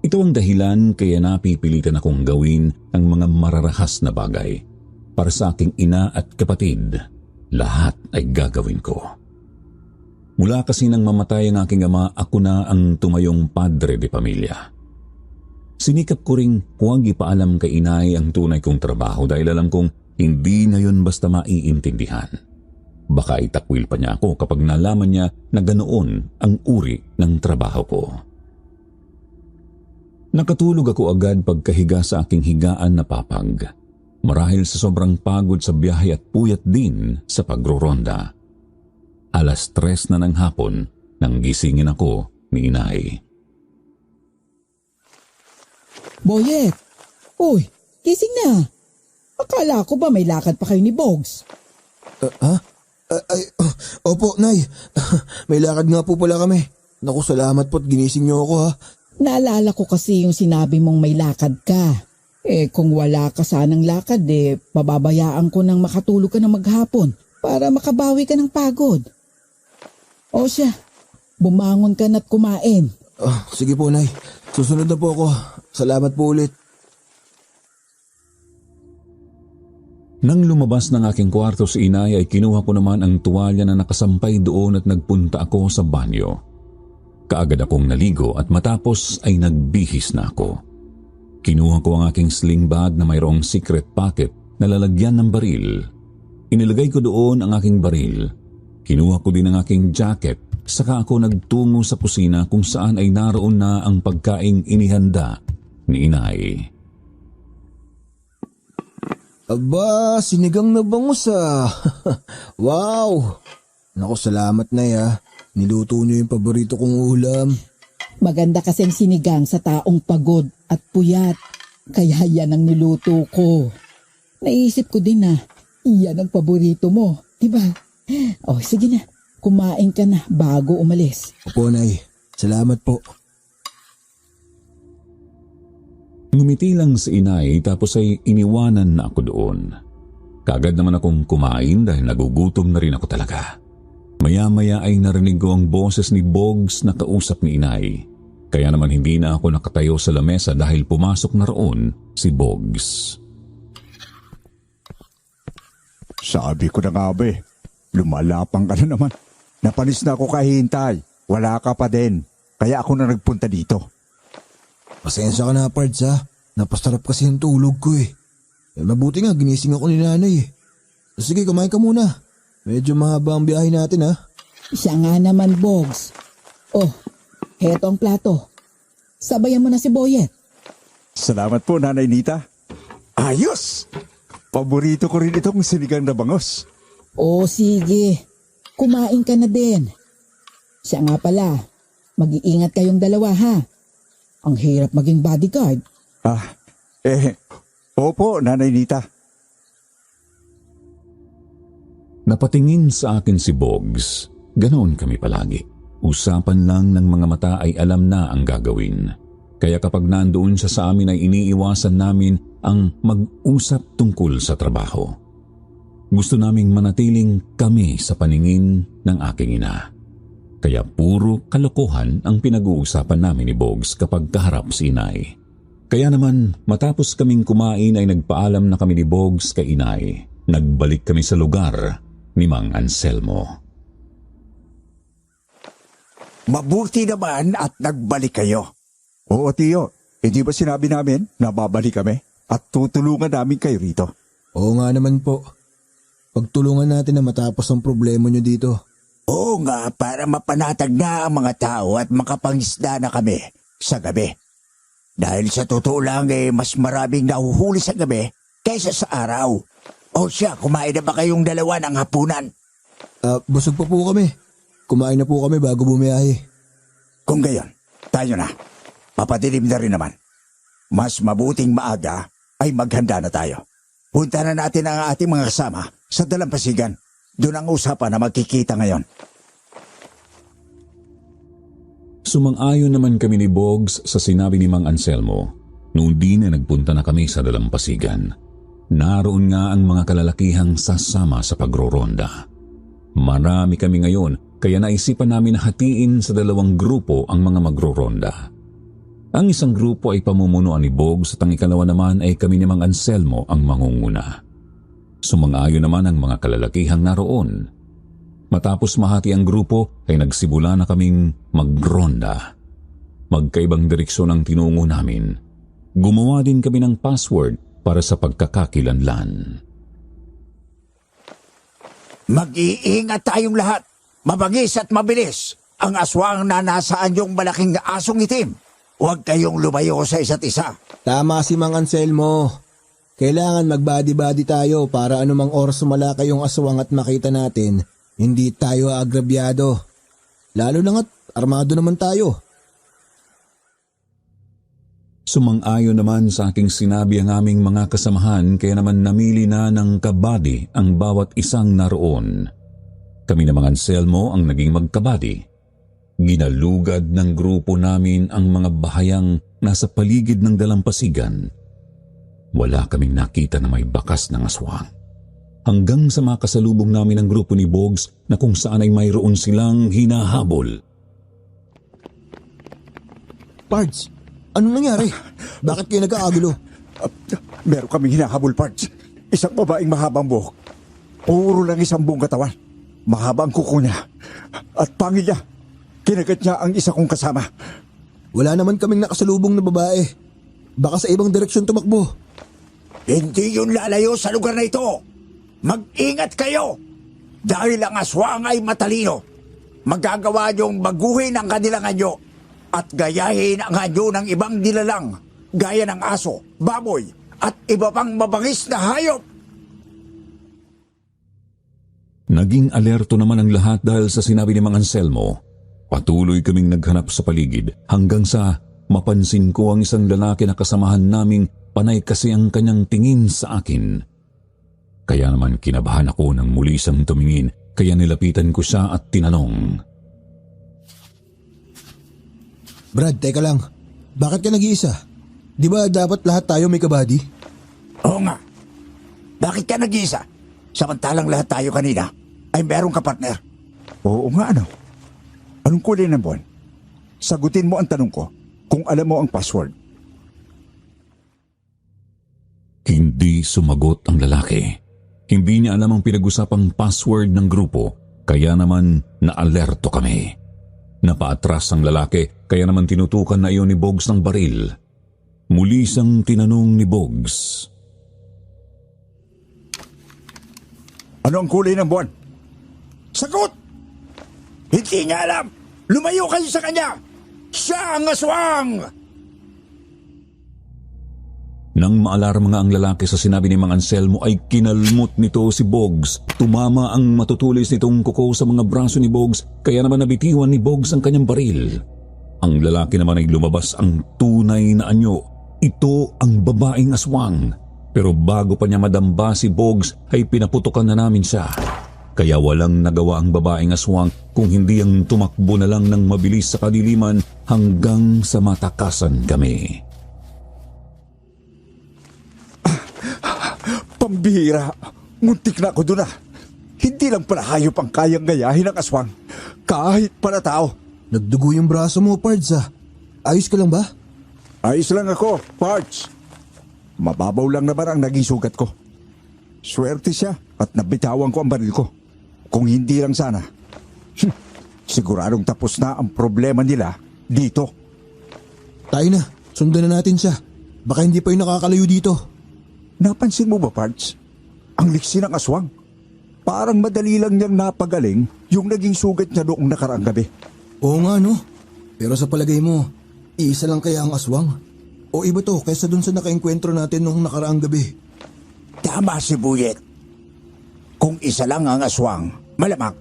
Ito ang dahilan kaya napipilitan akong gawin ang mga mararahas na bagay. Para sa aking ina at kapatid, lahat ay gagawin ko. Mula kasi nang mamatay ang aking ama, ako na ang tumayong padre de pamilya. Sinikap ko ring huwag ipaalam kay inay ang tunay kong trabaho dahil alam kong hindi na yun basta maiintindihan. Baka itakwil pa niya ako kapag nalaman niya na ganoon ang uri ng trabaho ko. Nakatulog ako agad pagkahiga sa aking higaan na papag. Marahil sa sobrang pagod sa biyahe at puyat din sa pagroronda. 3:00 na ng hapon nang gisingin ako ni inay. Boyet! Uy, gising na! Akala ko ba may lakad pa kayo ni Bogs? Opo, Nay. May lakad nga po pala kami. Naku, salamat po't ginising niyo ako, ha. Naalala ko kasi yung sinabi mong may lakad ka. Kung wala ka sanang lakad, pababayaan ko nang makatulog ka ng maghapon para makabawi ka ng pagod. O siya, bumangon ka na't kumain. Sige po, Nay. Susunod na po ako. Salamat po ulit. Nang lumabas ng aking kwarto si inay ay kinuha ko naman ang tuwalya na nakasampay doon at nagpunta ako sa banyo. Kaagad akong naligo at matapos ay nagbihis na ako. Kinuha ko ang aking sling bag na mayroong secret pocket na lalagyan ng baril. Inilagay ko doon ang aking baril. Kinuha ko din ang aking jacket, saka ako nagtungo sa kusina kung saan ay naroon na ang pagkaing inihanda ni inay. Aba, sinigang na bangus ah. Wow! Naku, salamat na ya. Niluto niyo yung paborito kong ulam. Maganda kasing sinigang sa taong pagod at puyat. Kaya yan ang niluto ko. Naisip ko din na yan ang paborito mo, diba? Oh, sige na. Kumain ka na bago umalis. Opo, Nay. Salamat po. Ngumiti lang si inay tapos ay iniwanan na ako doon. Kaagad naman akong kumain dahil nagugutom na rin ako talaga. Maya-maya ay narinig ko ang boses ni Bogs na kausap ni inay. Kaya naman hindi na ako nakatayo sa lamesa dahil pumasok na roon si Bogs. Sabi ko na nga ba lumalapang ka na naman. Napanis na ako kahintay. Wala ka pa din. Kaya ako na nagpunta dito. Pasensya ka na, Pards, ha. Napasarap kasi yung tulog ko eh. Mabuti nga, ginising ako ni nanay eh. Sige, kumain ka muna. Medyo mahaba ang biyahe natin, ha. Siya nga naman, Bogs. Oh, heto ang plato. Sabayan mo na si Boyet. Salamat po, Nanay Nita. Ayos! Paborito ko rin itong sinigang na bangus. Oh, sige. Kumain ka na din. Siya nga pala, mag-iingat kayong dalawa, ha. Ang hirap maging bodyguard. Opo, Nanay Nita. Napatingin sa akin si Bogs. Ganoon kami palagi. Usapan lang ng mga mata ay alam na ang gagawin. Kaya kapag nandoon siya sa amin ay iniiwasan namin ang mag-usap tungkol sa trabaho. Gusto naming manatiling kami sa paningin ng aking ina. Kaya puro kalokohan ang pinag-uusapan namin ni Bogs kapag kaharap si inay. Kaya naman matapos kaming kumain ay nagpaalam na kami ni Bogs kay inay. Nagbalik kami sa lugar ni Mang Anselmo. Mabuti naman at nagbalik kayo. Oo, Tiyo. Hindi ba sinabi namin na babalik kami at tutulungan namin kayo rito? Oo nga naman po. Pagtulungan natin na matapos ang problema nyo dito. Oo nga, para mapanatag na ang mga tao at makapangisda na kami sa gabi. Dahil sa totoo lang mas maraming nahuhuli sa gabi kaysa sa araw. O siya, kumain na ba kayong dalawa ng hapunan? Busog pa po kami. Kumain na po kami bago bumiyahe. Kung gayon, tayo na. Papadilim na rin naman. Mas mabuting maaga ay maghanda na tayo. Punta na natin ang ating mga kasama sa dalampasigan. Doon ang usapan na magkikita ngayon. Sumang-ayon naman kami ni Bogs sa sinabi ni Mang Anselmo. Noon din na nagpunta na kami sa dalampasigan. Naroon nga ang mga kalalakihang sasama sa pagroronda. Marami kami ngayon kaya naisipan namin na hatiin sa 2 grupo ang mga magroronda. Ang isang grupo ay pamumunuan ni Bogs at ang ikalawa naman ay kami ni Mang Anselmo ang mangunguna. Sumang-ayon naman ang mga kalalakihang naroon. Matapos mahati ang grupo ay nagsimula na kaming magronda. Magkaibang direksyon ang tinungo namin. Gumawa din kami ng password para sa pagkakakilanlan. Mag-iingat tayong lahat. Mabagis at mabilis. Ang aswang na nasaan yung malaking asong itim. Huwag kayong lumayo sa isa't isa. Tama si Mang Anselmo. Kailangan mag-body-body tayo para anumang oras sumala kayong aswang at makita natin, hindi tayo agrabyado. Lalo na nga't armado naman tayo. Sumang-ayon naman sa aking sinabi ang aming mga kasamahan kaya naman namili na ng kabady ang bawat isang naroon. Kami na Mang Anselmo ang naging magkabady. Ginalugad ng grupo namin ang mga bahayang nasa paligid ng dalampasigan. Wala kaming nakita na may bakas ng aswang. Hanggang sa makasalubong namin ang grupo ni Bogs na kung saan ay mayroon silang hinahabol. Pards, anong nangyari? Bakit kayo nagkakagulo? Meron kaming hinahabol, Pards. Isang babaeng mahabang buhok. Puro lang isang buong katawan. Mahabang kuko niya. At pangil niya. Kinagat niya ang isa kong kasama. Wala naman kaming nakasalubong na babae. Baka sa ibang direksyon tumakbo. Hindi yun lalayo sa lugar na ito. Mag-ingat kayo. Dahil ang aswang ay matalino. Magagawa niyong baguhin ang kanilang anyo at gayahin ang anyo ng ibang nilalang gaya ng aso, baboy at iba pang mabangis na hayop. Naging alerto naman ang lahat dahil sa sinabi ni Mang Anselmo. Patuloy kaming naghanap sa paligid hanggang sa mapansin ko ang isang lalaki na kasamahan naming panay kasi ang kanyang tingin sa akin. Kaya naman kinabahan ako nang muli siyang tumingin kaya nilapitan ko siya at tinanong. Brad, teka lang. Bakit ka nag-iisa? Di ba dapat lahat tayo may kabady? Oo nga. Bakit ka nag-iisa? Samantalang lahat tayo kanina ay merong kapartner. Oo nga, ano? Anong kulay ng buwan? Sagutin mo ang tanong ko kung alam mo ang password. Hindi sumagot ang lalaki. Hindi niya alam ang pinag-usapang password ng grupo, kaya naman naalerto kami. Napaatras ang lalaki, kaya naman tinutukan na iyon ni Bogs ng baril. Muli siyang tinanong ni Bogs. Ano ang kulay ng buwan? Sagot! Hindi niya alam! Lumayo kayo sa kanya! Siya ang aswang! Nang maalarma nga ang lalaki sa sinabi ni Mang Anselmo ay kinalmot nito si Bogs. Tumama ang matutulis nitong kuko sa mga braso ni Bogs kaya naman nabitiwan ni Bogs ang kanyang baril. Ang lalaki naman ay lumabas ang tunay na anyo. Ito ang babaeng aswang. Pero bago pa niya madamba si Bogs ay pinaputukan na namin siya. Kaya walang nagawa ang babaeng aswang kung hindi ang tumakbo na lang ng mabilis sa kadiliman hanggang sa matakasan kami. Pambihira! Muntik na ako doon ah! Hindi lang pala hayop ang kayang gayahin ng aswang. Kahit pala tao. Nagdugo yung braso mo, Pards ah. Ayos ka lang ba? Ayos lang ako, Pards. Mababaw lang naman ang naging sugat ko. Swerte siya at nabitawan ko ang baril ko. Kung hindi lang sana, siguradong tapos na ang problema nila dito. Tayo na, sundan na natin siya. Baka hindi pa yung nakakalayo dito. Napansin mo ba, Pards? Ang liksi ng aswang. Parang madali lang niyang napagaling yung naging sugat niya noong nakaraang gabi. Oo nga no. Pero sa palagay mo, iisa lang kaya ang aswang? O iba to kaysa dun sa nakaengkwentro natin noong nakaraang gabi? Tama si Buyet. Kung isa lang ang aswang, malamang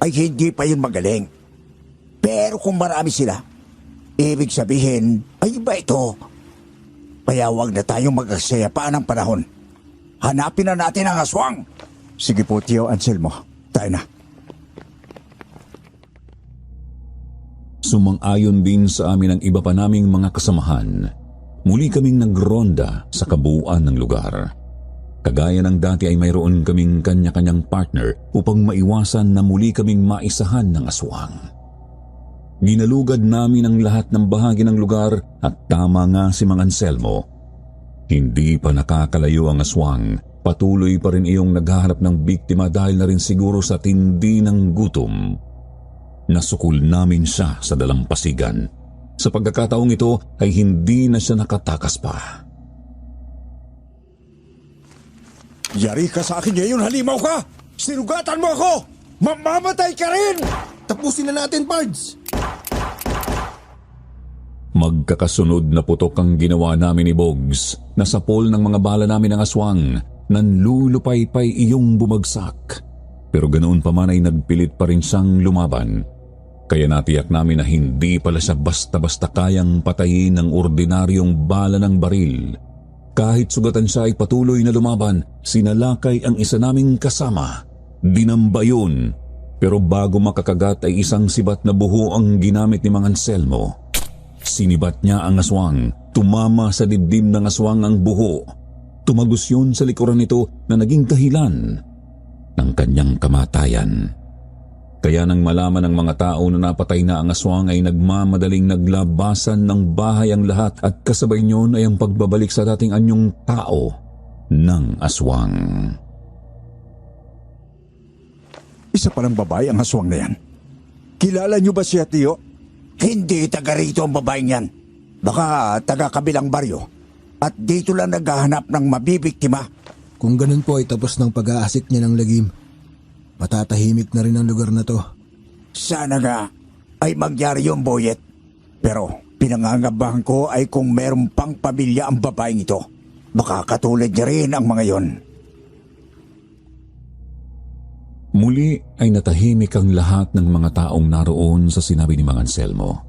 ay hindi pa yun magaling. Pero kung marami sila, ibig sabihin ay iba ito. Kaya huwag na tayong mag-aksaya pa ng panahon. Hanapin na natin ang aswang. Sige po, Tio Anselmo. Tayo na. Sumang-ayon din sa amin ang iba pa naming mga kasamahan. Muli kaming nagronda sa kabuuan ng lugar. Kagaya ng dati ay mayroon kaming kanya-kanyang partner upang maiwasan na muli kaming maisahan ng aswang. Ginalugad namin ang lahat ng bahagi ng lugar at tama nga si Mang Anselmo. Hindi pa nakakalayo ang aswang, patuloy pa rin iyong naghahanap ng biktima dahil na rin siguro sa tindi ng gutom. Nasukul namin siya sa dalampasigan. Sa pagkakataong ito ay hindi na siya nakatakas pa. Yari ka sa akin ngayon, halimaw ka! Sinugatan mo ako! Mamamatay ka rin! Tapusin na natin, Pards! Magkakasunod na putok ang ginawa namin ni Bogs. Nasapol ng mga bala namin ng aswang. Nanlulupay-pay iyong bumagsak. Pero ganoon pa man ay nagpilit pa rin siyang lumaban. Kaya natiyak namin na hindi pala siya basta-basta kayang patayin ng ordinaryong bala ng baril. Kahit sugatan siya ay patuloy na lumaban, sinalakay ang isa naming kasama. Dinamba yun. Pero bago makakagat ay isang sibat na buho ang ginamit ni Mang Anselmo. Sinibat niya ang aswang. Tumama sa dibdib ng aswang ang buho. Tumagos yun sa likuran nito na naging dahilan ng kanyang kamatayan. Kaya nang malaman ng mga tao na napatay na ang aswang ay nagmamadaling naglabasan ng bahay ang lahat at kasabay niyon ay ang pagbabalik sa dating anyong tao ng aswang. Isa palang babae ang aswang na yan. Kilala niyo ba siya, Tio? Hindi taga rito ang babaeng yan. Baka taga kabilang baryo. At dito lang naghahanap ng mabibiktima. Kung ganun po ay tapos ng pag-aasik niya ng lagim. Matatahimik na rin ang lugar na to. Sana nga ay magyari yung Boyet. Pero pinangangabahan ko ay kung meron pang pamilya ang babaeng ito. Baka katulad niya rin ang mga yon. Muli ay natahimik ang lahat ng mga taong naroon sa sinabi ni Mang Anselmo.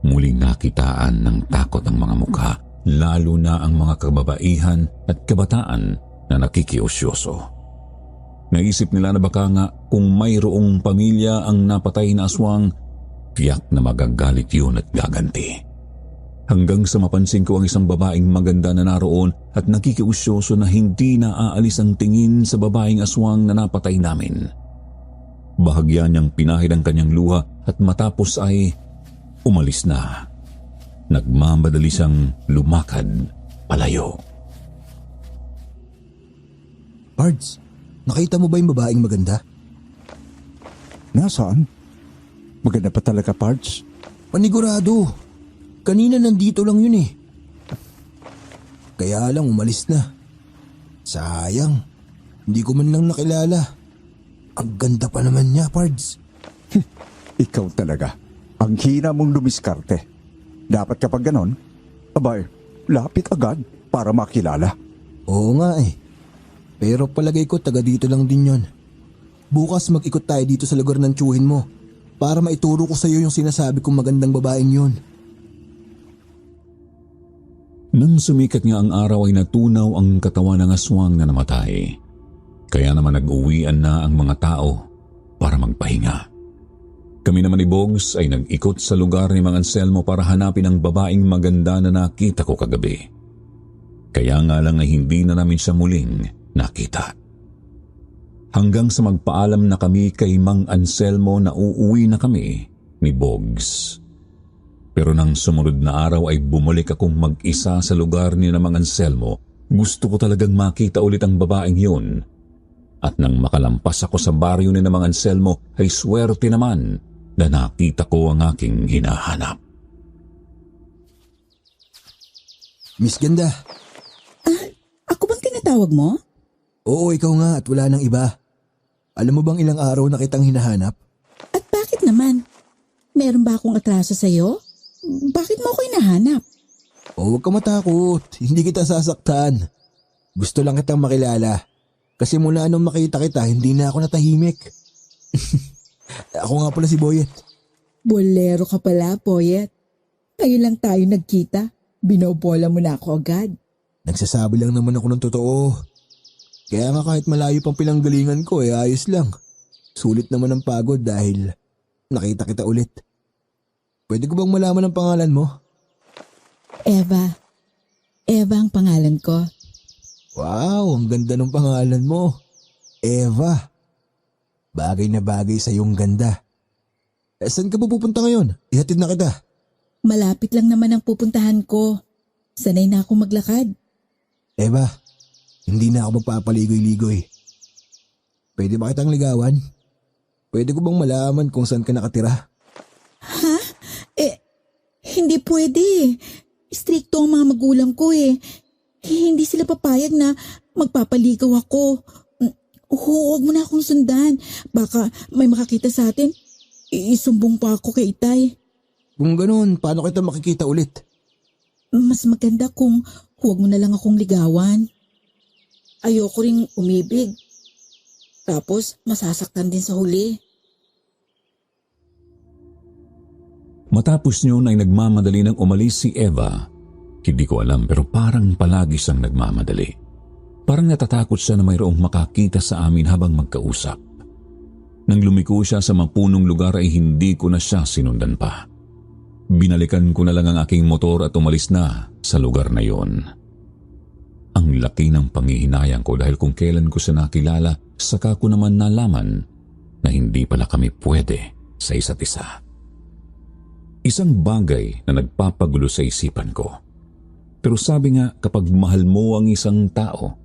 Muling nakitaan ng takot ang mga mukha, lalo na ang mga kababaihan at kabataan na nakikiusyoso. Naisip nila na baka nga kung mayroong pamilya ang napatay na aswang, tiyak na magagalit yun at gaganti. Hanggang sa mapansin ko ang isang babaeng maganda na naroon at nakikiusyoso na hindi na aalis ang tingin sa babaeng aswang na napatay namin. Bahagya niyang pinahid ang kanyang luha at matapos ay umalis na. Nagmamadali siyang lumakad palayo. Pards, nakita mo ba yung babaeng maganda? Nasaan? Maganda pa talaga, Pards? Panigurado. Kanina nandito lang yun eh. Kaya lang umalis na. Sayang. Hindi ko man lang nakilala. Ang ganda pa naman niya, Pards. Ikaw talaga. Ang hina mong lumiskarte. Dapat kapag ganon, abay, lapit agad para makilala. Oo nga eh. Pero palagay ko taga dito lang din yon. Bukas mag-ikot tayo dito sa lugar ng tiyuhin mo para maituro ko sa iyo yung sinasabi kong magandang babaeng yun. Nang sumikat nga ang araw ay natunaw ang katawan ng aswang na namatay. Kaya naman nag-uwian na ang mga tao para magpahinga. Kami naman ni Bogs ay nag-ikot sa lugar ni Mang Anselmo para hanapin ang babaeng maganda na nakita ko kagabi. Kaya nga lang ay hindi na namin siya muling nakita. Hanggang sa magpaalam na kami kay Mang Anselmo na uuwi na kami ni Bogs. Pero nang sumunod na araw ay bumalik akong mag-isa sa lugar ni Mang Anselmo. Gusto ko talagang makita ulit ang babaeng yun. At nang makalampas ako sa baryo ni Mang Anselmo ay swerte naman na nakita ko ang aking hinahanap. Miss Ganda. Ako bang tinatawag mo? Oo, ikaw nga at wala nang iba. Alam mo bang ilang araw na kitang hinahanap? At bakit naman? Meron ba akong atraso sa'yo? Bakit mo ako hinahanap? Oh, huwag ka matakot. Hindi kita sasaktan. Gusto lang kitang makilala. Kasi mula nung makita kita, hindi na ako natahimik. Ako nga pala si Boyet. Bolero ka pala, Boyet. Ngayon lang tayo nagkita. Binobola mo na ako agad. Nagsasabi lang naman ako ng totoo. Kaya nga kahit malayo pang pinanggalingan ko, ayos lang. Sulit naman ang pagod dahil nakita kita ulit. Pwede ko bang malaman ang pangalan mo? Eva. Eva ang pangalan ko. Wow, ang ganda ng pangalan mo. Eva. Bagay na bagay sa iyong ganda. Saan ka pupunta ngayon? Ihatid na kita. Malapit lang naman ang pupuntahan ko. Sanay na ako maglakad. Eva, hindi na ako magpapaligoy-ligoy. Pwede ba kitang ligawan? Pwede ko bang malaman kung saan ka nakatira? Ha? Hindi pwede. Stricto ang mga magulang ko eh. Hindi sila papayag na magpapaligaw ako. Huwag mo na akong sundan. Baka may makakita sa atin. Isumbong pa ako kay Itay. Kung ganun, paano kita makikita ulit? Mas maganda kung huwag mo na lang akong ligawan. Ayoko ring umibig. Tapos masasaktan din sa huli. Matapos yun ay nagmamadali nang umalis si Eva. Hindi ko alam pero parang palagi siyang nagmamadali. Parang natatakot siya na mayroong makakita sa amin habang magkausap. Nang lumiko siya sa mapunong lugar ay hindi ko na siya sinundan pa. Binalikan ko na lang ang aking motor at umalis na sa lugar na yon. Ang laki ng panghihinayang ko dahil kung kailan ko siya nakilala, saka ko naman nalaman na hindi pala kami pwede sa isa't isa. Isang bagay na nagpapagulo sa isipan ko. Pero sabi nga kapag mahal mo ang isang tao,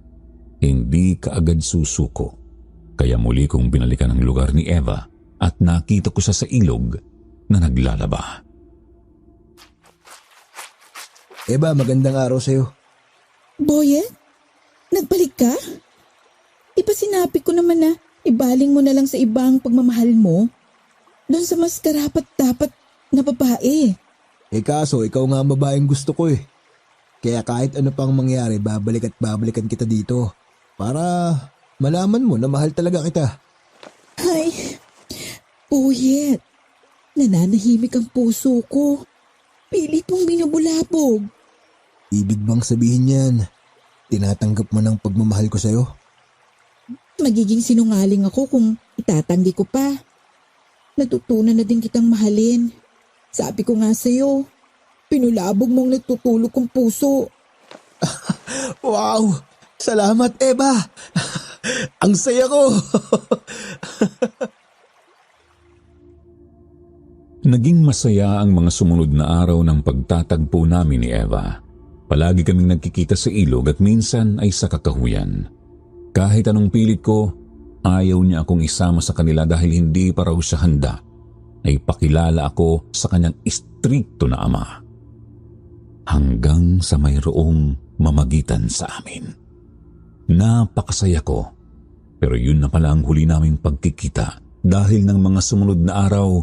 hindi ka agad susuko. Kaya muli kong binalikan ang lugar ni Eva at nakita ko siya sa ilog na naglalaba. Eva, magandang araw sa'yo. Boyet? Nagbalik ka? Iba sinabi ko naman na ibaling mo na lang sa ibang pagmamahal mo. Doon sa mas karapat dapat na babae. Kaso ikaw nga ang babaeng gusto ko eh. Kaya kahit ano pang mangyari, babalik at babalikan kita dito. Para malaman mo na mahal talaga kita. Ay, Boyet. Nananahimik ang puso ko. Pilit mong binubulabog. Ibig bang sabihin yan, tinatanggap mo ng pagmamahal ko sa'yo? Magiging sinungaling ako kung itatanggi ko pa. Natutunan na din kitang mahalin. Sabi ko nga sa'yo, pinulabog mong nagtutulog kong puso. Wow! Salamat, Eva! Ang saya ko! Naging masaya ang mga sumunod na araw ng pagtatagpo namin ni Eva. Palagi kaming nagkikita sa ilog at minsan ay sa kakahuyan. Kahit anong pilit ko, ayaw niya akong isama sa kanila dahil hindi pa raw siya handa ay pakilala ako sa kanyang istrikto na ama. Hanggang sa mayroong mamagitan sa amin. Napakasaya ko, pero yun na pala ang huli naming pagkikita dahil ng mga sumunod na araw,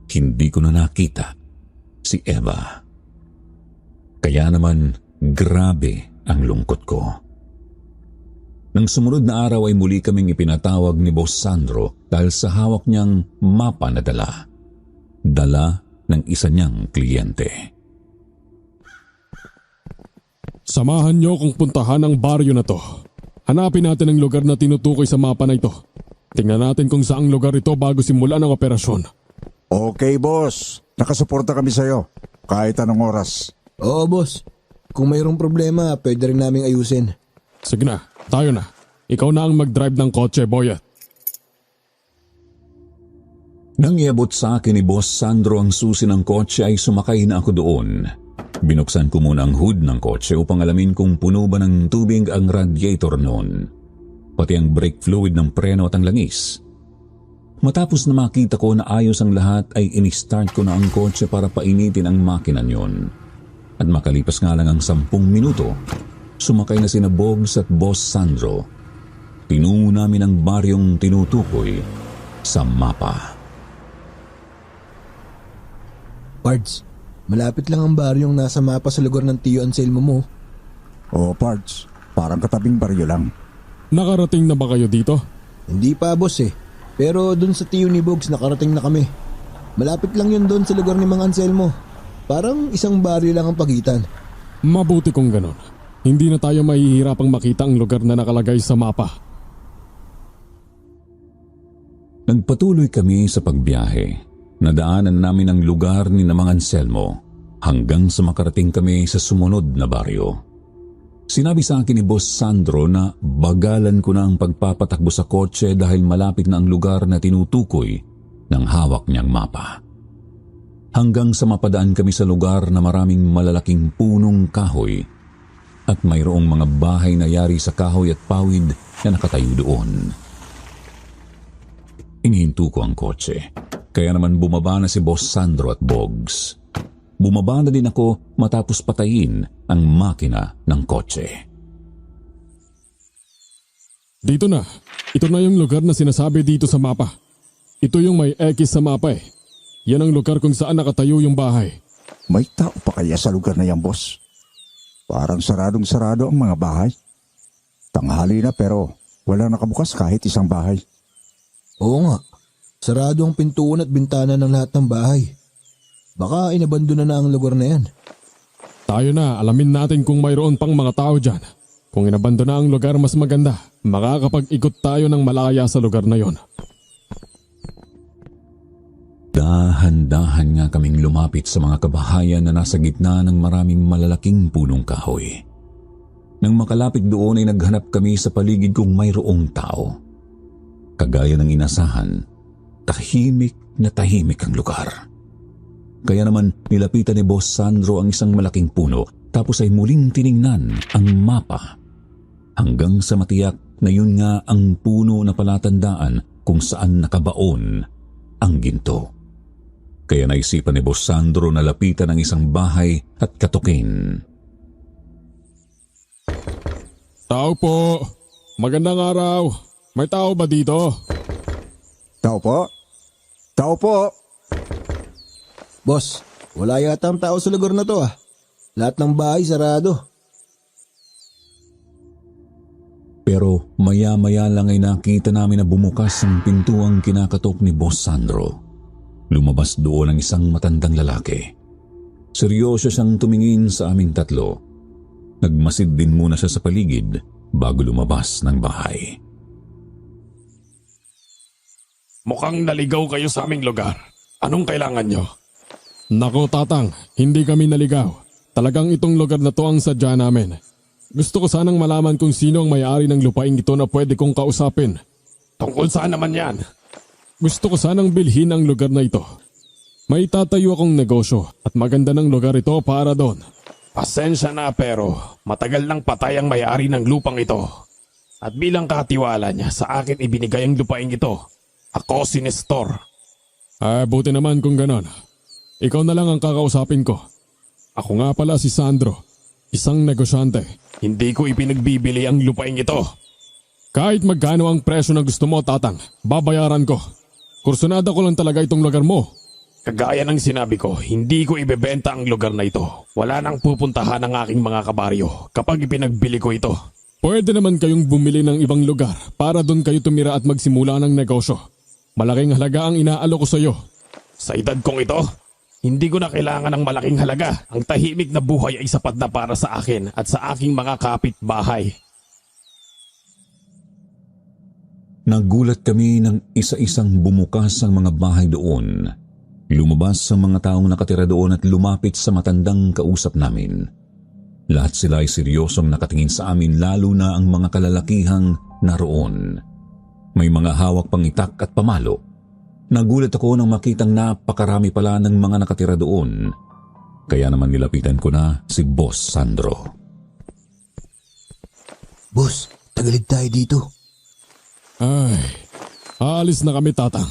hindi ko na nakita si Eva. Kaya naman, grabe ang lungkot ko. Nang sumunod na araw ay muli kaming ipinatawag ni Boss Sandro dahil sa hawak niyang mapa na dala. Dala ng isa niyang kliyente. Samahan niyo kung puntahan ang baryo na to. Hanapin natin ang lugar na tinutukoy sa mapa na ito. Tingnan natin kung saang lugar ito bago simulan ang operasyon. Okay, boss. Nakasuporta kami sa'yo. Kahit anong oras. Oo, boss. Kung mayroong problema, pwede rin naming ayusin. Sige na, tayo na. Ikaw na ang mag-drive ng kotse, Boyet. Nang iabot sa akin ni Boss Sandro ang susi ng kotse ay sumakay na ako doon. Binuksan ko muna ang hood ng kotse upang alamin kung puno ba ng tubig ang radiator noon. Pati ang brake fluid ng preno at ang langis. Matapos na makita ko na ayos ang lahat ay in-start ko na ang kotse para painitin ang makina niyon. At makalipas nga lang ang 10 minuto, sumakay na sina Bogs at Boss Sandro. Tinungo namin ang baryong tinutukoy sa mapa. Pards, malapit lang ang baryong nasa mapa sa lugar ng Tio Anselmo mo. Oo, Pards. Parang katabing baryo lang. Nakarating na ba kayo dito? Hindi pa, boss eh. Pero dun sa Tio ni Bogs nakarating na kami. Malapit lang yun doon sa lugar ni Mang Anselmo. Parang isang baryo lang ang pagitan. Mabuti kung ganon. Hindi na tayo mahihirapang makita ang lugar na nakalagay sa mapa. Nagpatuloy kami sa pagbiyahe. Nadaanan namin ang lugar ni Mang Anselmo hanggang sa makarating kami sa sumunod na baryo. Sinabi sa akin ni Boss Sandro na bagalan ko na ang pagpapatakbo sa kotse dahil malapit na ang lugar na tinutukoy ng hawak niyang mapa. Hanggang sa mapadaan kami sa lugar na maraming malalaking punong kahoy at mayroong mga bahay na yari sa kahoy at pawid na nakatayo doon. Inihinto ko ang kotse. Kaya naman bumaba na si Boss Sandro at Bogs. Bumaba na din ako matapos patayin ang makina ng kotse. Dito na. Ito na yung lugar na sinasabi dito sa mapa. Ito yung may X sa mapa eh. Yan ang lugar kung saan nakatayo yung bahay. May tao pa kaya sa lugar na yan, boss? Parang saradong-sarado ang mga bahay. Tanghali na pero wala nakabukas kahit isang bahay. Oo nga. Sarado ang pintuan at bintana ng lahat ng bahay. Baka inabandona na ang lugar na yan. Tayo na, alamin natin kung mayroon pang mga tao dyan. Kung inabandona ang lugar, mas maganda. Makakapag-ikot tayo ng malaya sa lugar na yon. Dahan-dahan nga kaming lumapit sa mga kabahayan na nasa gitna ng maraming malalaking punong kahoy. Nang makalapit doon ay naghanap kami sa paligid kung mayroong tao. Kagaya ng inasahan, tahimik na tahimik ang lugar. Kaya naman nilapitan ni Boss Sandro ang isang malaking puno tapos ay muling tiningnan ang mapa. Hanggang sa matiyak na yun nga ang puno na palatandaan kung saan nakabaon ang ginto. Kaya naisipan ni Boss Sandro na lapitan ang isang bahay at katukin. Tao po! Magandang araw! May tao ba dito? Tao po? Tao po! Boss, wala yata ang tao sa lugar na to ah. Lahat ng bahay sarado. Pero maya-maya lang ay nakita namin na bumukas ang pintuang kinakatok ni Boss Sandro. Lumabas doon ang isang matandang lalaki. Seryoso siyang tumingin sa aming tatlo. Nagmasid din muna siya sa paligid bago lumabas ng bahay. Mukhang naligaw kayo sa aming lugar. Anong kailangan nyo? Nako tatang, hindi kami naligaw. Talagang itong lugar na to ang sadya namin. Gusto ko sanang malaman kung sino ang may-ari ng lupaing ito na pwede kong kausapin. Tungkol saan naman yan? Gusto ko sanang bilhin ang lugar na ito. May tatayo akong negosyo at maganda ng lugar ito para doon. Pasensya na pero matagal nang patay ang may-ari ng lupang ito. At bilang katiwala niya sa akin ibinigay ang lupaing ito. Ako si Nestor. Buti naman kung ganon. Ikaw na lang ang kakausapin ko. Ako nga pala si Sandro, isang negosyante. Hindi ko ipinagbibili ang lupaing ito. Kahit magkano ang presyo na gusto mo, tatang, babayaran ko. Kursunada ko lang talaga itong lugar mo. Kagaya ng sinabi ko, hindi ko ibebenta ang lugar na ito. Wala nang pupuntahan ang aking mga kabaryo kapag ipinagbili ko ito. Pwede naman kayong bumili ng ibang lugar para doon kayo tumira at magsimula ng negosyo. Malaking halaga ang inaalo ko sa iyo. Sa edad kong ito, hindi ko na kailangan ng malaking halaga. Ang tahimik na buhay ay sapat na para sa akin at sa aking mga kapitbahay. Nagulat kami nang isa-isang bumukas ang mga bahay doon. Lumabas ang mga taong nakatira doon at lumapit sa matandang kausap namin. Lahat sila ay seryosong nakatingin sa amin, lalo na ang mga kalalakihang naroon. May mga hawak pang itak at pamalo. Nagulat ako nang makitang napakarami pala ng mga nakatira doon. Kaya naman nilapitan ko na si Boss Sandro. Boss, tagalid tayo dito. Ay, aalis na kami, Tatang.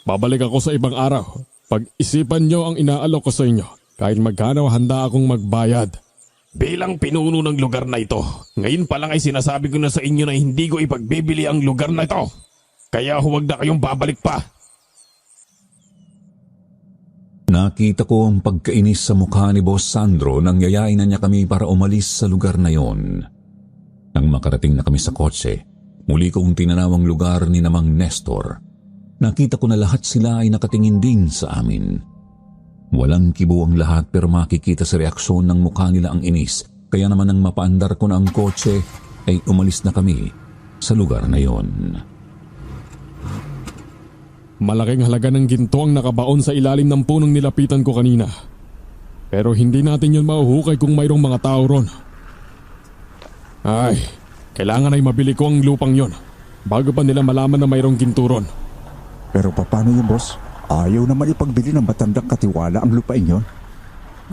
Babalik ako sa ibang araw. Pag-isipan nyo ang inaalok ko sa inyo. Kahit magkano handa akong magbayad. Bilang pinuno ng lugar na ito, ngayon pa lang ay sinasabi ko na sa inyo na hindi ko ipagbibili ang lugar na ito. Kaya huwag na kayong babalik pa. Nakita ko ang pagkainis sa mukha ni Boss Sandro nang yayain na niya kami para umalis sa lugar na yon. Nang makarating na kami sa kotse, muli kong tinanaw ang lugar ni Namang Nestor. Nakita ko na lahat sila ay nakatingin din sa amin. Walang kibo ang lahat pero makikita sa reaksyon ng mukha nila ang inis. Kaya naman nang mapaandar ko na ang kotse ay umalis na kami sa lugar na yon. Malaking halaga ng ginto ang nakabaon sa ilalim ng punong nilapitan ko kanina. Pero hindi natin yun mahuhukay kung mayroong mga tao ron. Ay, kailangan ay mabili ko ang lupang yon bago pa nila malaman na mayroong ginto ron. Pero paano yun, boss? Ayaw naman ipagbili ng matandang katiwala ang lupain yon.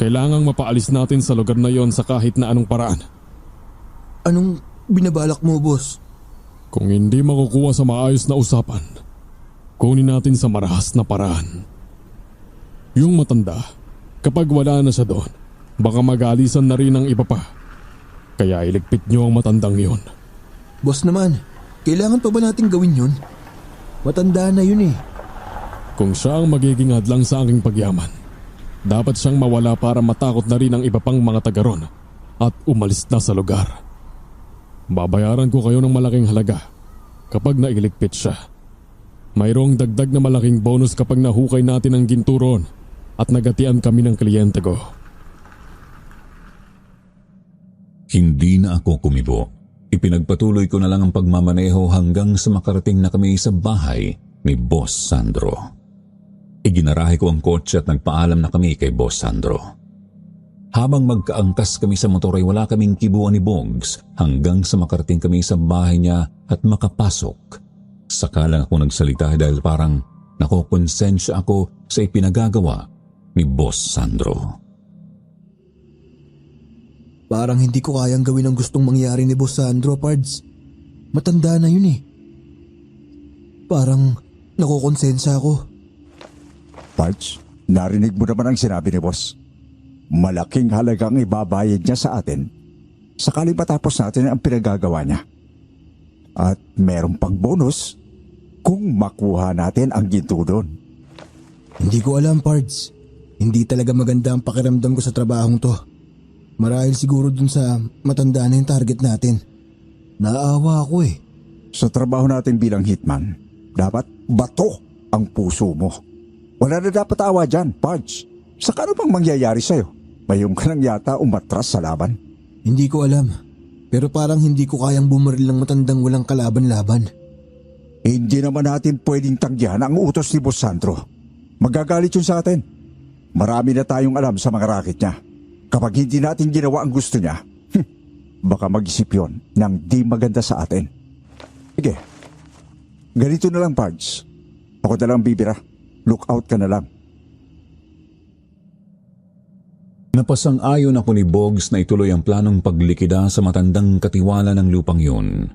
Kailangang mapaalis natin sa lugar na yon sa kahit na anong paraan. Anong binabalak mo, boss? Kung hindi makukuha sa maayos na usapan, kunin natin sa marahas na paraan. Yung matanda, kapag wala na siya doon, baka mag-alisan na rin ang iba pa. Kaya iligpit niyo ang matandang yon. Boss naman, kailangan pa ba nating gawin yun? Matanda na yun eh. Kung siya ang magiging hadlang sa aking pagyaman, dapat siyang mawala para matakot na rin ang iba pang mga taga ron at umalis na sa lugar. Babayaran ko kayo ng malaking halaga kapag nailigpit siya. Mayroong dagdag na malaking bonus kapag nahukay natin ang ginto ron at nagatian kami ng kliyente ko. Hindi na ako kumibo. Ipinagpatuloy ko na lang ang pagmamaneho hanggang sa makarating na kami sa bahay ni Boss Sandro. Iginarahe ko ang kotse at nagpaalam na kami kay Boss Sandro. Habang magkaangkas kami sa motor ay wala kaming kibuan ni Bogs hanggang sa makarating kami sa bahay niya at makapasok. Saka lang ako nagsalita dahil parang nakokonsensya ako sa ipinagagawa ni Boss Sandro. Parang hindi ko kayang gawin ang gustong mangyari ni Boss Sandro, Pards. Matanda na yun eh. Parang nakokonsensya ako. Pards, narinig mo naman ang sinabi ni boss. Malaking halagang ibabayad niya sa atin sakali matapos natin ang pinagagawa niya. At meron pang bonus kung makuha natin ang ginto doon. Hindi ko alam, Pards. Hindi talaga maganda ang pakiramdam ko sa trabahong to. Marahil siguro dun sa matanda na yung target natin. Naawa ako eh. Sa trabaho natin bilang hitman, dapat bato ang puso mo. Wala na dapat awa dyan, Pards. Saka ano bang mangyayari sa'yo? Mayroon ka lang yata umatras sa laban. Hindi ko alam. Pero parang hindi ko kayang bumaril ng matandang walang kalaban-laban. Hindi naman natin pwedeng tanggihan ang utos ni Boss Sandro. Magagalit yun sa atin. Marami na tayong alam sa mga racket niya. Kapag hindi natin ginawa ang gusto niya, baka mag-isip yun ng di maganda sa atin. Sige, ganito na lang, Pards. Ako na lang bibira. Look out ka na lang. Napasang-ayon ako ni Bogs na ituloy ang planong paglikida sa matandang katiwala ng lupang yun.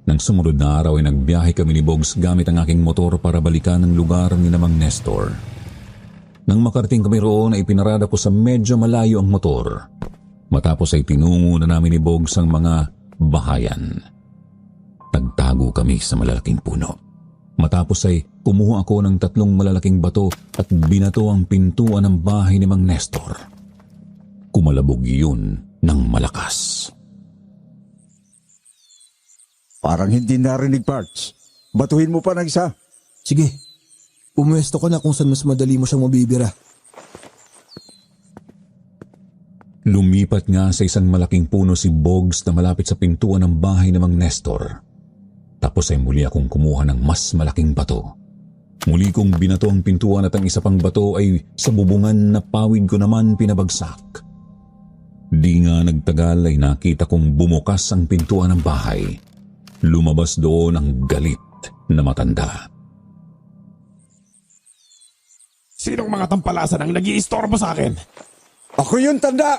Nang sumunod na araw ay nagbiyahe kami ni Bogs gamit ang aking motor para balikan ang lugar ni Namang Nestor. Nang makarating kami roon ay pinarada ko sa medyo malayo ang motor. Matapos ay tinungo na namin ni Bogs ang mga bahayan. Nagtago kami sa malalaking puno. Matapos ay kumuha ako ng 3 malalaking bato at binato ang pintuan ng bahay ni Mang Nestor. Kumalabog yun ng malakas. Parang hindi narinig, Pards. Batuhin mo pa ng isa. Sige, pumwesto ka na kung saan mas madali mo siyang mabibira. Lumipat nga sa isang malaking puno si Bogs na malapit sa pintuan ng bahay ni Mang Nestor. Tapos ay muli akong kumuha ng mas malaking bato. Muli kong binato ang pintuan at ang isa pang bato ay sa bubungan na pawid ko naman pinabagsak. Di nga nagtagal ay nakita kong bumukas ang pintuan ng bahay. Lumabas doon ang galit na matanda. Sinong mga tampalasan ang nag-iistorbo sa akin? Ako yun, tanda!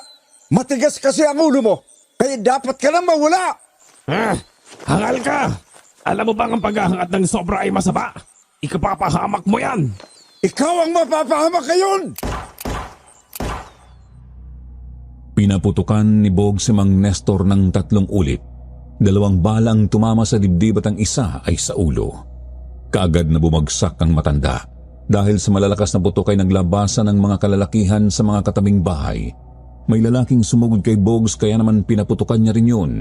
Matigas kasi ang ulo mo, kaya dapat ka lang mawala! Hangal ka! Alam mo bang ang paghahangat ng sobra ay masama? Ikapapahamak mo yan! Ikaw ang mapapahamak ngayon! Pinaputukan ni Bog si Mang Nestor ng 3 ulit. 2 balang tumama sa dibdib at ang isa ay sa ulo. Kaagad na bumagsak ang matanda. Dahil sa malalakas na putok ay naglabasan ng mga kalalakihan sa mga katabing bahay. May lalaking sumugod kay Bogs kaya naman pinaputukan niya rin yun.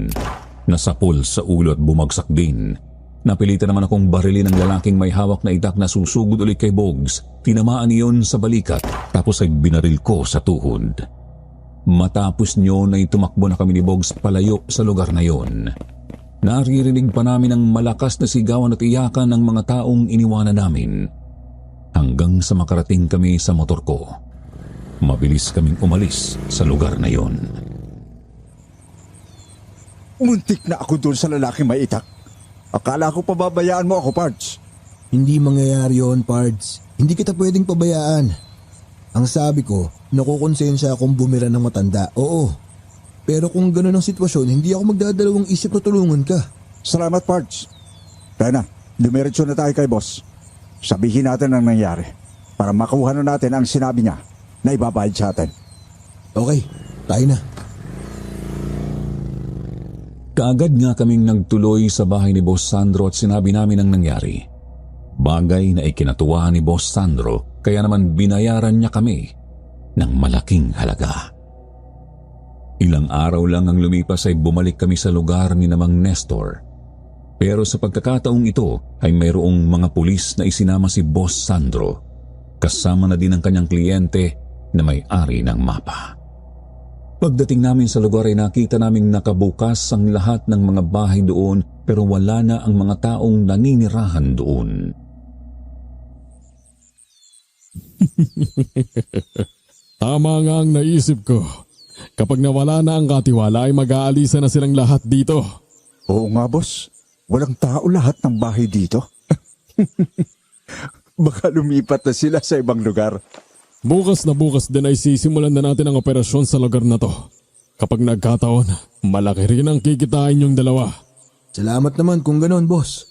Nasapol sa ulo at bumagsak din. Napilitan naman akong barilin ang lalaking may hawak na itak na susugod ulit kay Bogs. Tinamaan niyon sa balikat tapos ay binaril ko sa tuhod. Matapos niyon ay tumakbo na kami ni Bogs palayo sa lugar na yon. Naririnig pa namin ang malakas na sigawan at iyakan ng mga taong iniwanan namin. Hanggang sa makarating kami sa motor ko. Mabilis kaming umalis sa lugar na yon. Muntik na ako doon sa lalaking may itak. Akala ko pababayaan mo ako, Pards. Hindi mangyayari yun, Pards. Hindi kita pwedeng pabayaan. Ang sabi ko, nakukonsensya akong bumira ng matanda. Oo. Pero kung gano'n ang sitwasyon, hindi ako magdadalawang isip na tulungan ka. Salamat, Pards. Kaya na, dumiretso na tayo kay boss. Sabihin natin ang nangyari para makuha na natin ang sinabi niya na ibabayad sa atin. Okay, tayo na. Kaagad nga kaming nagtuloy sa bahay ni Boss Sandro at sinabi namin ang nangyari. Bagay na ikinatuwa ni Boss Sandro kaya naman binayaran niya kami ng malaking halaga. Ilang araw lang ang lumipas ay bumalik kami sa lugar ni Mang Nestor. Pero sa pagkakataong ito ay mayroong mga pulis na isinama si Boss Sandro. Kasama na din ang kanyang kliyente na may-ari ng mapa. Pagdating namin sa lugar ay nakita naming nakabukas ang lahat ng mga bahay doon pero wala na ang mga taong naninirahan doon. Tama nga ang naisip ko. Kapag nawala na ang katiwala ay mag-aalisa na silang lahat dito. Oo nga, boss. Walang tao lahat ng bahay dito. Baka lumipat na sila sa ibang lugar. Bukas na bukas din ay sisimulan na natin ang operasyon sa lugar na to. Kapag nagkataon, malaki rin ang kikitain yung dalawa. Salamat naman kung gano'n, boss.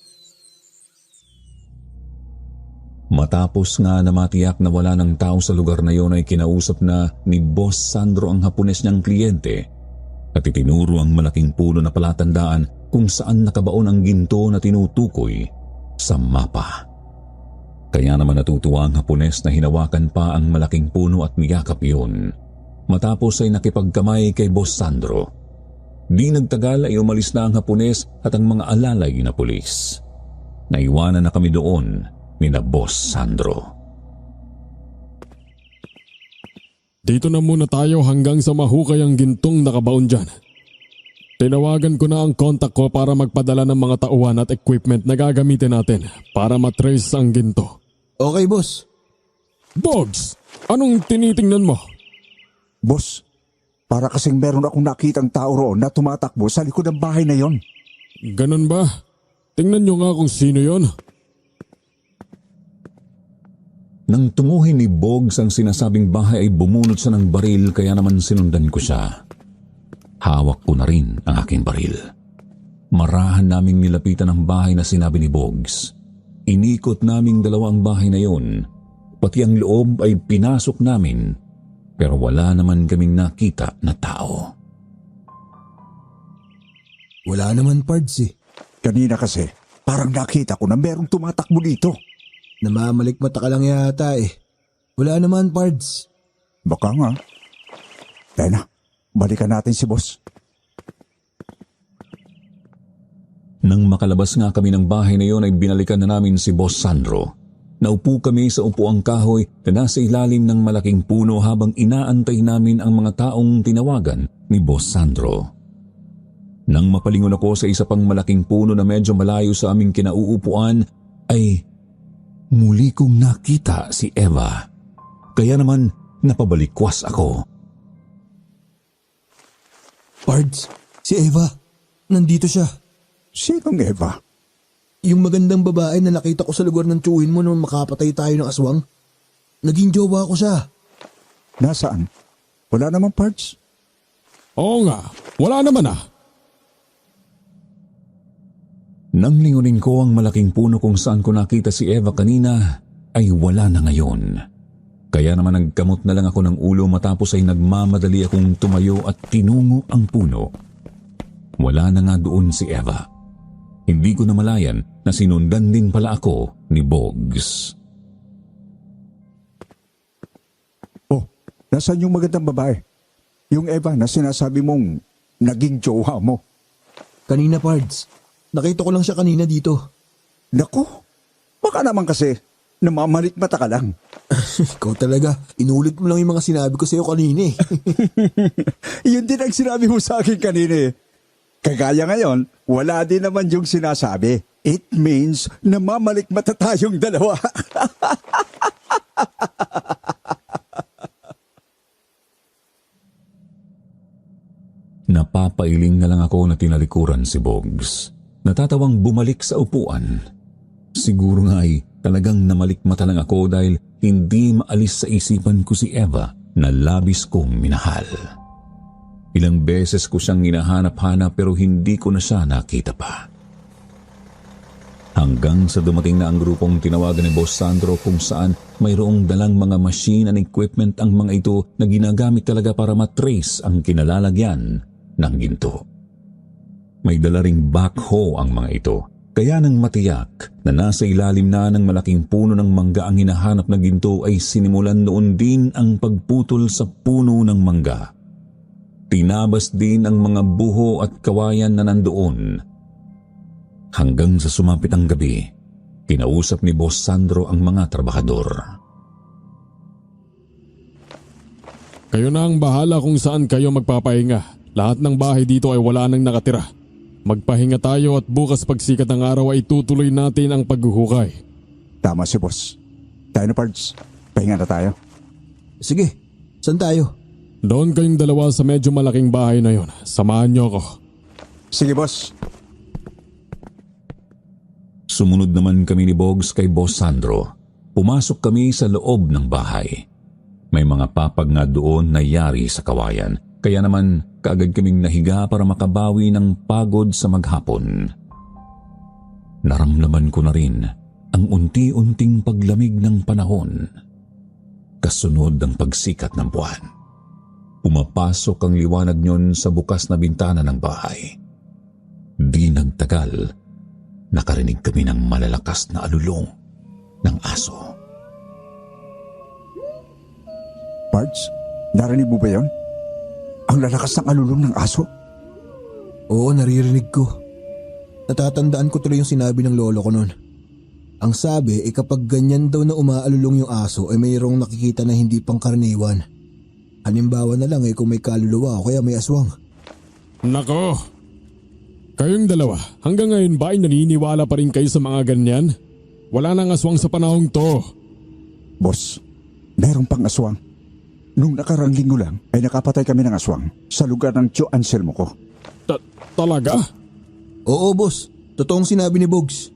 Matapos nga na matiyak na wala ng tao sa lugar na yon ay kinausap na ni Boss Sandro ang Hapones niyang kliyente at itinuro ang malaking puno na palatandaan kung saan nakabaon ang ginto na tinutukoy sa mapa. Kaya naman natutuwa ang Hapones na hinawakan pa ang malaking puno at niyakap yun. Matapos ay nakipagkamay kay Boss Sandro. Di nagtagal ay umalis na ang Hapones at ang mga alalay na pulis. Naiwanan na kami doon ni na Boss Sandro. Dito na muna tayo hanggang sa mahukay ang gintong nakabaon dyan. Tinawagan ko na ang kontak ko para magpadala ng mga tauhan at equipment na gagamitin natin para matrace ang ginto. Okay, boss. Bogs, anong tinitingnan mo? Boss, para kasing meron akong nakitang tao roon na tumatakbo sa likod ng bahay na yon. Ganun ba? Tingnan nyo nga kung sino yon. Nang tunguhin ni Bogs ang sinasabing bahay ay bumunot siya ng baril kaya naman sinundan ko siya. Hawak ko na rin ang aking baril. Marahan naming nilapitan ang bahay na sinabi ni Bogs. Inikot naming dalawang bahay na yon. Pati ang loob ay pinasok namin pero wala naman kaming nakita na tao. Wala naman, Pards eh. Kanina kasi, parang nakita ko na merong tumatakbo dito. Namamalikmata ka lang yata eh. Wala naman, Pards. Baka nga. Kaya na, balikan natin si boss. Nang makalabas nga kami ng bahay na yon ay binalikan na namin si Boss Sandro. Naupo kami sa upuang kahoy na nasa ilalim ng malaking puno habang inaantay namin ang mga taong tinawagan ni Boss Sandro. Nang mapalingon ako sa isa pang malaking puno na medyo malayo sa aming kinauupuan, ay muli kong nakita si Eva. Kaya naman napabalikwas ako. Pards, si Eva. Nandito siya. Sinong Eva? Yung magandang babae na nakita ko sa lugar ng tsuhin mo nung makapatay tayo ng aswang. Naging jowa ko siya. Nasaan? Wala naman, Pards. Oo nga, wala naman ah. Nang lingunin ko ang malaking puno kung saan ko nakita si Eva kanina, ay wala na ngayon. Kaya naman nagkamot na lang ako ng ulo matapos ay nagmamadali akong tumayo at tinungo ang puno. Wala na nga doon si Eva. Hindi ko namalayan na sinundan din pala ako ni Bogs. Oh, nasaan yung magandang babae? Yung Eva na sinasabi mong naging jowa mo. Kanina, Pards. Nakita ko lang siya kanina dito. Naku, baka naman kasi namamalikmata ka lang. Ikaw talaga. Inulit mo lang yung mga sinabi ko sa'yo kanina eh. Yun din ang sinabi mo sa akin kanina eh. Kagaya ngayon, wala din naman yung sinasabi. It means namamalikmata tayong dalawa. Napapailing na lang ako na tinalikuran si Bogs. Natatawang bumalik sa upuan. Siguro nga ay talagang namalikmata lang ako dahil hindi maalis sa isipan ko si Eva na labis kong minahal. Ilang beses ko siyang hinahanap-hanap pero hindi ko na siya nakita pa. Hanggang sa dumating na ang grupong tinawagan ni Boss Sandro kung saan mayroong dalang mga machine and equipment ang mga ito na ginagamit talaga para matrace ang kinalalagyan ng ginto. May dala ring backhoe ang mga ito. Kaya nang matiyak na nasa ilalim na ng malaking puno ng mangga ang hinahanap na ginto ay sinimulan noon din ang pagputol sa puno ng mangga. Tinabas din ang mga buho at kawayan na nandoon. Hanggang sa sumapit ang gabi, kinausap ni Boss Sandro ang mga trabahador. Kayo na ang bahala kung saan kayo magpapahinga. Lahat ng bahay dito ay wala nang nakatira. Magpahinga tayo at bukas pagsikat ng araw ay tutuloy natin ang paghuhukay. Tama si Boss. Tayo na, Pards. Pahinga na tayo. Sige, saan tayo? Doon kayong dalawa sa medyo malaking bahay na yon. Samahan niyo ako. Sige, Boss. Sumunod naman kami ni Bogs kay Boss Sandro. Pumasok kami sa loob ng bahay. May mga papag nga doon na yari sa kawayan. Kaya naman kaagad kaming nahiga para makabawi ng pagod sa maghapon. Naramdaman ko na rin ang unti-unting paglamig ng panahon. Kasunod ng pagsikat ng buwan. Pumapasok ang liwanag niyon sa bukas na bintana ng bahay. Di nagtagal, nakarinig kami ng malalakas na alulong ng aso. Pards, narinig mo ba yun? Ang lalakas ng alulong ng aso? Oo, naririnig ko. Natatandaan ko tuloy yung sinabi ng lolo ko noon. Ang sabi ay kapag ganyan daw na umaalulong yung aso ay mayroong nakikita na hindi pangkaraniwan. Halimbawa na lang kung may kaluluwa o kaya may aswang. Nako! Kayong dalawa, hanggang ngayon ba ay naniniwala pa rin kayo sa mga ganyan? Wala nang aswang sa panahong to. Boss, meron pang aswang. Nung nakarang linggo lang ay nakapatay kami ng aswang sa lugar ng Tio Anselmo ko. Talaga? Oo, boss. Totoong sinabi ni Bogs.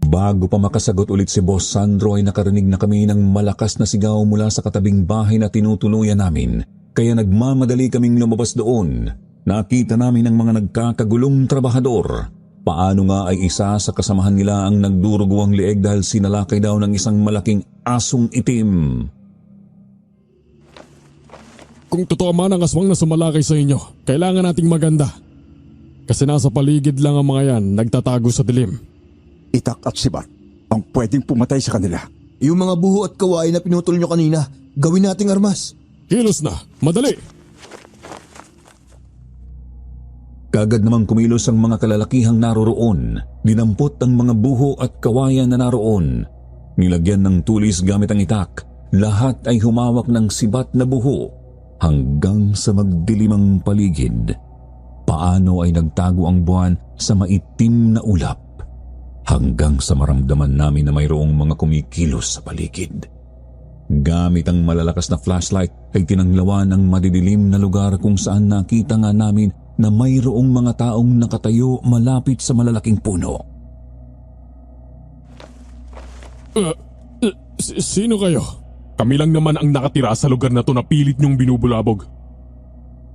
Bago pa makasagot ulit si Boss Sandro ay nakarinig na kami ng malakas na sigaw mula sa katabing bahay na tinutuluyan namin. Kaya nagmamadali kaming lumabas doon. Nakita namin ang mga nagkakagulong trabahador. Paano nga ay isa sa kasamahan nila ang nagdurugo ang leeg dahil sinalakay daw ng isang malaking asong itim. Kung totoo man ang aswang na sumalakay sa inyo, kailangan nating maganda. Kasi nasa paligid lang ang mga yan, nagtatago sa dilim. Itak at sibat ang pwedeng pumatay sa kanila. Yung mga buho at kawain na pinutol nyo kanina, gawin nating armas. Kilos na, madali! Kagad namang kumilos ang mga kalalakihang naroroon. Dinampot ang mga buho at kawayan na naroon. Nilagyan ng tulis gamit ang itak. Lahat ay humawak ng sibat na buho. hanggang sa magdilimang paligid. Paano ay nagtago ang buwan sa maitim na ulap hanggang sa maramdaman namin na mayroong mga kumikilos sa paligid. Gamit ang malalakas na flashlight ay tinanglawan ang madidilim na lugar kung saan nakita nga namin na mayroong mga taong nakatayo malapit sa malalaking puno. Sino kayo? Kami lang naman ang nakatira sa lugar na to na pilit niyong binubulabog.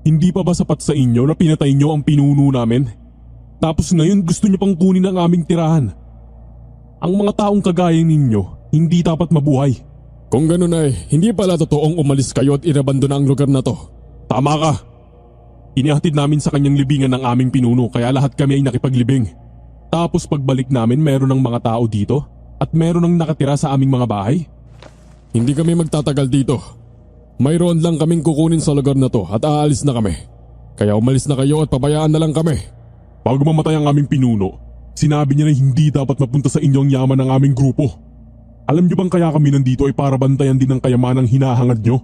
Hindi pa ba sapat sa inyo na pinatay niyo ang pinuno namin? Tapos ngayon gusto niyo pang kunin ang aming tirahan. Ang mga taong kagaya ninyo, hindi dapat mabuhay. Kung ganun ay, hindi pala totoong umalis kayo at inabandona ang lugar na to. Tama ka. Inihatid namin sa kanyang libingan ng aming pinuno kaya lahat kami ay nakipaglibing. Tapos pagbalik namin meron ng mga tao dito at meron ng nakatira sa aming mga bahay. Hindi kami magtatagal dito. Mayroon lang kaming kukunin sa lugar na to at aalis na kami. Kaya umalis na kayo at pabayaan na lang kami. Bago mamatay ang aming pinuno, sinabi niya na hindi dapat mapunta sa inyo ang yaman ng aming grupo. Alam niyo bang kaya kami nandito ay para bantayan din ang kayamanang hinahangad niyo?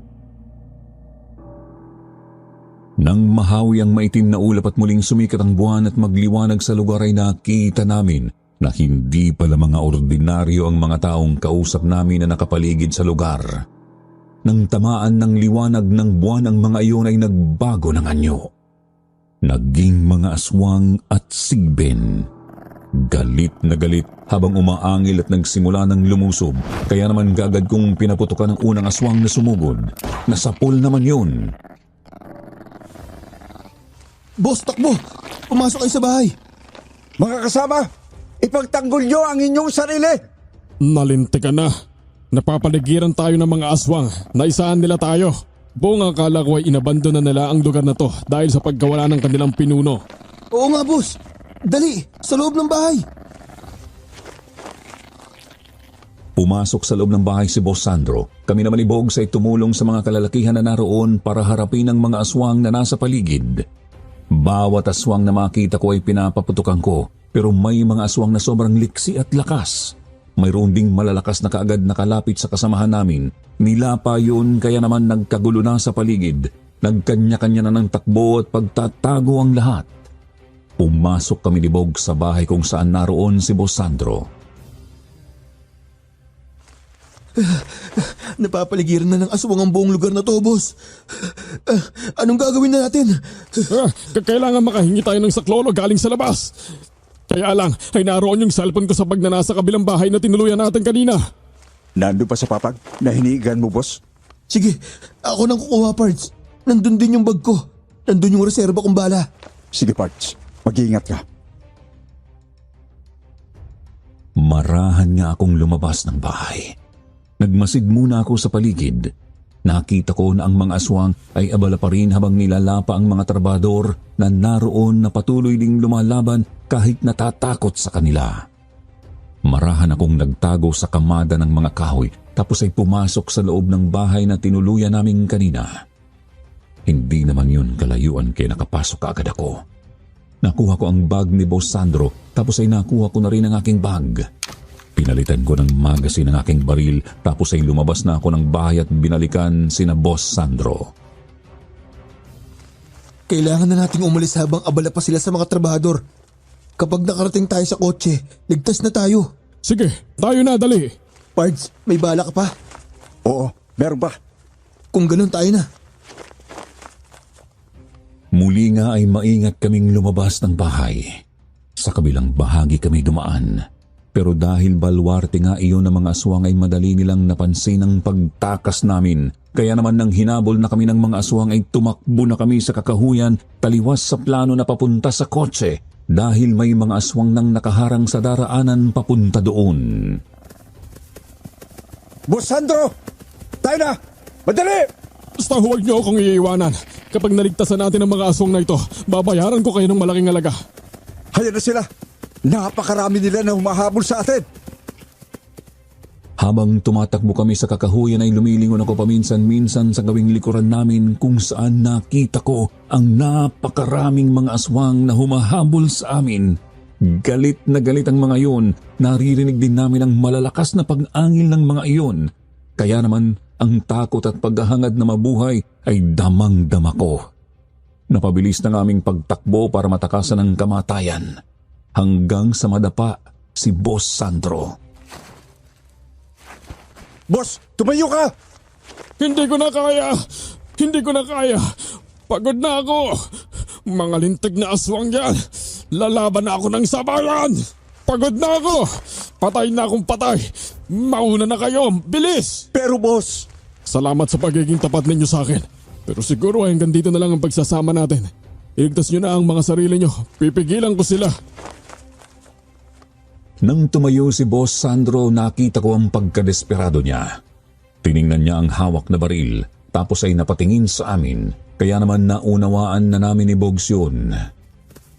Nang mahawi ang maitim na ulap at muling sumikat ang buwan at magliwanag sa lugar ay nakita namin na hindi pala mga ordinaryo ang mga taong kausap namin na nakapaligid sa lugar. Nang tamaan ng liwanag ng buwan ang mga iyon ay nagbago ng anyo. Naging mga aswang at sigbin. Galit na galit habang umaangil at nagsimula ng lumusob. Kaya naman gagad kong pinaputukan ang unang aswang na sumugod. Nasapol naman yun. Boss, takbo! Pumasok kayo sa bahay! Mga kasama, ipagtanggol nyo ang inyong sarili! Nalinti ka na. Napapaligiran tayo ng mga aswang. Naisaan nila tayo. Buong akala ko ay inabandona nila ang lugar na to dahil sa pagkawala ng kanilang pinuno. Oo nga, boss! Dali! Sa loob ng bahay! Pumasok sa loob ng bahay si Boss Sandro. Kami naman ni Bogs ay tumulong sa mga kalalakihan na naroon para harapin ang mga aswang na nasa paligid. Bawat aswang na makita ko ay pinapaputukan ko, pero may mga aswang na sobrang liksi at lakas. Mayroon ding malalakas na kaagad nakalapit sa kasamahan namin. Nilapa yun kaya naman nagkagulo na sa paligid. Nagkanya-kanya na ng takbo at pagtatago ang lahat. Pumasok kami ni Bogs sa bahay kung saan naroon si Boss Sandro. Napapaligiran na ng aswang ang buong lugar na to, boss. Anong gagawin na natin? Kailangan makahingi tayo ng saklolo galing sa labas. Kaya lang, ay naroon yung cellphone ko sa bag na nasa kabilang bahay na tinuluyan natin kanina. Nandun pa sa papag na hinihigan mo, boss? Sige, ako nang kukuha, parts. Nandun din yung bag ko. Nandun yung reserba kong bala. Sige, parts. Mag-iingat ka. Marahan nga akong lumabas ng bahay. Nagmasid muna ako sa paligid. Nakita ko na ang mga aswang ay abala pa rin habang nilalapa ang mga trabador na naroon na patuloy ding lumalaban kahit natatakot sa kanila. Marahan akong nagtago sa kamada ng mga kahoy tapos ay pumasok sa loob ng bahay na tinuluyan namin kanina. Hindi naman yun kalayuan kaya nakapasok kaagad ako. Nakuha ko ang bag ni Boss Sandro tapos ay nakuha ko na rin ang aking bag. Pinalitan ko ng magasin ng aking baril tapos ay lumabas na ako ng bahay at binalikan sina Boss Sandro. Kailangan na nating umalis habang abala pa sila sa mga trabahador. Kapag nakarating tayo sa kotse, ligtas na tayo. Sige, tayo na, dali. Pards, may bala ka pa? Oo, meron ba? Kung ganun tayo na. Muli nga ay maingat kaming lumabas ng bahay. Sa kabilang bahagi kami dumaan. Pero dahil balwarte nga iyon ng mga aswang ay madali nilang napansin ang pagtakas namin. Kaya naman nang hinabol na kami ng mga aswang ay tumakbo na kami sa kakahuyan taliwas sa plano na papunta sa kotse dahil may mga aswang nang nakaharang sa daraanan papunta doon. Boss Sandro! Tayo na! Madali! Basta huwag niyo akong iiwanan. Kapag naligtasan natin ang mga aswang na ito, babayaran ko kayo ng malaking halaga. Hayaan na sila! Napakarami nila na humahabol sa atin. Habang tumatakbo kami sa kakahuyan ay lumilingon ako paminsan-minsan sa gawing likuran namin kung saan nakita ko ang napakaraming mga aswang na humahabol sa amin. Galit na galit ang mga iyon. Naririnig din namin ang malalakas na pag-angil ng mga iyon. Kaya naman ang takot at paghahangad na mabuhay ay damang-dama ko. Napabilis ng aming pagtakbo para matakasan ang kamatayan hanggang sa madapa si Boss Sandro. Boss, tumayo ka! Hindi ko na kaya! Hindi ko na kaya! Pagod na ako! Mga lintig na aswang yan! Lalaban na ako ng sabayan! Pagod na ako! Patay na akong patay! Mauna na kayo! Bilis! Pero boss... Salamat sa pagiging tapat ninyo sa akin. Pero siguro hanggang dito na lang ang pagsasama natin. Iligtas nyo na ang mga sarili nyo. Pipigilan ko sila. Nang tumayo si Boss Sandro, nakita ko ang pagkadesperado niya. Tiningnan niya ang hawak na baril, tapos ay napatingin sa amin, kaya naman naunawaan na namin ni Bogs yun.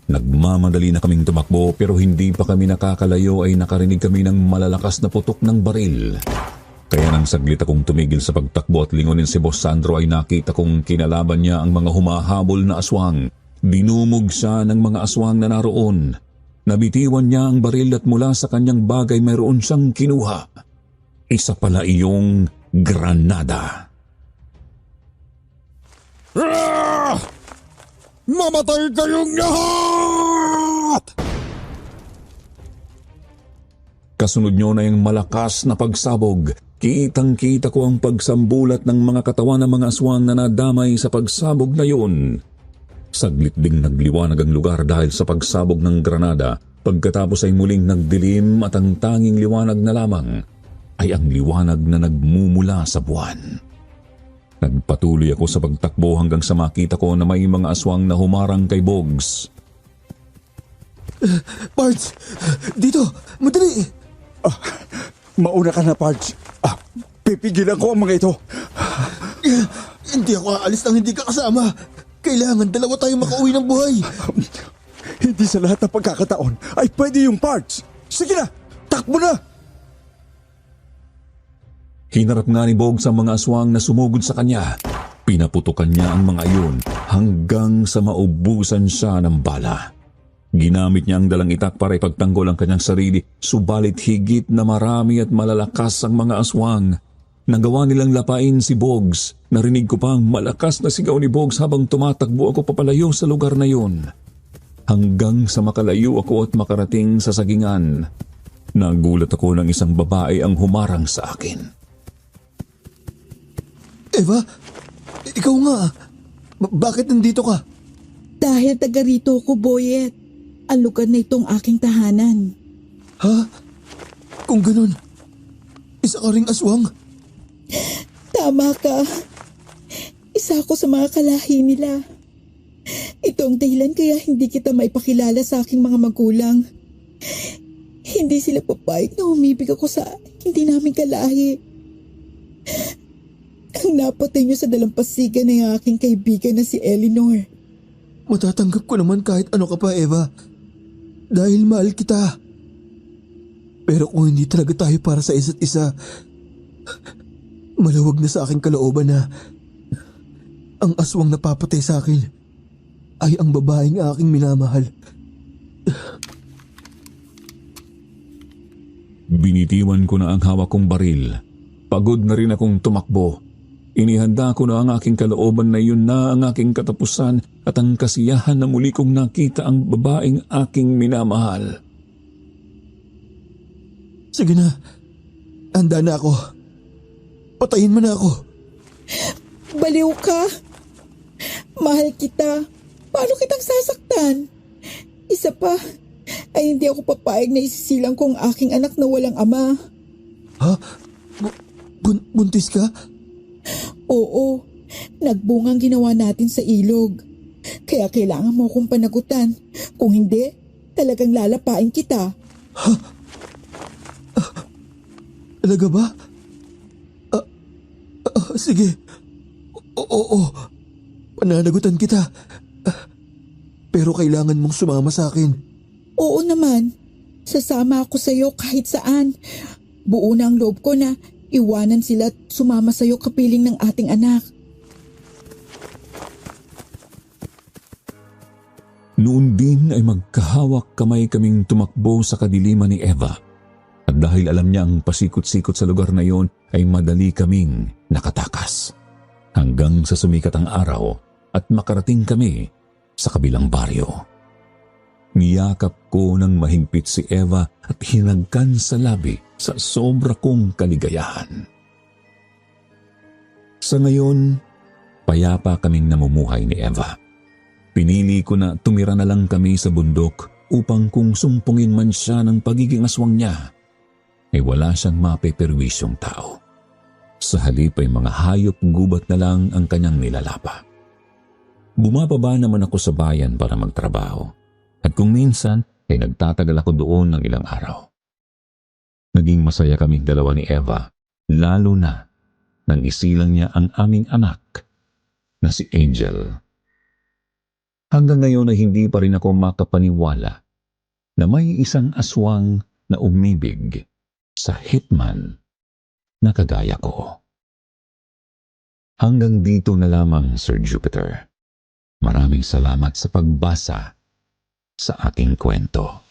Nagmamadali na kaming tumakbo, pero hindi pa kami nakakalayo ay nakarinig kami ng malalakas na putok ng baril. Kaya nang saglit akong tumigil sa pagtakbo at lingunin si Boss Sandro ay nakita kong kinalaban niya ang mga humahabol na aswang. Dinumog siya ng mga aswang na naroon. Nabitiwan niya ang baril at mula sa kanyang bagay mayroon siyang kinuha. Isa pala iyong granada. Ah! Mamatay kayong lahat! Kasunod niyo na yung malakas na pagsabog. Kitang-kita ko ang pagsambulat ng mga katawan ng mga aswang na nadamay sa pagsabog na yun. Saglit ding nagliwanag ang lugar dahil sa pagsabog ng granada. Pagkatapos ay muling nagdilim at ang tanging liwanag na lamang ay ang liwanag na nagmumula sa buwan. Nagpatuloy ako sa pagtakbo hanggang sa makita ko na may mga aswang na humarang kay Bogs. Pards! Dito! Madali! Mauna ka na, Pards. Pipigilan ko ang mga ito. Hindi ako aalis nang hindi ka kasama. Kailangan dalawa tayong makauwi ng buhay. Hindi sa lahat ng pagkakataon ay pwede yung Pards. Sige na, takbo na! Hinarap nga ni Bogs ang mga aswang na sumugod sa kanya. Pinaputukan niya ang mga iyon hanggang sa maubusan siya ng bala. Ginamit niya ang dalang itak para ipagtanggol ang kanyang sarili, subalit higit na marami at malalakas ang mga aswang. Nagawa nilang lapain si Bogs. Narinig ko pa ang malakas na sigaw ni Bogs habang tumatakbo ako papalayo sa lugar na yun. Hanggang sa makalayo ako at makarating sa sagingan. Nagulat ako ng isang babae ang humarang sa akin. Eva, ikaw nga. Bakit nandito ka? Dahil taga rito ko, Boyet. Ang lugar na itong aking tahanan. Ha? Kung ganun, isa ka ring aswang? Tama ka. Isa ako sa mga kalahi nila. Ito ang dahilan kaya hindi kita maipakilala sa aking mga magulang. Hindi sila papayag na umibig ako sa hindi namin kalahi. Ang napatay niyo sa dalampasigan ng aking kaibigan na si Eleanor. Matatanggap ko naman kahit ano ka pa, Eva. Dahil mahal kita. Pero kung hindi talaga tayo para sa isa't isa, maluwag na sa aking kalooban na ang aswang napapatay sa akin ay ang babaeng aking minamahal. Binitiwan ko na ang hawak kong baril. Pagod na rin akong tumakbo. Inihanda ko na ang aking kalooban na yun na ang aking katapusan at ang kasiyahan na muli kong nakita ang babaeng aking minamahal. Sige na, handa na ako. Patayin mo na ako. Baliw ka. Mahal kita. Paano kitang sasaktan? Isa pa, ay hindi ako papayag na isisilang ko ang aking anak na walang ama. Ha? Buntis ka? Oo, nagbungang ginawa natin sa ilog. Kaya kailangan mo akong panagutan. Kung hindi, talagang lalapain kita. Ha? Talaga ba? Sige. Oo. Pananagutan kita. Pero kailangan mong sumama sa akin. Oo naman. Sasama ako sa iyo kahit saan. Buo na ang loob ko na iwanan sila at sumama sa iyo kapiling ng ating anak. Noon din ay magkahawak kamay kaming tumakbo sa kadiliman ni Eva. At At dahil alam niya ang pasikot-sikot sa lugar na yon, ay madali kaming nakatakas. Hanggang sa sumikat ang araw at makarating kami sa kabilang baryo. Niyakap ko ng mahigpit si Eva at hinagkan sa labi sa sobra kong kaligayahan. Sa ngayon, payapa kaming namumuhay ni Eva. Pinili ko na tumira na lang kami sa bundok upang kung sumpungin man siya ng pagiging aswang niya, ay wala siyang mapeperwisyong tao. Sa halip ay mga hayop gubat na lang ang kanyang nilalapa. Bumababa naman ako sa bayan para magtrabaho at kung minsan ay nagtatagal ako doon ng ilang araw. Naging masaya kaming dalawa ni Eva, lalo na nang isilang niya ang aming anak na si Angel. Hanggang ngayon ay hindi pa rin ako makapaniwala na may isang aswang na umibig sa hitman na kagaya ko. Hanggang dito na lamang, Sir Jupiter. Maraming salamat sa pagbasa sa aking kwento.